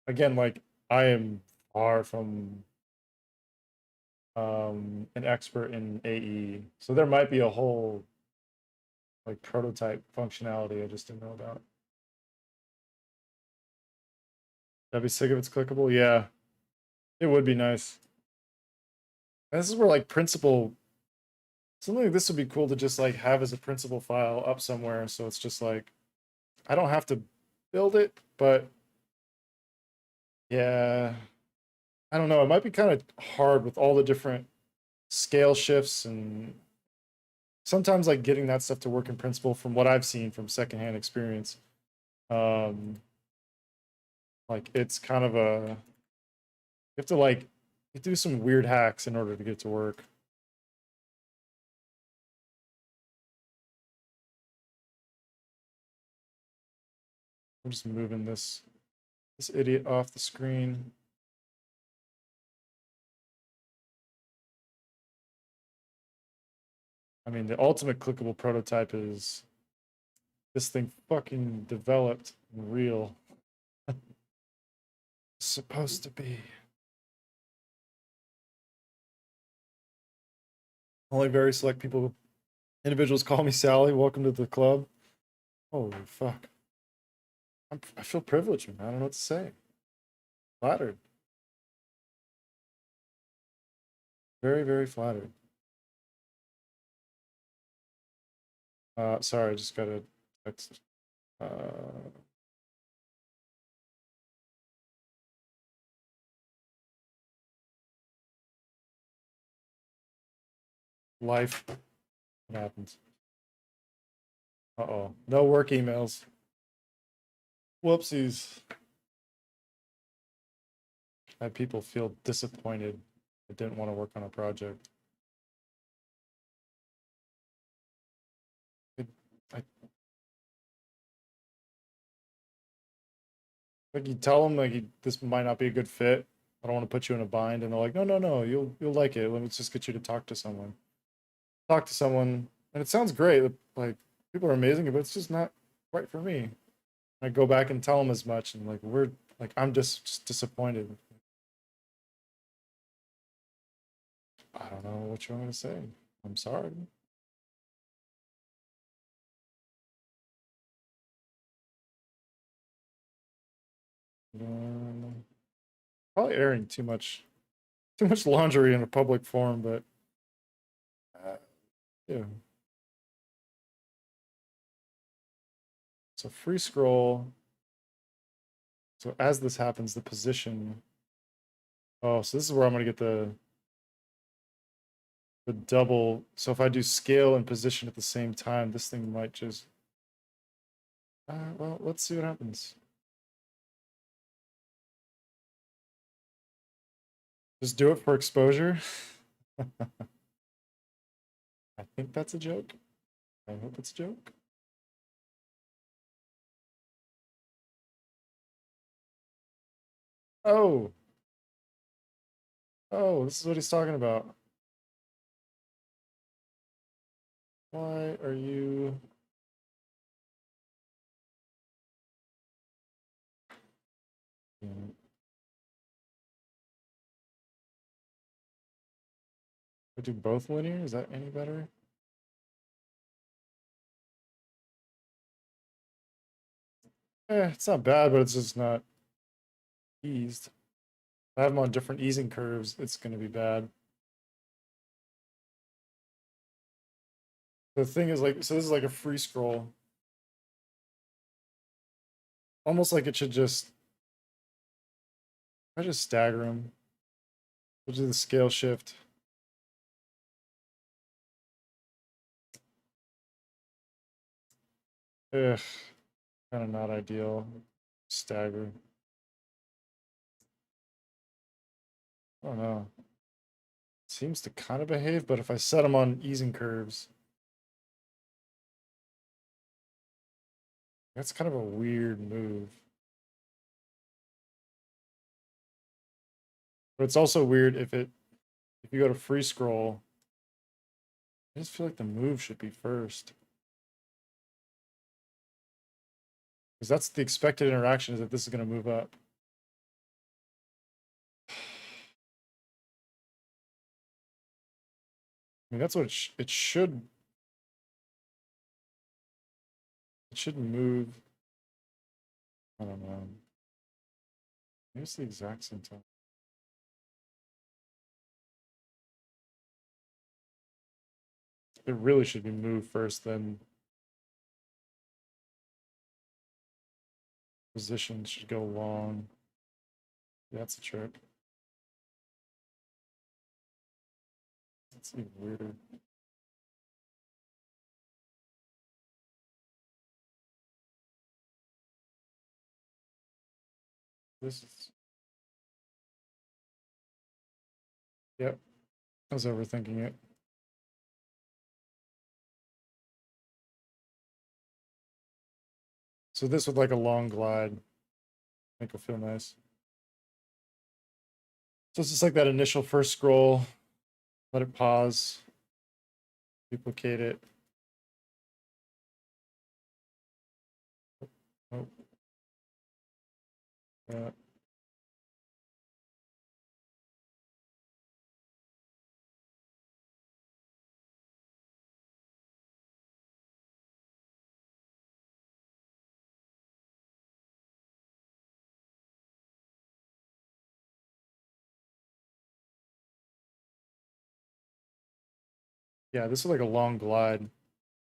Again, like I am far from an expert in AE, so there might be a whole like prototype functionality I just didn't know about. That'd be sick if it's clickable. Yeah, it would be nice. And this is where like principal, something like this would be cool to just like have as a principal file up somewhere. So it's just like, I don't have to build it, but yeah, I don't know. It might be kind of hard with all the different scale shifts and sometimes like getting that stuff to work in principle from what I've seen from secondhand experience. Um, like it's kind of a, you have to like you do some weird hacks in order to get it to work. I'm just moving this idiot off the screen. I mean, the ultimate clickable prototype is this thing fucking developed and real. It's supposed to be. Only very select people, individuals call me Sally. Welcome to the club. Holy fuck. I feel privileged, man. I don't know what to say. Flattered. Very, very flattered. Sorry, I just got a text. Life. What happens? Uh-oh. No work emails. Whoopsies. Had people feel disappointed. I didn't want to work on a project. I like you tell them like this might not be a good fit. I don't want to put you in a bind, and they're like, no, no, no, you'll like it. Let me just get you to talk to someone. Talk to someone, and it sounds great. Like people are amazing, but it's just not right for me. I go back and tell them as much, and like we're like I'm just disappointed. I don't know what you want me to say. I'm sorry. Um, Probably airing too much laundry in a public forum, but yeah. So free scroll. So as this happens, the position. Oh, so this is where I'm gonna get the double. So if I do scale and position at the same time, this thing might just. Well, let's see what happens. Just do it for exposure. I think that's a joke. I hope it's a joke. Oh, oh, this is what he's talking about. Why are you? We do both linear. Is that any better? It's not bad, but it's just not eased. If I have them on different easing curves, it's going to be bad. The thing is like, so this is like a free scroll. Almost like it should just, I just stagger them. We'll do the scale shift. Ugh, kind of not ideal. Stagger. I don't know. Seems to kind of behave, but if I set them on easing curves, that's kind of a weird move. But it's also weird if you go to free scroll, I just feel like the move should be first. Because that's the expected interaction is that this is going to move up. I mean, that's what it should. It should move. I don't know. Maybe it's the exact same time. it really should be moved first, then position should go long. That's a trick. That's even weirder. This is, yep, I was overthinking it. So this with like a long glide, I think will feel nice. So it's just like that initial first scroll, let it pause, duplicate it. Oh. Yeah. Yeah, this is like a long glide.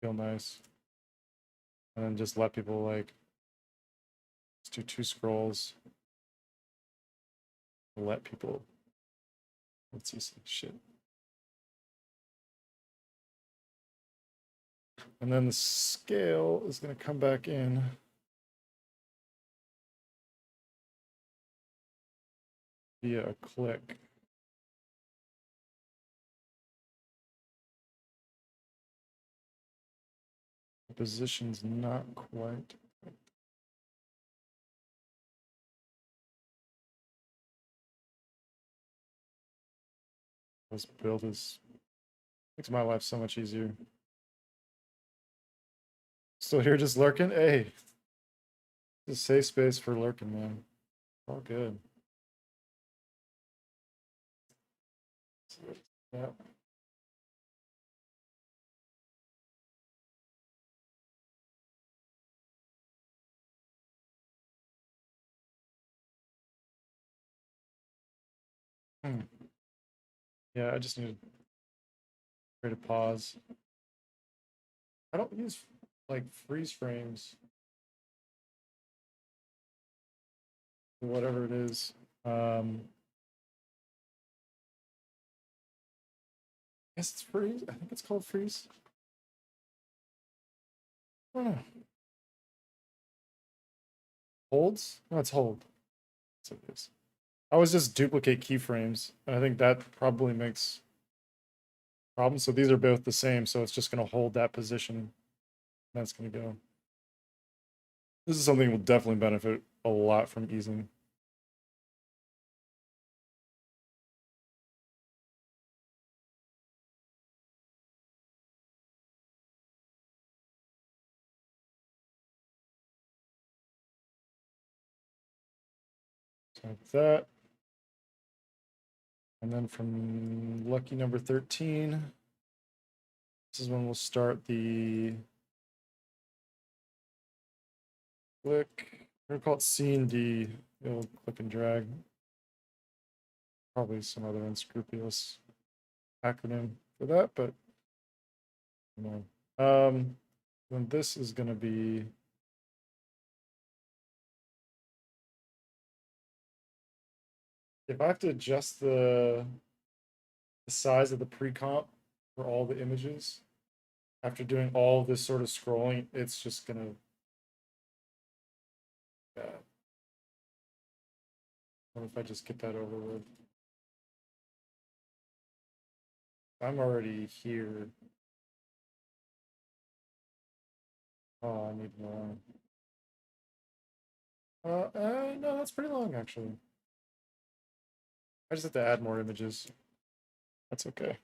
Feel nice. And then just let people like, let's do 2 scrolls. Let people, let's see some shit. And then the scale is going to come back in. Via a click. The position's not quite. This build is makes my life so much easier. Still here just lurking? Hey. It's a safe space for lurking, man. All good. Yeah. Yeah, I just need to create a pause. I don't use like freeze frames. Whatever it is. I guess it's freeze. I think it's called freeze. I don't know. Holds? No, it's hold. That's what it is. I always just duplicate keyframes. And I think that probably makes problems. So these are both the same. So it's just going to hold that position. That's going to go. This is something that will definitely benefit a lot from easing. So like that. And then from lucky number 13, this is when we'll start the click. We're gonna call it C and D. It'll click and drag. Probably some other unscrupulous acronym for that, but you know. Then this is gonna be if I have to adjust the size of the pre-comp for all the images after doing all this sort of scrolling, it's just gonna what if I just get that over with? I'm already here. Oh, I need more. No, that's pretty long actually. I just have to add more images. That's okay.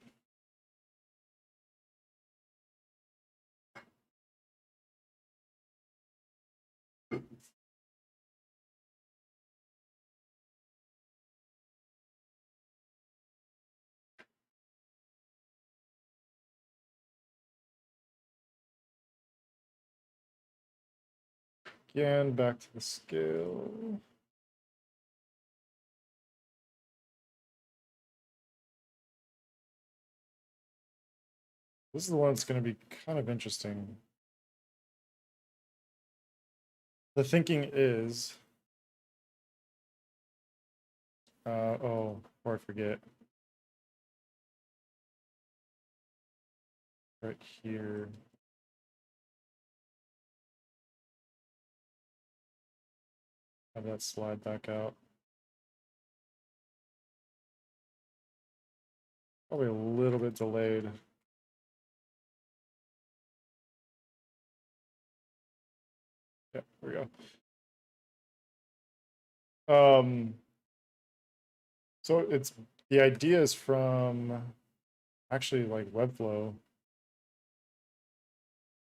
Again, back to the scale. This is the one that's going to be kind of interesting. The thinking is, oh, before I forget, right here. Have that slide back out. Probably a little bit delayed. Yeah, there we go. So it's the idea is from actually like Webflow.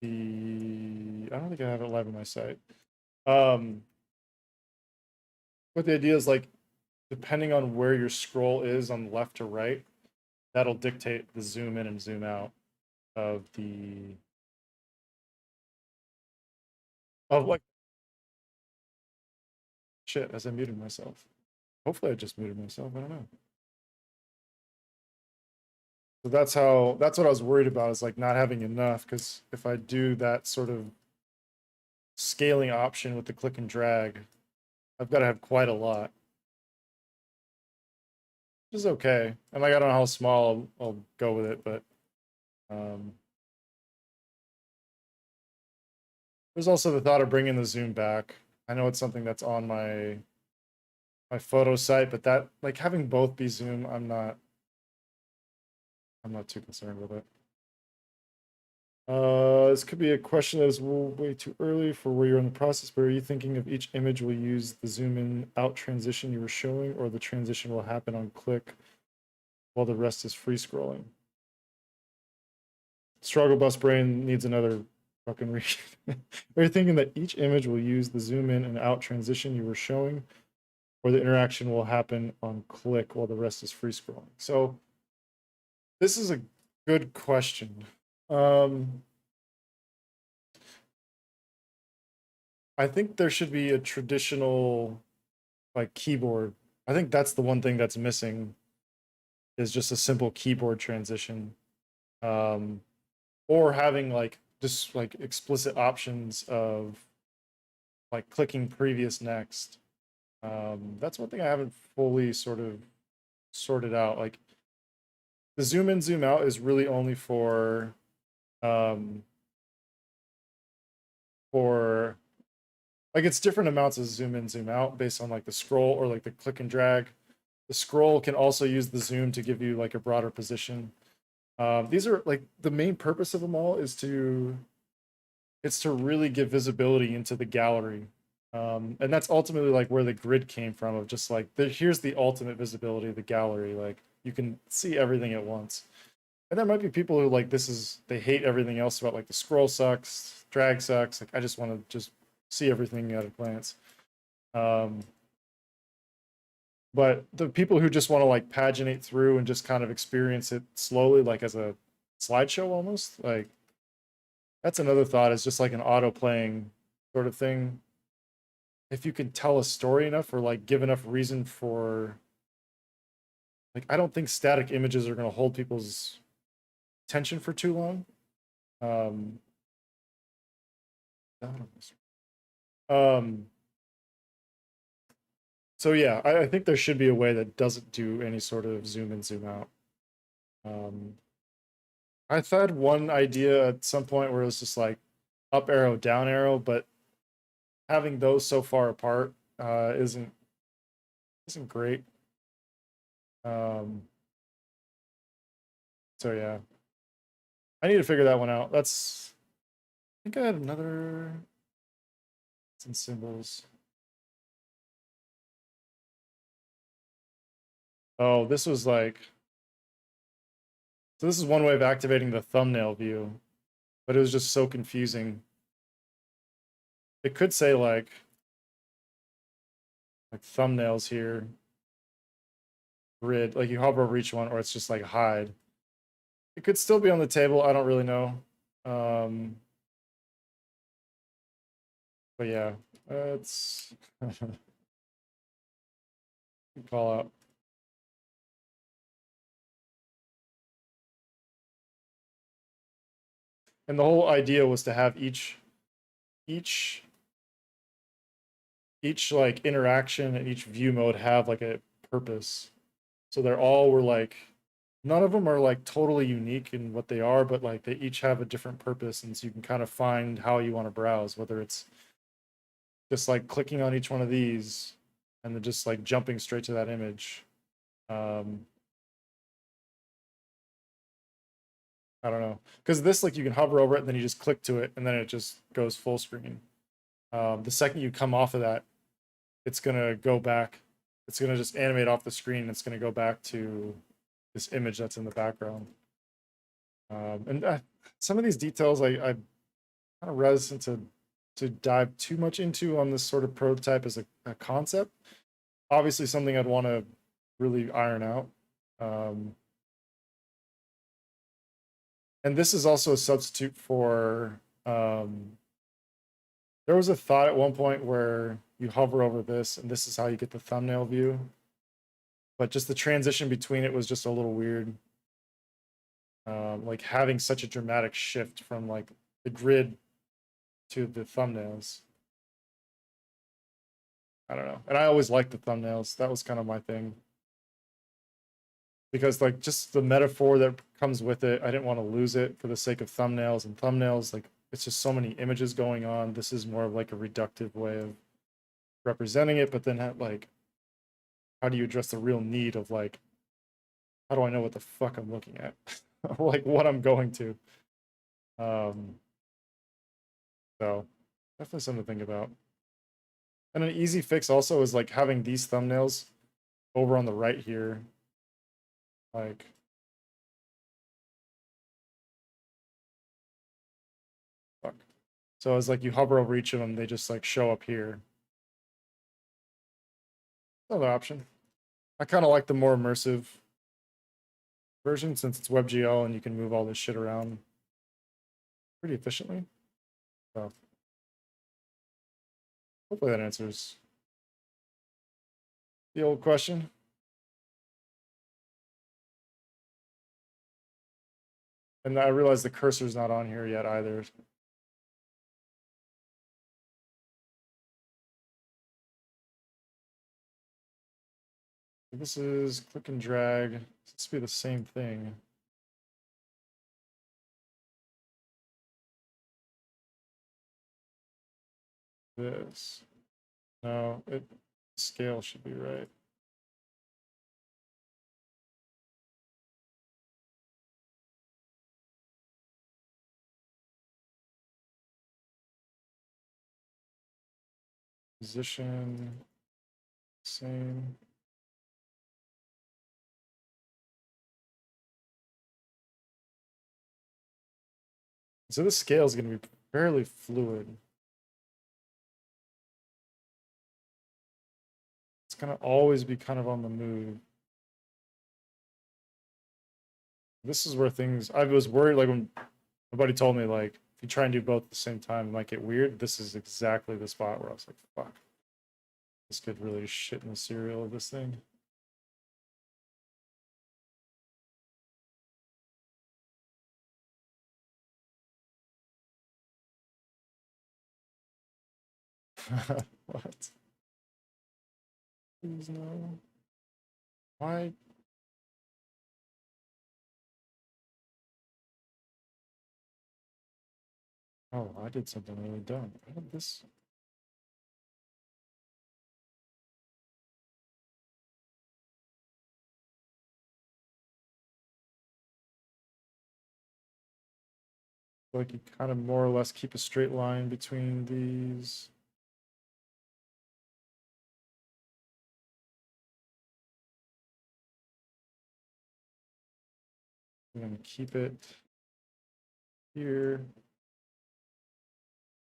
I don't think I have it live on my site. But the idea is like depending on where your scroll is on left to right, that'll dictate the zoom in and zoom out of the like shit as I muted myself. Hopefully I just muted myself. I don't know. So that's what I was worried about is like not having enough because if I do that sort of scaling option with the click and drag, I've got to have quite a lot. Which is okay. And like I don't know how small I'll go with it, but there's also the thought of bringing the zoom back. I know it's something that's on my photo site, but that like having both be zoom, I'm not too concerned with it. This could be a question that is way too early for where you're in the process, but are you thinking of each image will use the zoom in out transition you were showing, or the transition will happen on click while the rest is free scrolling? Struggle Bus Brain needs another fucking read. Are you thinking that each image will use the zoom in and out transition you were showing, or the interaction will happen on click while the rest is free scrolling? So this is a good question. I think there should be a traditional like keyboard. I think that's the one thing that's missing is just a simple keyboard transition. Or having like just like explicit options of like clicking previous next. That's one thing I haven't fully sort of sorted out. Like the zoom in, zoom out is really only for like it's different amounts of zoom in, zoom out based on like the scroll or like the click and drag. The scroll can also use the zoom to give you like a broader position. These are like the main purpose of them all is to really give visibility into the gallery. And that's ultimately like where the grid came from of just like here's the ultimate visibility of the gallery. Like you can see everything at once. And there might be people who like they hate everything else about like the scroll sucks, drag sucks. Like I just want to just see everything at a glance. But the people who just want to like paginate through and just kind of experience it slowly, like as a slideshow almost, like that's another thought is just like an auto playing sort of thing. If you can tell a story enough or like give enough reason for like I don't think static images are going to hold people's attention for too long. Um, um, so yeah, I think there should be a way that doesn't do any sort of zoom in, zoom out. I've had one idea at some point where it was just like up arrow, down arrow, but having those so far apart isn't great. Um, so yeah, I need to figure that one out. I think I had another. It's in symbols. Oh, this was like. So this is one way of activating the thumbnail view, but it was just so confusing. It could say like thumbnails here, grid, like you hover over each one, or it's just like hide. It could still be on the table. I don't really know. But yeah, it's call out. And the whole idea was to have each like interaction and each view mode have like a purpose. So they're all were like, none of them are like totally unique in what they are, but like they each have a different purpose, and so you can kind of find how you want to browse, whether it's just like clicking on each one of these and then just like jumping straight to that image. um I don't know, because this, like, you can hover over it and then you just click to it and then it just goes full screen. The second you come off of that, it's gonna go back, it's gonna just animate off the screen, and it's gonna go back to this image that's in the background. And some of these details I'm kind of reticent to dive too much into on this sort of prototype as a concept. Obviously something I'd want to really iron out. And this is also a substitute for, there was a thought at one point where you hover over this and this is how you get the thumbnail view, but just the transition between it was just a little weird. Like having such a dramatic shift from like the grid to the thumbnails. I don't know. And I always liked the thumbnails. That was kind of my thing. Because like just the metaphor that comes with it, I didn't want to lose it for the sake of thumbnails. And thumbnails, like, it's just so many images going on. This is more of like a reductive way of representing it, but then like, how do you address the real need of like, how do I know what the fuck I'm looking at? Like what I'm going to. So definitely something to think about. And an easy fix also is like having these thumbnails over on the right here. Like, fuck. So as like you hover over each of them, they just like show up here. Another option. I kind of like the more immersive version since it's WebGL and you can move all this shit around pretty efficiently. So hopefully that answers the old question. And I realize the cursor's not on here yet either. This is click and drag. This be the same thing. This. No, scale should be right. Position, same. So this scale is going to be fairly fluid. It's going to always be kind of on the move. This is where things, I was worried, like when my buddy told me, like, if you try and do both at the same time, it might get weird. This is exactly the spot where I was like, fuck. This could really shit in the cereal of this thing. What? Please no. Why? Oh, I did something really dumb. How did this? Like you kind of more or less keep a straight line between these. I'm gonna keep it here.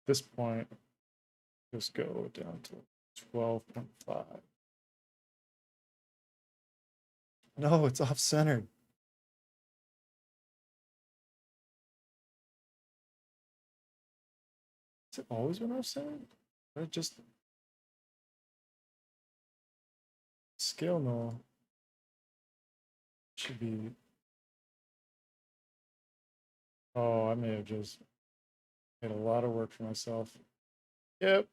At this point, just go down to 12.5. No, it's off centered. Has it always been off centered? Or just scale null should be. Oh, I may have just Made a lot of work for myself. Yep.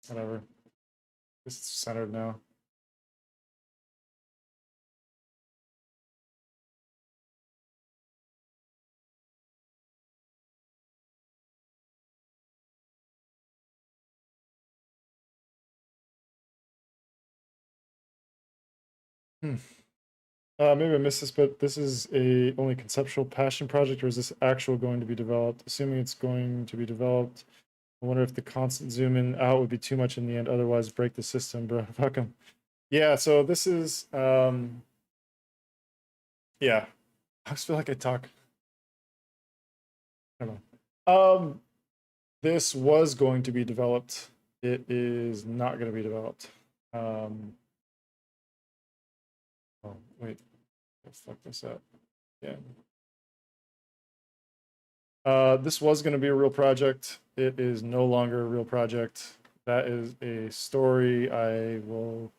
Whatever. It's centered now. Maybe I missed this, but this is a only conceptual passion project, or is this actual going to be developed? Assuming it's going to be developed, I wonder if the constant zoom in out would be too much in the end. Otherwise, break the system, bro. Fuck 'em. Yeah. So this is yeah. I just feel like I talk. I don't know. This was going to be developed. It is not going to be developed. Oh wait, let's fuck this up. Yeah. This was going to be a real project. It is no longer a real project. That is a story I will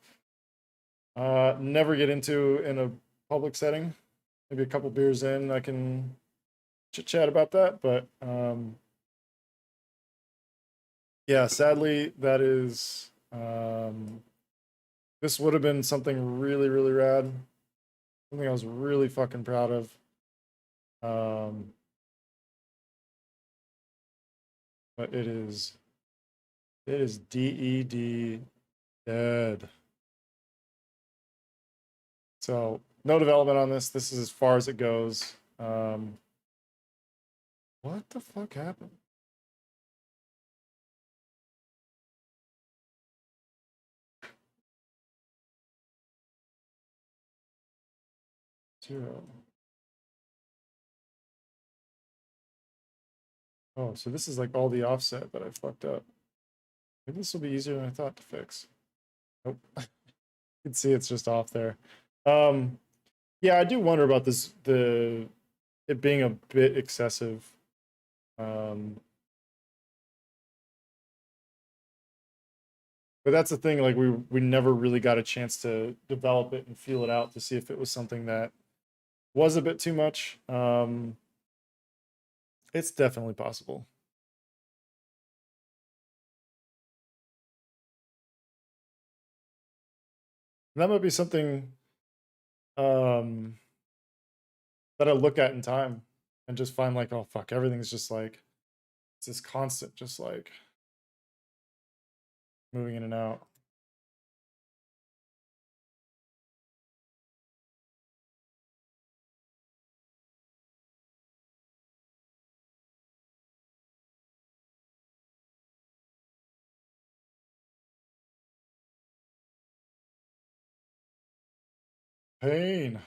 never get into in a public setting. Maybe a couple beers in, I can chit chat about that. But yeah, sadly, that is. This would have been something really, really rad. Something I was really fucking proud of. But it is DED dead. So no development on this. This is as far as it goes. What the fuck happened? Zero. Oh, so this is like all the offset that I fucked up. Maybe this will be easier than I thought to fix. Nope. You can see it's just off there. Yeah, I do wonder about this, it being a bit excessive. But that's the thing, like we never really got a chance to develop it and feel it out to see if it was something that was a bit too much. It's definitely possible. That might be something um that I look at in time and just find like, oh fuck, everything's just like it's this constant, just like moving in and out. Pain.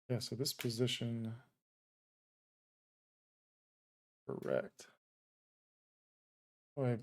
Yeah, so this position correct. Wait.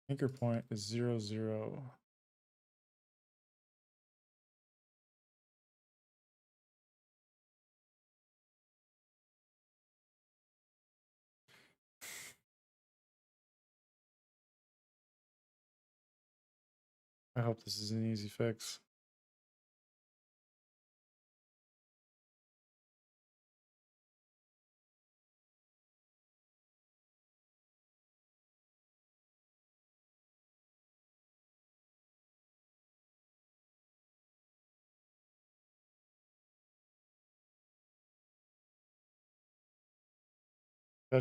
Anchor point is 0, 0. I hope this is an easy fix.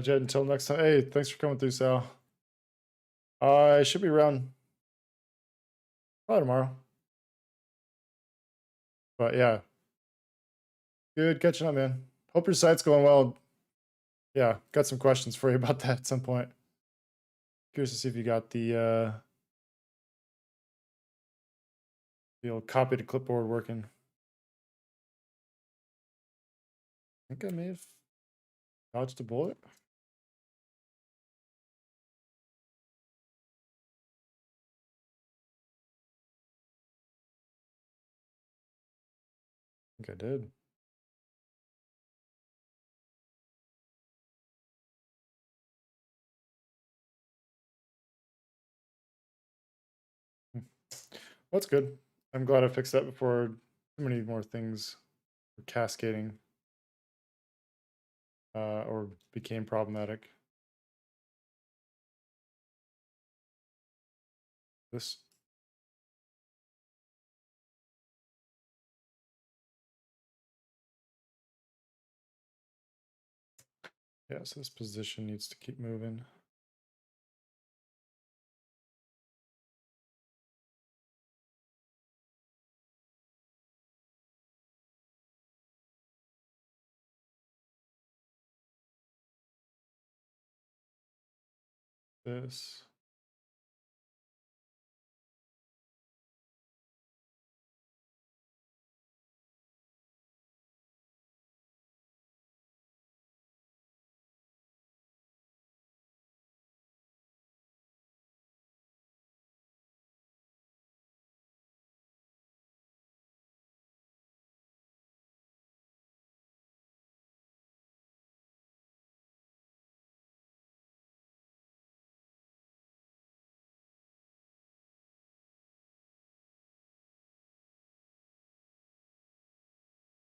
Jet until next time. Hey, thanks for coming through, Sal. I should be around probably tomorrow. But yeah, good catching up, man. Hope your site's going well. Yeah, got some questions for you about that at some point. Curious to see if you got the old copy to clipboard working. think I may have dodged a bullet. I think I did. That's good. I'm glad I fixed that before too many more things were cascading or became problematic. This. Yeah, so this position needs to keep moving. This.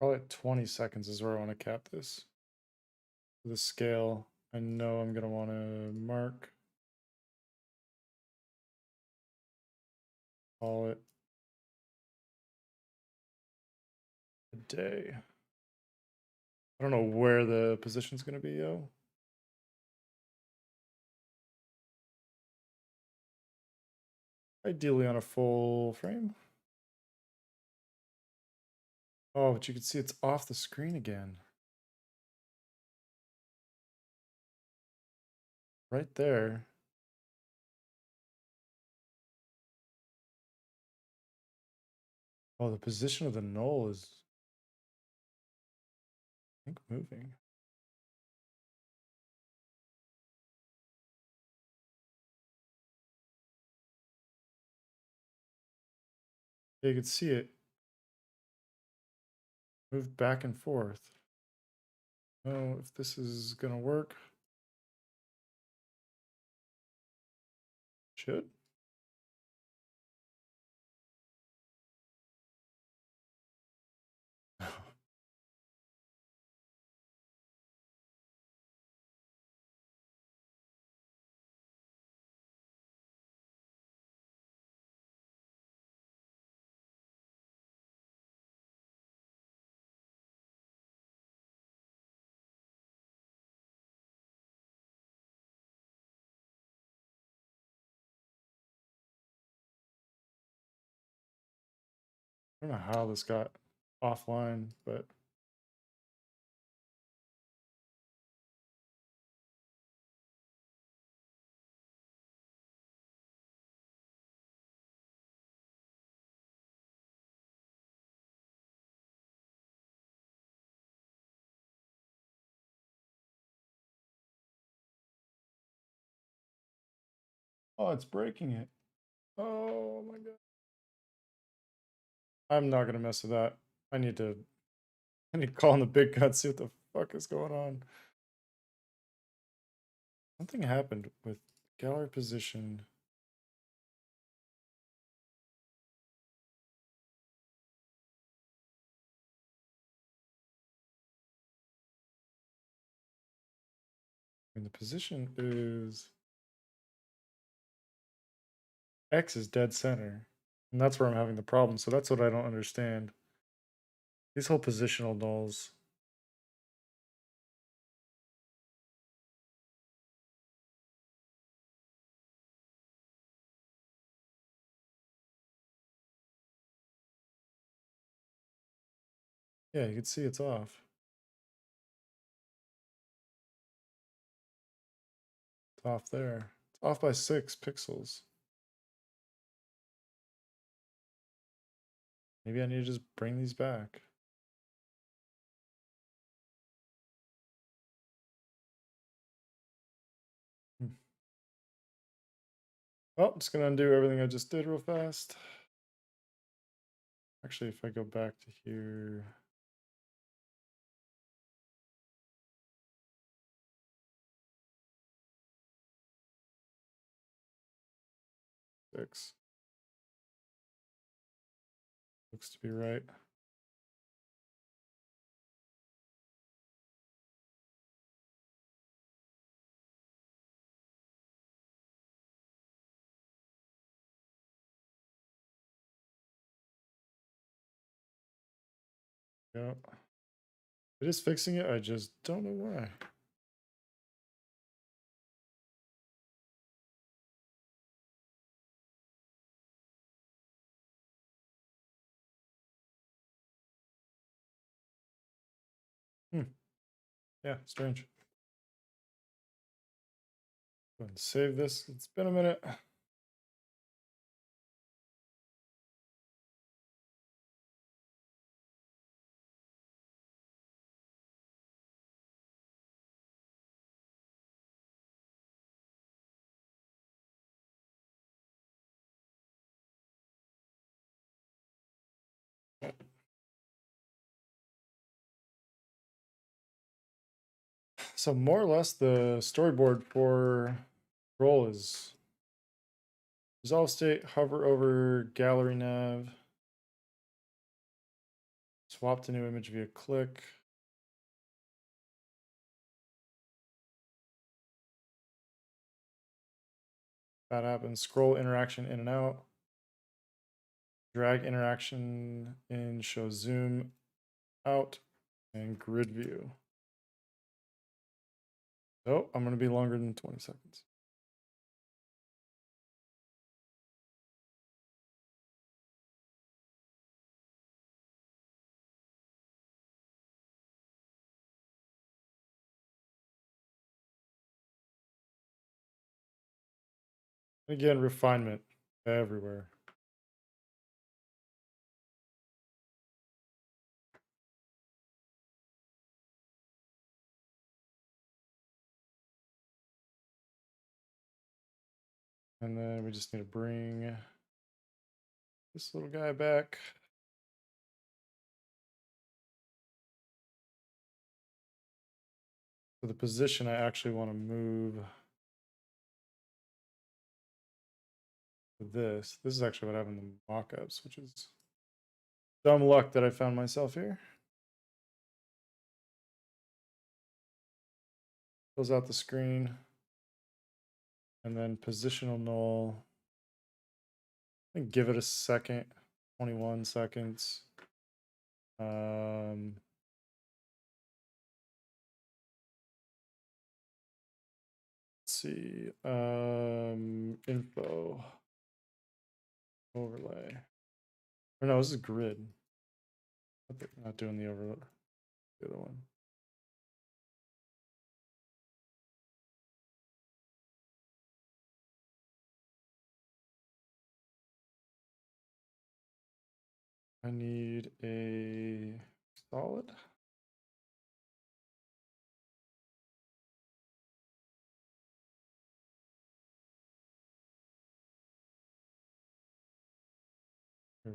Probably at 20 seconds is where I want to cap this. The scale, I know I'm going to want to mark. Call it a day. I don't know where the position's going to be, yo. Ideally on a full frame. Oh, but you can see it's off the screen again. Right there. Oh, the position of the null is, I think, moving. Yeah, you can see it move back and forth. Oh, if this is gonna work. Should. I don't know how this got offline, but oh, it's breaking it. Oh my god. I'm not gonna mess with that. I need to call in the big guns, see what the fuck is going on. Something happened with gallery position. And the position is X is dead center. And that's where I'm having the problem. So that's what I don't understand. These whole positional nulls. Yeah, you can see it's off. It's off there. It's off by 6 pixels. Maybe I need to just bring these back. Oh, I'm just gonna undo everything I just did real fast. Actually, if I go back to here, six looks to be right. Yeah, it is fixing it. I just don't know why. Yeah, strange. Go ahead and save this. It's been a minute. So more or less the storyboard for roll is resolve state, hover over gallery nav, swap to new image via click. That happens. Scroll interaction in and out. Drag interaction in, show zoom out, and grid view. Oh, I'm going to be longer than 20 seconds. Again, refinement everywhere. And then we just need to bring this little guy back. So the position I actually want to move this. This is actually what happened in the mockups, which is dumb luck that I found myself here. Close out the screen. And then positional null. And give it a second. 21 seconds. Let's see. Info. Overlay. Or no, this is grid. Not doing the overlay. The other one. I need a solid.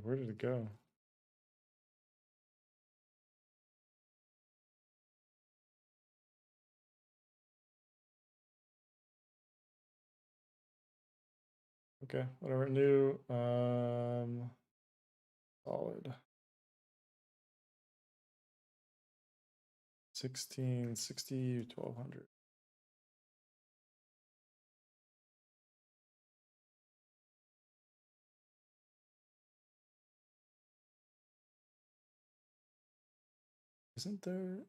Where did it go? Okay, whatever. New. Solid. 1660, 1200. Isn't there?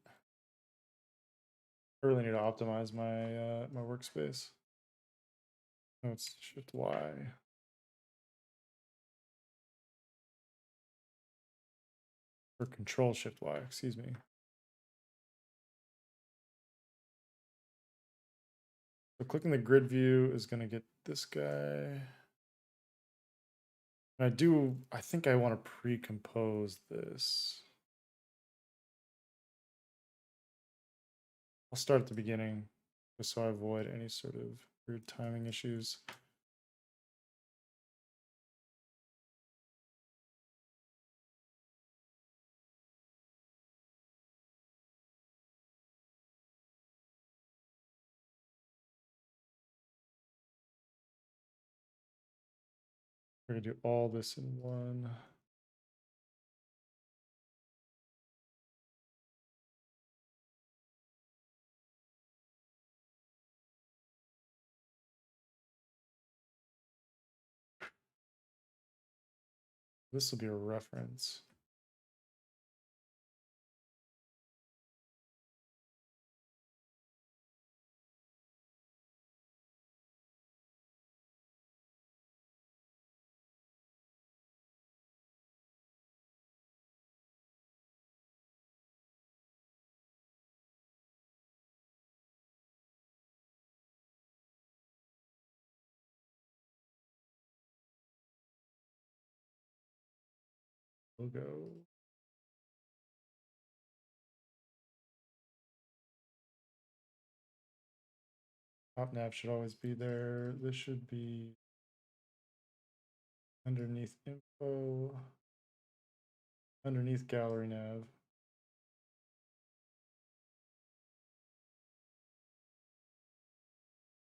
I really need to optimize my my workspace. Oh, it's Shift Y. Or Control Shift Y, excuse me. So clicking the grid view is going to get this guy. And I think I want to pre-compose this. I'll start at the beginning just so I avoid any sort of weird timing issues. We're gonna do all this in one. This will be a reference. Logo. Top nav should always be there. This should be underneath info, underneath gallery nav.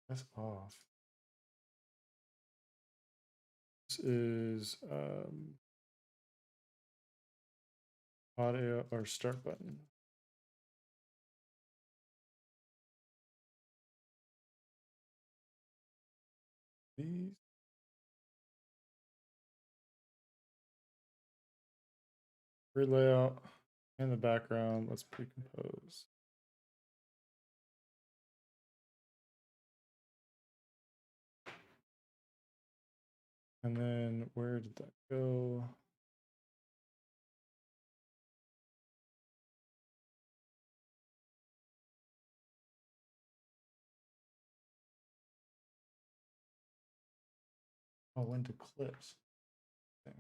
That's off. This is audio or start button. These. Grid layout and the background. Let's pre-compose. And then where did that go? Oh, into clips. Okay.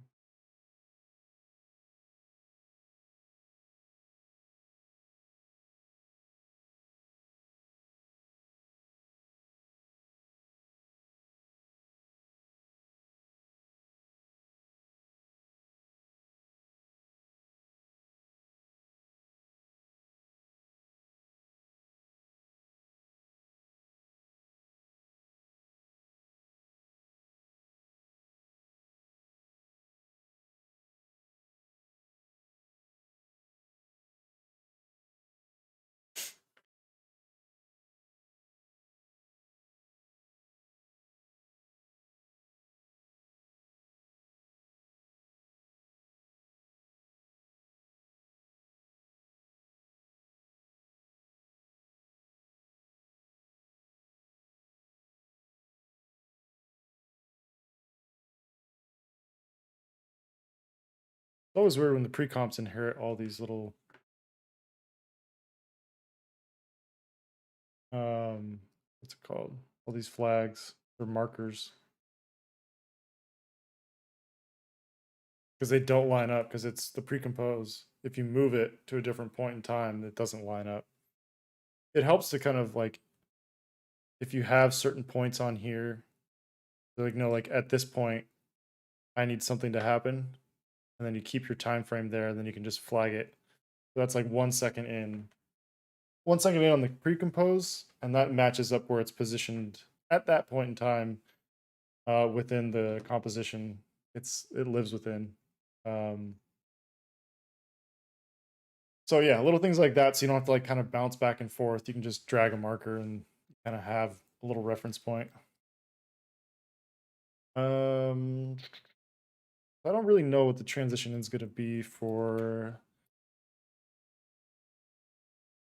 It's always weird when the pre-comps inherit all these little what's it called? All these flags or markers. Because they don't line up because it's the pre-compose. If you move it to a different point in time, it doesn't line up. It helps to kind of like if you have certain points on here, like no, like at this point, I need something to happen, and then you keep your time frame there, and then you can just flag it. So that's like 1 second in. 1 second in on the pre-compose, and that matches up where it's positioned at that point in time within the composition it lives within. So yeah, little things like that, so you don't have to like kind of bounce back and forth. You can just drag a marker and kind of have a little reference point. I don't really know what the transition is going to be for,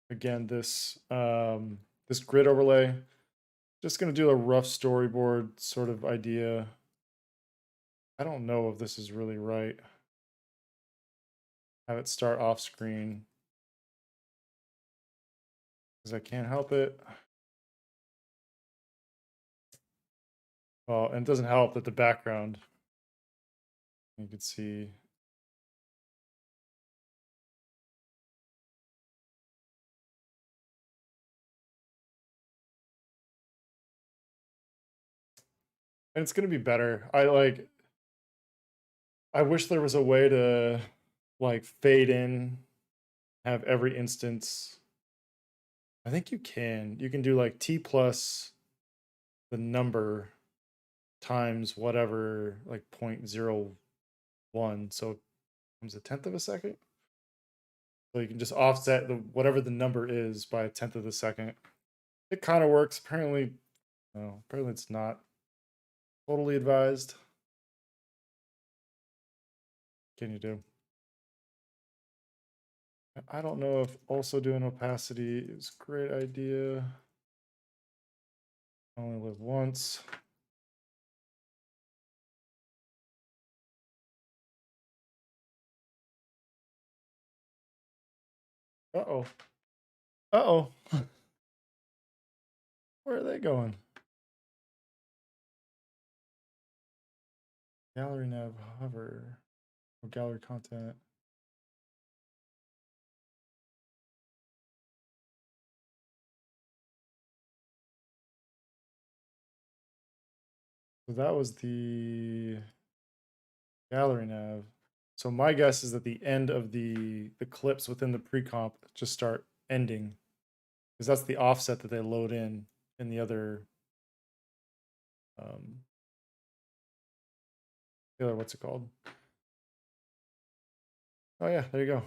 again, this this grid overlay. Just going to do a rough storyboard sort of idea. I don't know if this is really right. Have it start off screen because I can't help it. Well, and it doesn't help that the background, you can see. And it's going to be better. I wish there was a way to like fade in, have every instance. I think you can. You can do like T plus the number times whatever, like 0.01. So it becomes a tenth of a second. So you can just offset the whatever the number is by a tenth of the second. It kind of works. Apparently, no, apparently it's not totally advised. What can you do? I don't know if also doing opacity is a great idea. I only live once. Uh-oh. Uh-oh. Where are they going? Gallery nav hover. Oh, gallery content. So that was the gallery nav. So my guess is that the end of the clips within the pre-comp just start ending, because that's the offset that they load in the other what's it called? Oh yeah, there you go.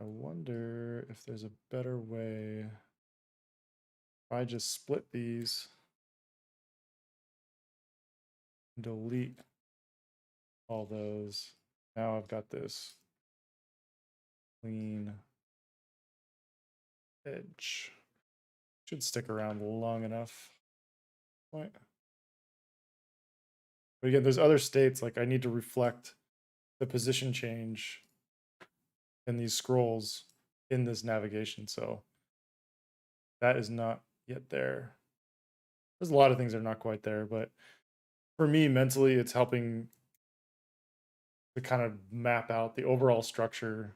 I wonder if there's a better way. If I just split these and delete all those, now I've got this clean edge. Should stick around long enough. What? But again, there's other states, like I need to reflect the position change in these scrolls in this navigation. So that is not yet there. There's a lot of things that are not quite there, but for me, mentally, it's helping to kind of map out the overall structure,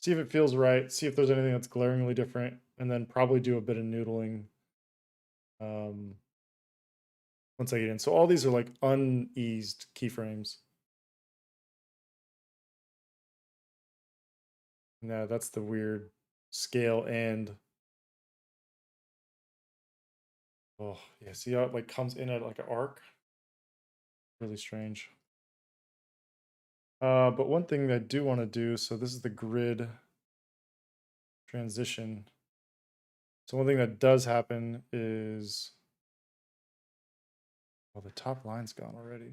see if it feels right, see if there's anything that's glaringly different, and then probably do a bit of noodling once I get in. So all these are like uneased keyframes. Yeah, that's the weird scale and oh yeah, see how it like comes in at like an arc? Really strange. But one thing that I do want to do, so this is the grid transition. So one thing that does happen is, oh, the top line's gone already.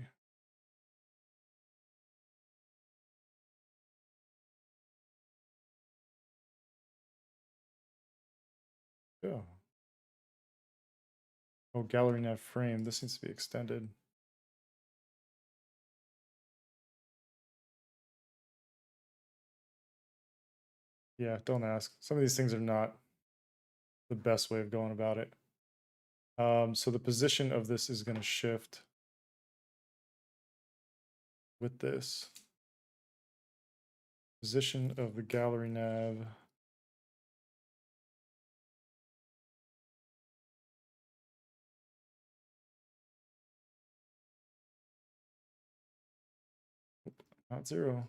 Yeah. Oh, gallery nav frame. This needs to be extended. Yeah, don't ask. Some of these things are not the best way of going about it. So the position of this is going to shift with this. Position of the gallery nav. Not 0.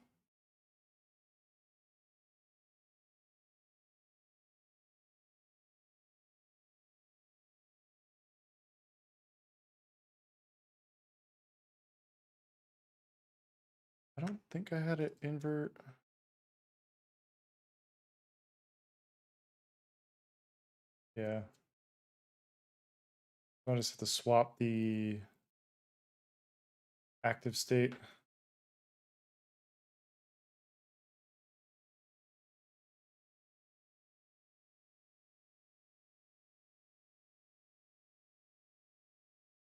I don't think I had it invert. Yeah. I just have to swap the active state.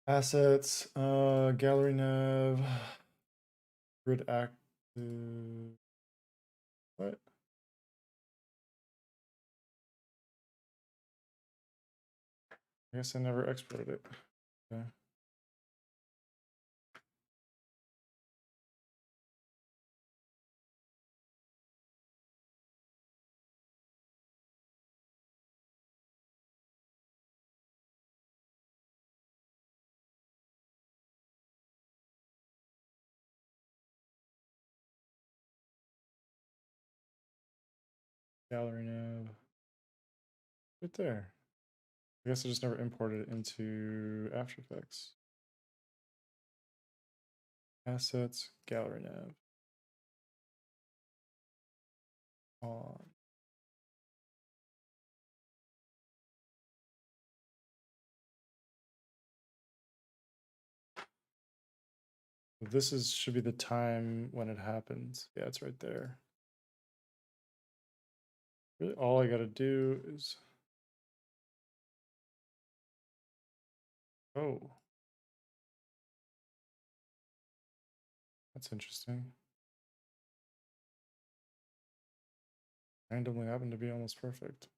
Assets, gallery nav, grid active. What? I guess I never exported it. Okay. Gallery nav. Right there. I guess I just never imported it into After Effects. Assets, gallery nav. On. This should be the time when it happens. Yeah, it's right there. Really, all I gotta do is. Oh. That's interesting. Randomly happened to be almost perfect.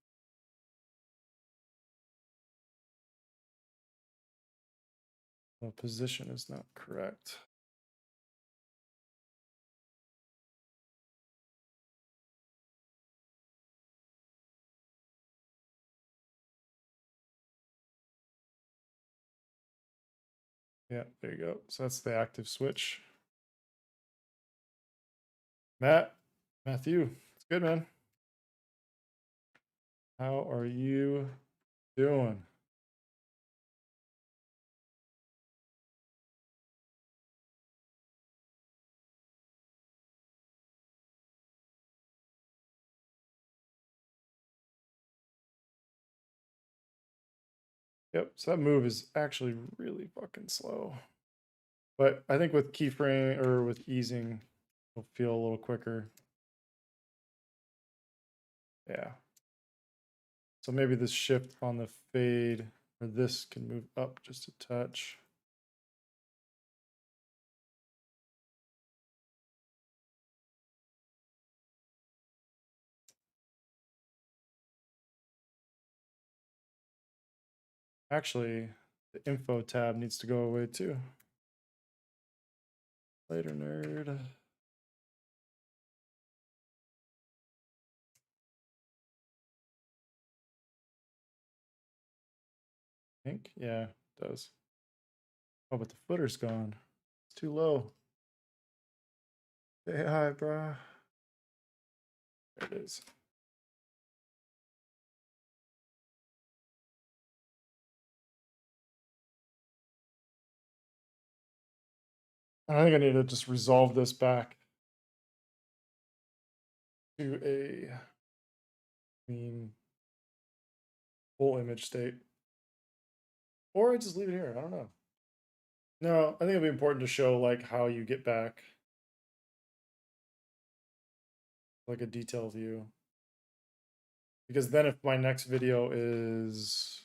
The position is not correct. Yeah, there you go. So that's the active switch. Matthew, it's good, man. How are you doing? Yep, so that move is actually really fucking slow. But I think with keyframe or with easing, it'll feel a little quicker. Yeah. So maybe this shift on the fade or this can move up just a touch. Actually, the info tab needs to go away too. Later, nerd. I think, yeah, it does. Oh, but the footer's gone. It's too low. Say hi, bruh. There it is. I think I need to just resolve this back to a mean full image state. Or I just leave it here. I don't know. No, I think it'll be important to show like how you get back like a detail view. Because then if my next video is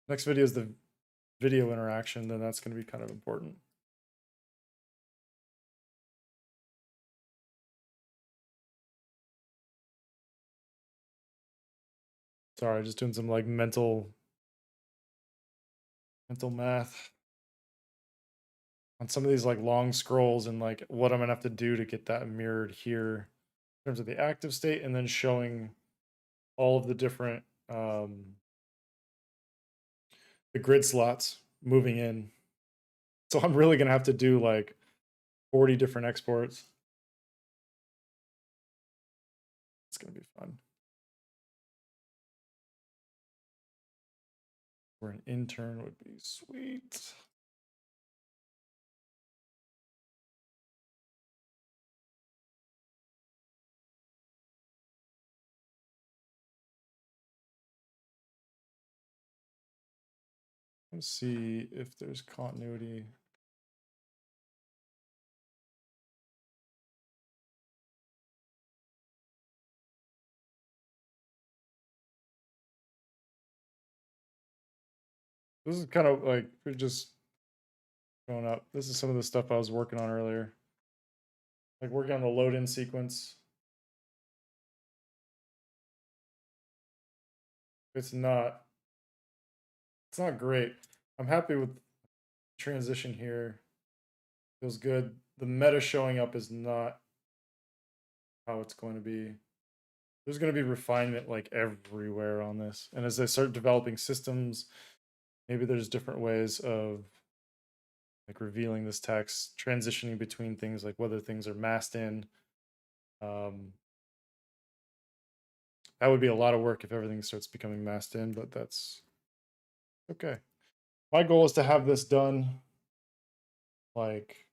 the video interaction, then that's going to be kind of important. Sorry, just doing some like mental math on some of these like long scrolls and like what I'm gonna have to do to get that mirrored here in terms of the active state, and then showing all of the different the grid slots moving in. So I'm really gonna have to do like 40 different exports. It's gonna be fun. Where an intern would be sweet. Let's see if there's continuity. This is kind of like we're just going up. This is some of the stuff I was working on earlier. Like working on the load in sequence. It's not great. I'm happy with transition here. Feels good. The meta showing up is not how it's going to be. There's going to be refinement like everywhere on this. And as I start developing systems, maybe there's different ways of like revealing this text, transitioning between things, like whether things are masked in. That would be a lot of work if everything starts becoming massed in, but that's okay. My goal is to have this done like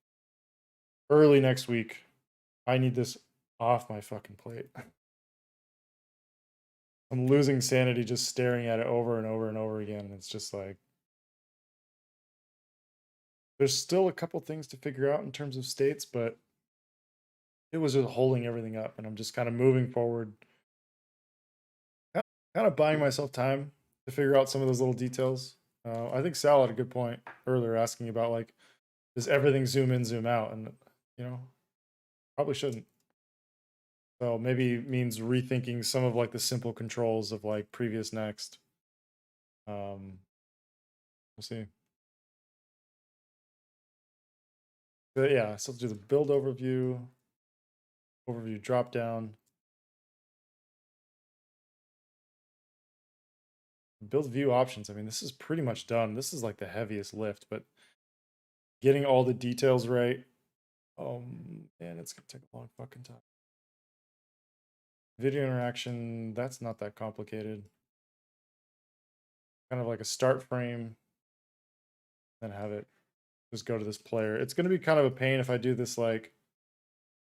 early next week. I need this off my fucking plate. I'm losing sanity just staring at it over and over and over again. It's just like there's still a couple things to figure out in terms of states, but it was just holding everything up, and I'm just kind of moving forward, kind of buying myself time to figure out some of those little details. I think Sal had a good point earlier asking about like, does everything zoom in, zoom out? And you know, probably shouldn't. So maybe it means rethinking some of like the simple controls of like previous next. We'll see. But yeah, so let's do the build overview, drop down, build view options. I mean, this is pretty much done. This is like the heaviest lift, but getting all the details right. Man, it's gonna take a long fucking time. Video interaction, that's not that complicated. Kind of like a start frame, then have it just go to this player. It's gonna be kind of a pain if I do this like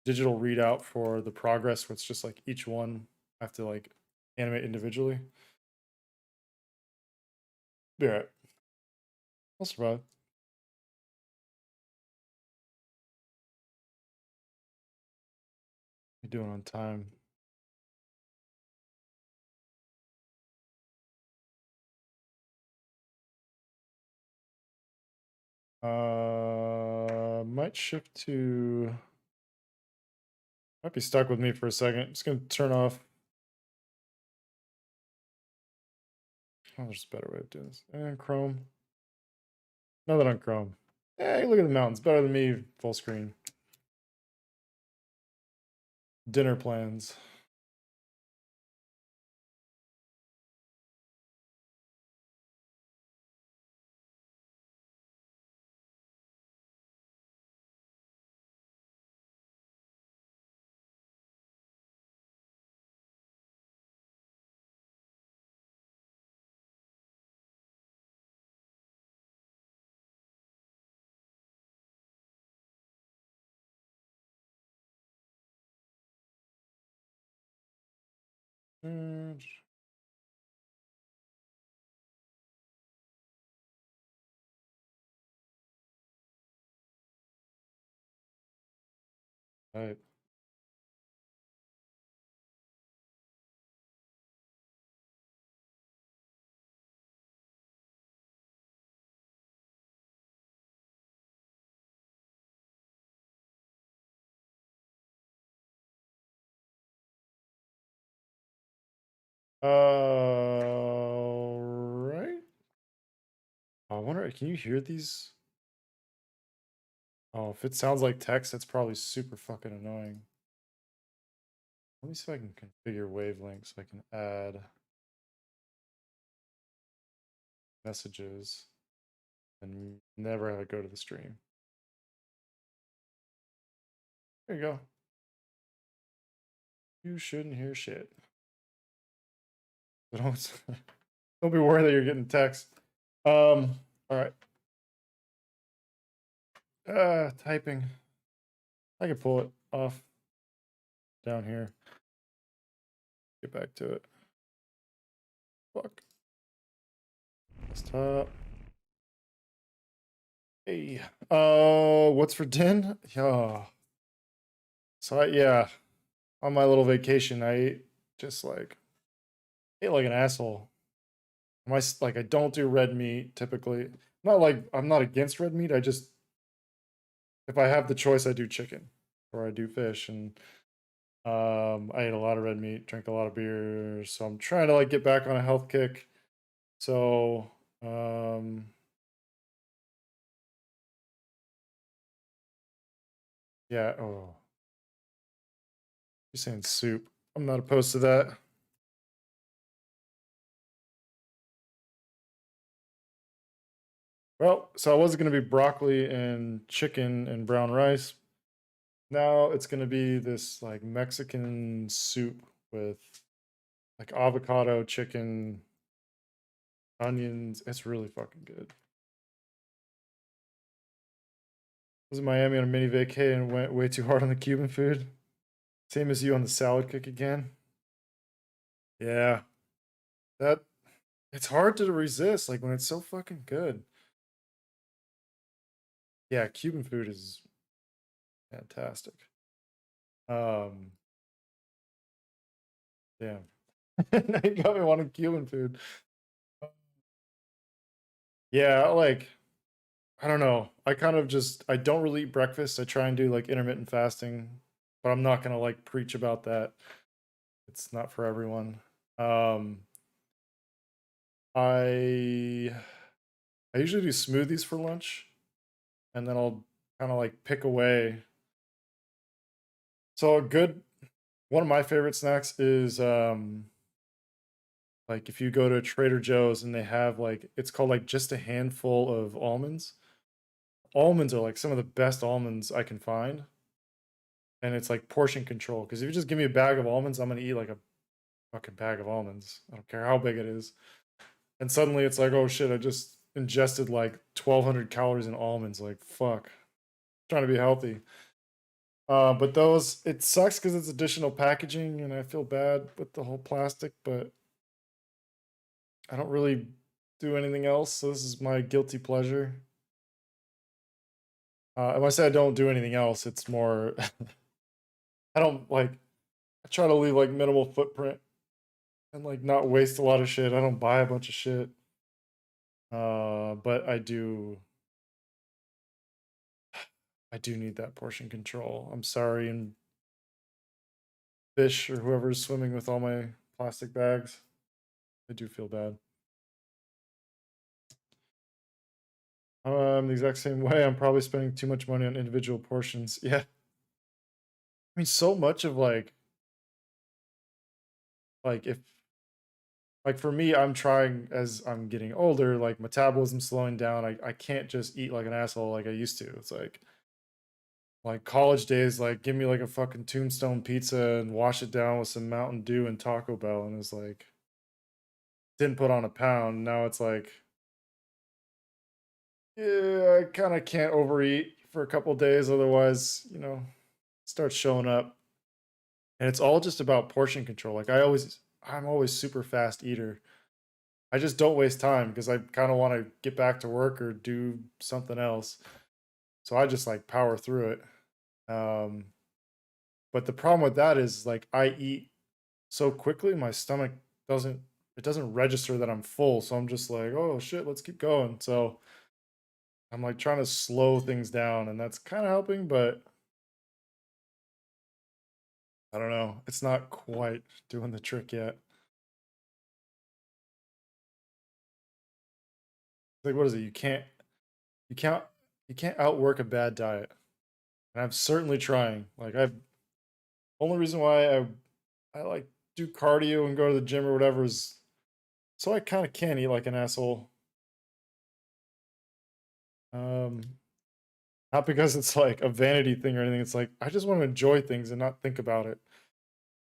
digital readout for the progress where it's just like each one I have to like animate individually. Be alright. I'll survive. You're doing on time. Might shift to. Might be stuck with me for a second. Just gonna turn off. Oh, there's a better way of doing this. And Chrome. Another on Chrome. Hey, look at the mountains. Better than me. Full screen. Dinner plans. Mm, Right. Right. I wonder, can you hear these? Oh, if it sounds like text, that's probably super fucking annoying. Let me see if I can configure wavelengths. So I can add messages and never have it go to the stream. There you go. You shouldn't hear shit. So don't be worried that you're getting text. All right. Typing. I can pull it off down here. Get back to it. Fuck. Stop. Hey. What's for din? Yeah. So yeah, on my little vacation, I ate just like an asshole. Like I don't do red meat typically. Not like I'm not against red meat. I just if I have the choice, I do chicken or I do fish, and I ate a lot of red meat, drank a lot of beer, so I'm trying to like get back on a health kick. So yeah. Oh, you're saying soup? I'm not opposed to that. Well, so I was going to be broccoli and chicken and brown rice. Now it's going to be this like Mexican soup with like avocado, chicken, onions. It's really fucking good. Was in Miami on a mini vacay and went way too hard on the Cuban food. Same as you on the salad kick again. Yeah, that it's hard to resist, like when it's so fucking good. Yeah, Cuban food is fantastic. Um, damn. Now you got me wanting Cuban food. Yeah, like I don't know. I kind of just I don't really eat breakfast. I try and do like intermittent fasting, but I'm not gonna like preach about that. It's not for everyone. Um, I I usually do smoothies for lunch, and then I'll kind of like pick away. So a good one of my favorite snacks is like if you go to Trader Joe's and they have like it's called like just a handful of almonds. Almonds are like some of the best almonds I can find, and it's like portion control. Because if you just give me a bag of almonds, I'm gonna eat like a fucking bag of almonds. I don't care how big it is. And suddenly it's like, oh shit, I just ingested like 1,200 calories in almonds. Like fuck, trying to be healthy. But those it sucks because it's additional packaging, and I feel bad with the whole plastic. But I don't really do anything else, so this is my guilty pleasure. And when I say I don't do anything else, it's more I don't like I try to leave like minimal footprint and like not waste a lot of shit. I don't buy a bunch of shit. But I do need that portion control. I'm sorry, and fish or whoever's swimming with all my plastic bags. I do feel bad. The exact same way. I'm probably spending too much money on individual portions. Yeah. I mean, so much of like if like for me, I'm trying as I'm getting older, like metabolism slowing down. I can't just eat like an asshole like I used to. It's like college days, like give me like a fucking Tombstone pizza and wash it down with some Mountain Dew and Taco Bell, and it's like didn't put on a pound. Now it's like, yeah, I kind of can't overeat for a couple days, otherwise, starts showing up. And it's all just about portion control. Like I'm always super fast eater. I just don't waste time because I kind of want to get back to work or do something else. So I just like power through it. Um, but the problem with that is like I eat so quickly, my stomach doesn't it doesn't register that I'm full. So I'm just like, oh shit, let's keep going. So I'm like trying to slow things down, and that's kind of helping, but I don't know. It's not quite doing the trick yet. Like, what is it? You can't, you can't outwork a bad diet. And I'm certainly trying. Like, only reason why I like do cardio and go to the gym or whatever is so I kind of can eat like an asshole. Um, Not because it's like a vanity thing or anything. It's like I just want to enjoy things and not think about it.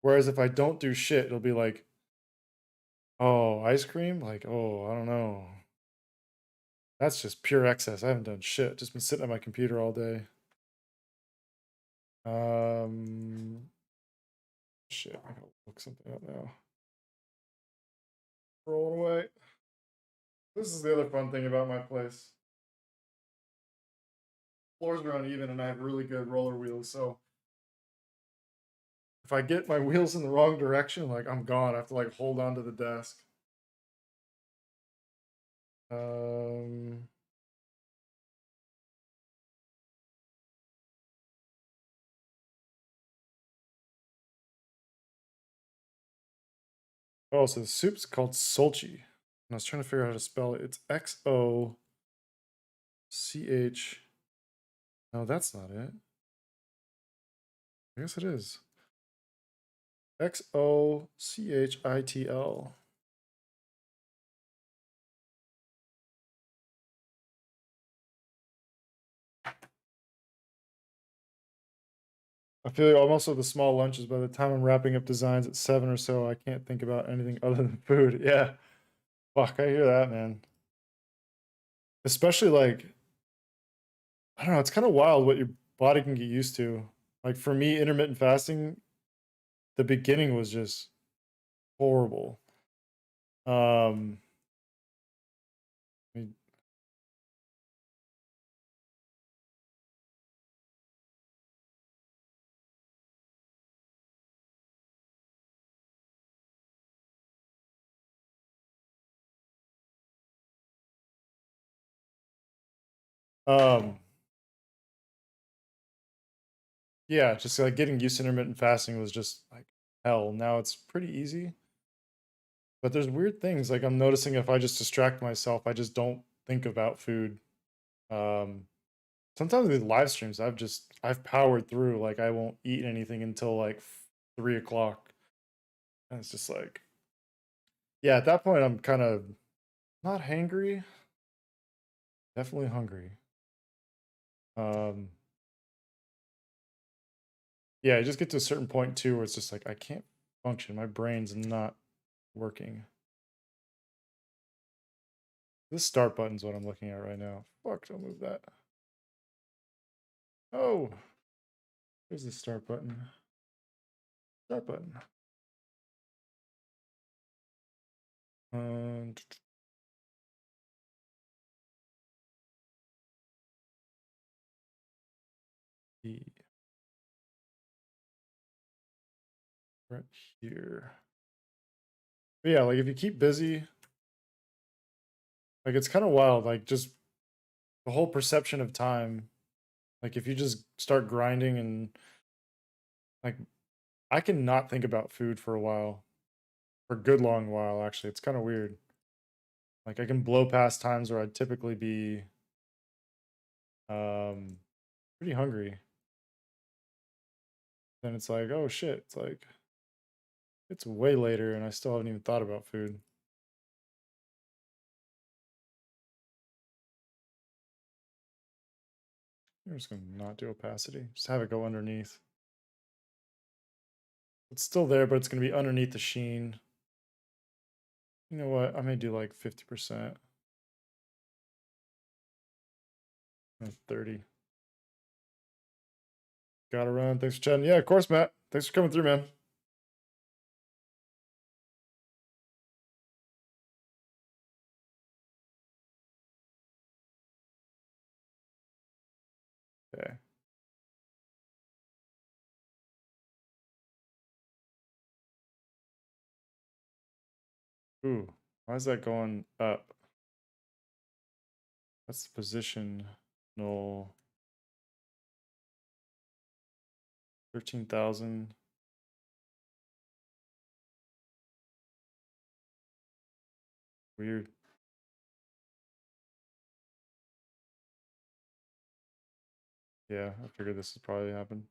Whereas if I don't do shit, it'll be like, oh, ice cream? Like, oh, I don't know. That's just pure excess. I haven't done shit. Just been sitting at my computer all day. Um, Shit. I gotta look something up now. Rolling away. This is the other fun thing about my place. Floors are uneven, and I have really good roller wheels. So if I get my wheels in the wrong direction, like I'm gone. I have to like hold on to the desk. Um, oh, so the soup's called Solchi. And I was trying to figure out how to spell it. It's Xoch. No, that's not it. I guess it is. Xochitl. I feel like I'm also the small lunches. By the time I'm wrapping up designs at 7 or so, I can't think about anything other than food. Yeah. Fuck, I hear that, man. Especially like, I don't know, it's kind of wild what your body can get used to. Like for me, intermittent fasting, the beginning was just horrible. Um, I mean, um, yeah, just like getting used to intermittent fasting was just like hell. Now it's pretty easy, but there's weird things like I'm noticing if I just distract myself, I just don't think about food. Um, Sometimes with live streams, I've powered through. Like I won't eat anything until like 3 o'clock, and it's just like, yeah. At that point, I'm kind of not hangry, definitely hungry. Um, yeah, I just get to a certain point too where it's just like I can't function. My brain's not working. This start button's what I'm looking at right now. Fuck, don't move that. Oh, there's the start button. Start button. And the right here. But yeah, like if you keep busy, like it's kind of wild. Like just the whole perception of time. Like if you just start grinding and like I can not think about food for a while, for a good long while. Actually, it's kind of weird. Like I can blow past times where I'd typically be um pretty hungry. Then it's like, oh shit, it's like it's way later and I still haven't even thought about food. I'm just gonna not do opacity. Just have it go underneath. It's still there, but it's gonna be underneath the sheen. You know what? I may do like 50%. 30. Gotta run. Thanks for chatting. Yeah, of course, Matt. Thanks for coming through, man. Okay. Ooh, why is that going up? That's the position. No. 13,000. Weird. Yeah, I figured this would probably happen.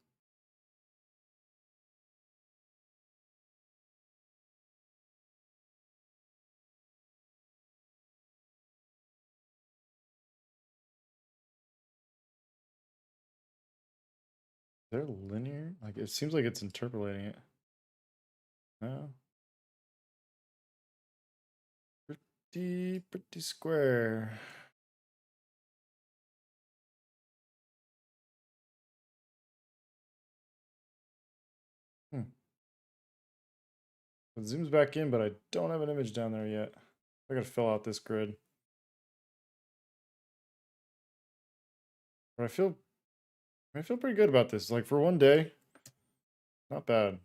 They're linear? Like it seems like it's interpolating it. No. Pretty square. Hmm. It zooms back in, but I don't have an image down there yet. I gotta fill out this grid. But I feel pretty good about this. Like for one day, not bad.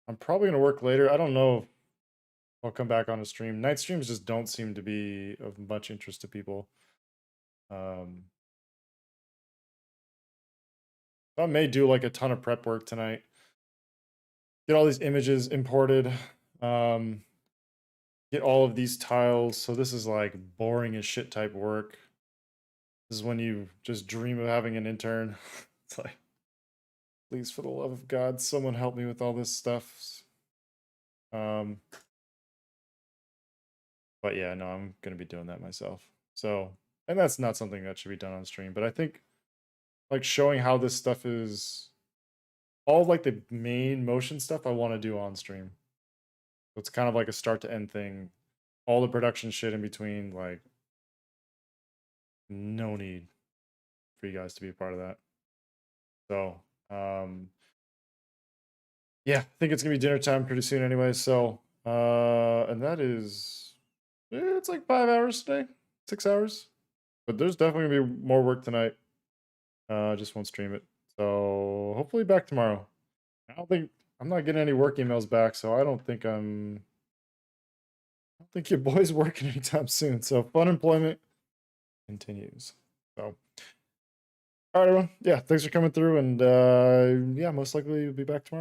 I'm probably gonna work later. I don't know if I'll come back on a stream. Night streams just don't seem to be of much interest to people. Um, I may do like a ton of prep work tonight. Get all these images imported. Um, get all of these tiles. So this is like boring as shit type work. This is when you just dream of having an intern. It's like, please, for the love of God, someone help me with all this stuff. Um, but yeah, no, I'm gonna be doing that myself. So, and that's not something that should be done on stream. But I think like showing how this stuff is all like the main motion stuff I want to do on stream. So it's kind of like a start to end thing. All the production shit in between, like, no need for you guys to be a part of that. So, yeah, I think it's gonna be dinner time pretty soon anyway. So, and that is, it's like 5 hours today, 6 hours. But there's definitely gonna be more work tonight. Just won't stream it. So hopefully back tomorrow. I'm not getting any work emails back, so I don't think your boy's working anytime soon. So fun employment continues. So, all right, everyone. Yeah, thanks for coming through, and yeah, most likely we'll be back tomorrow.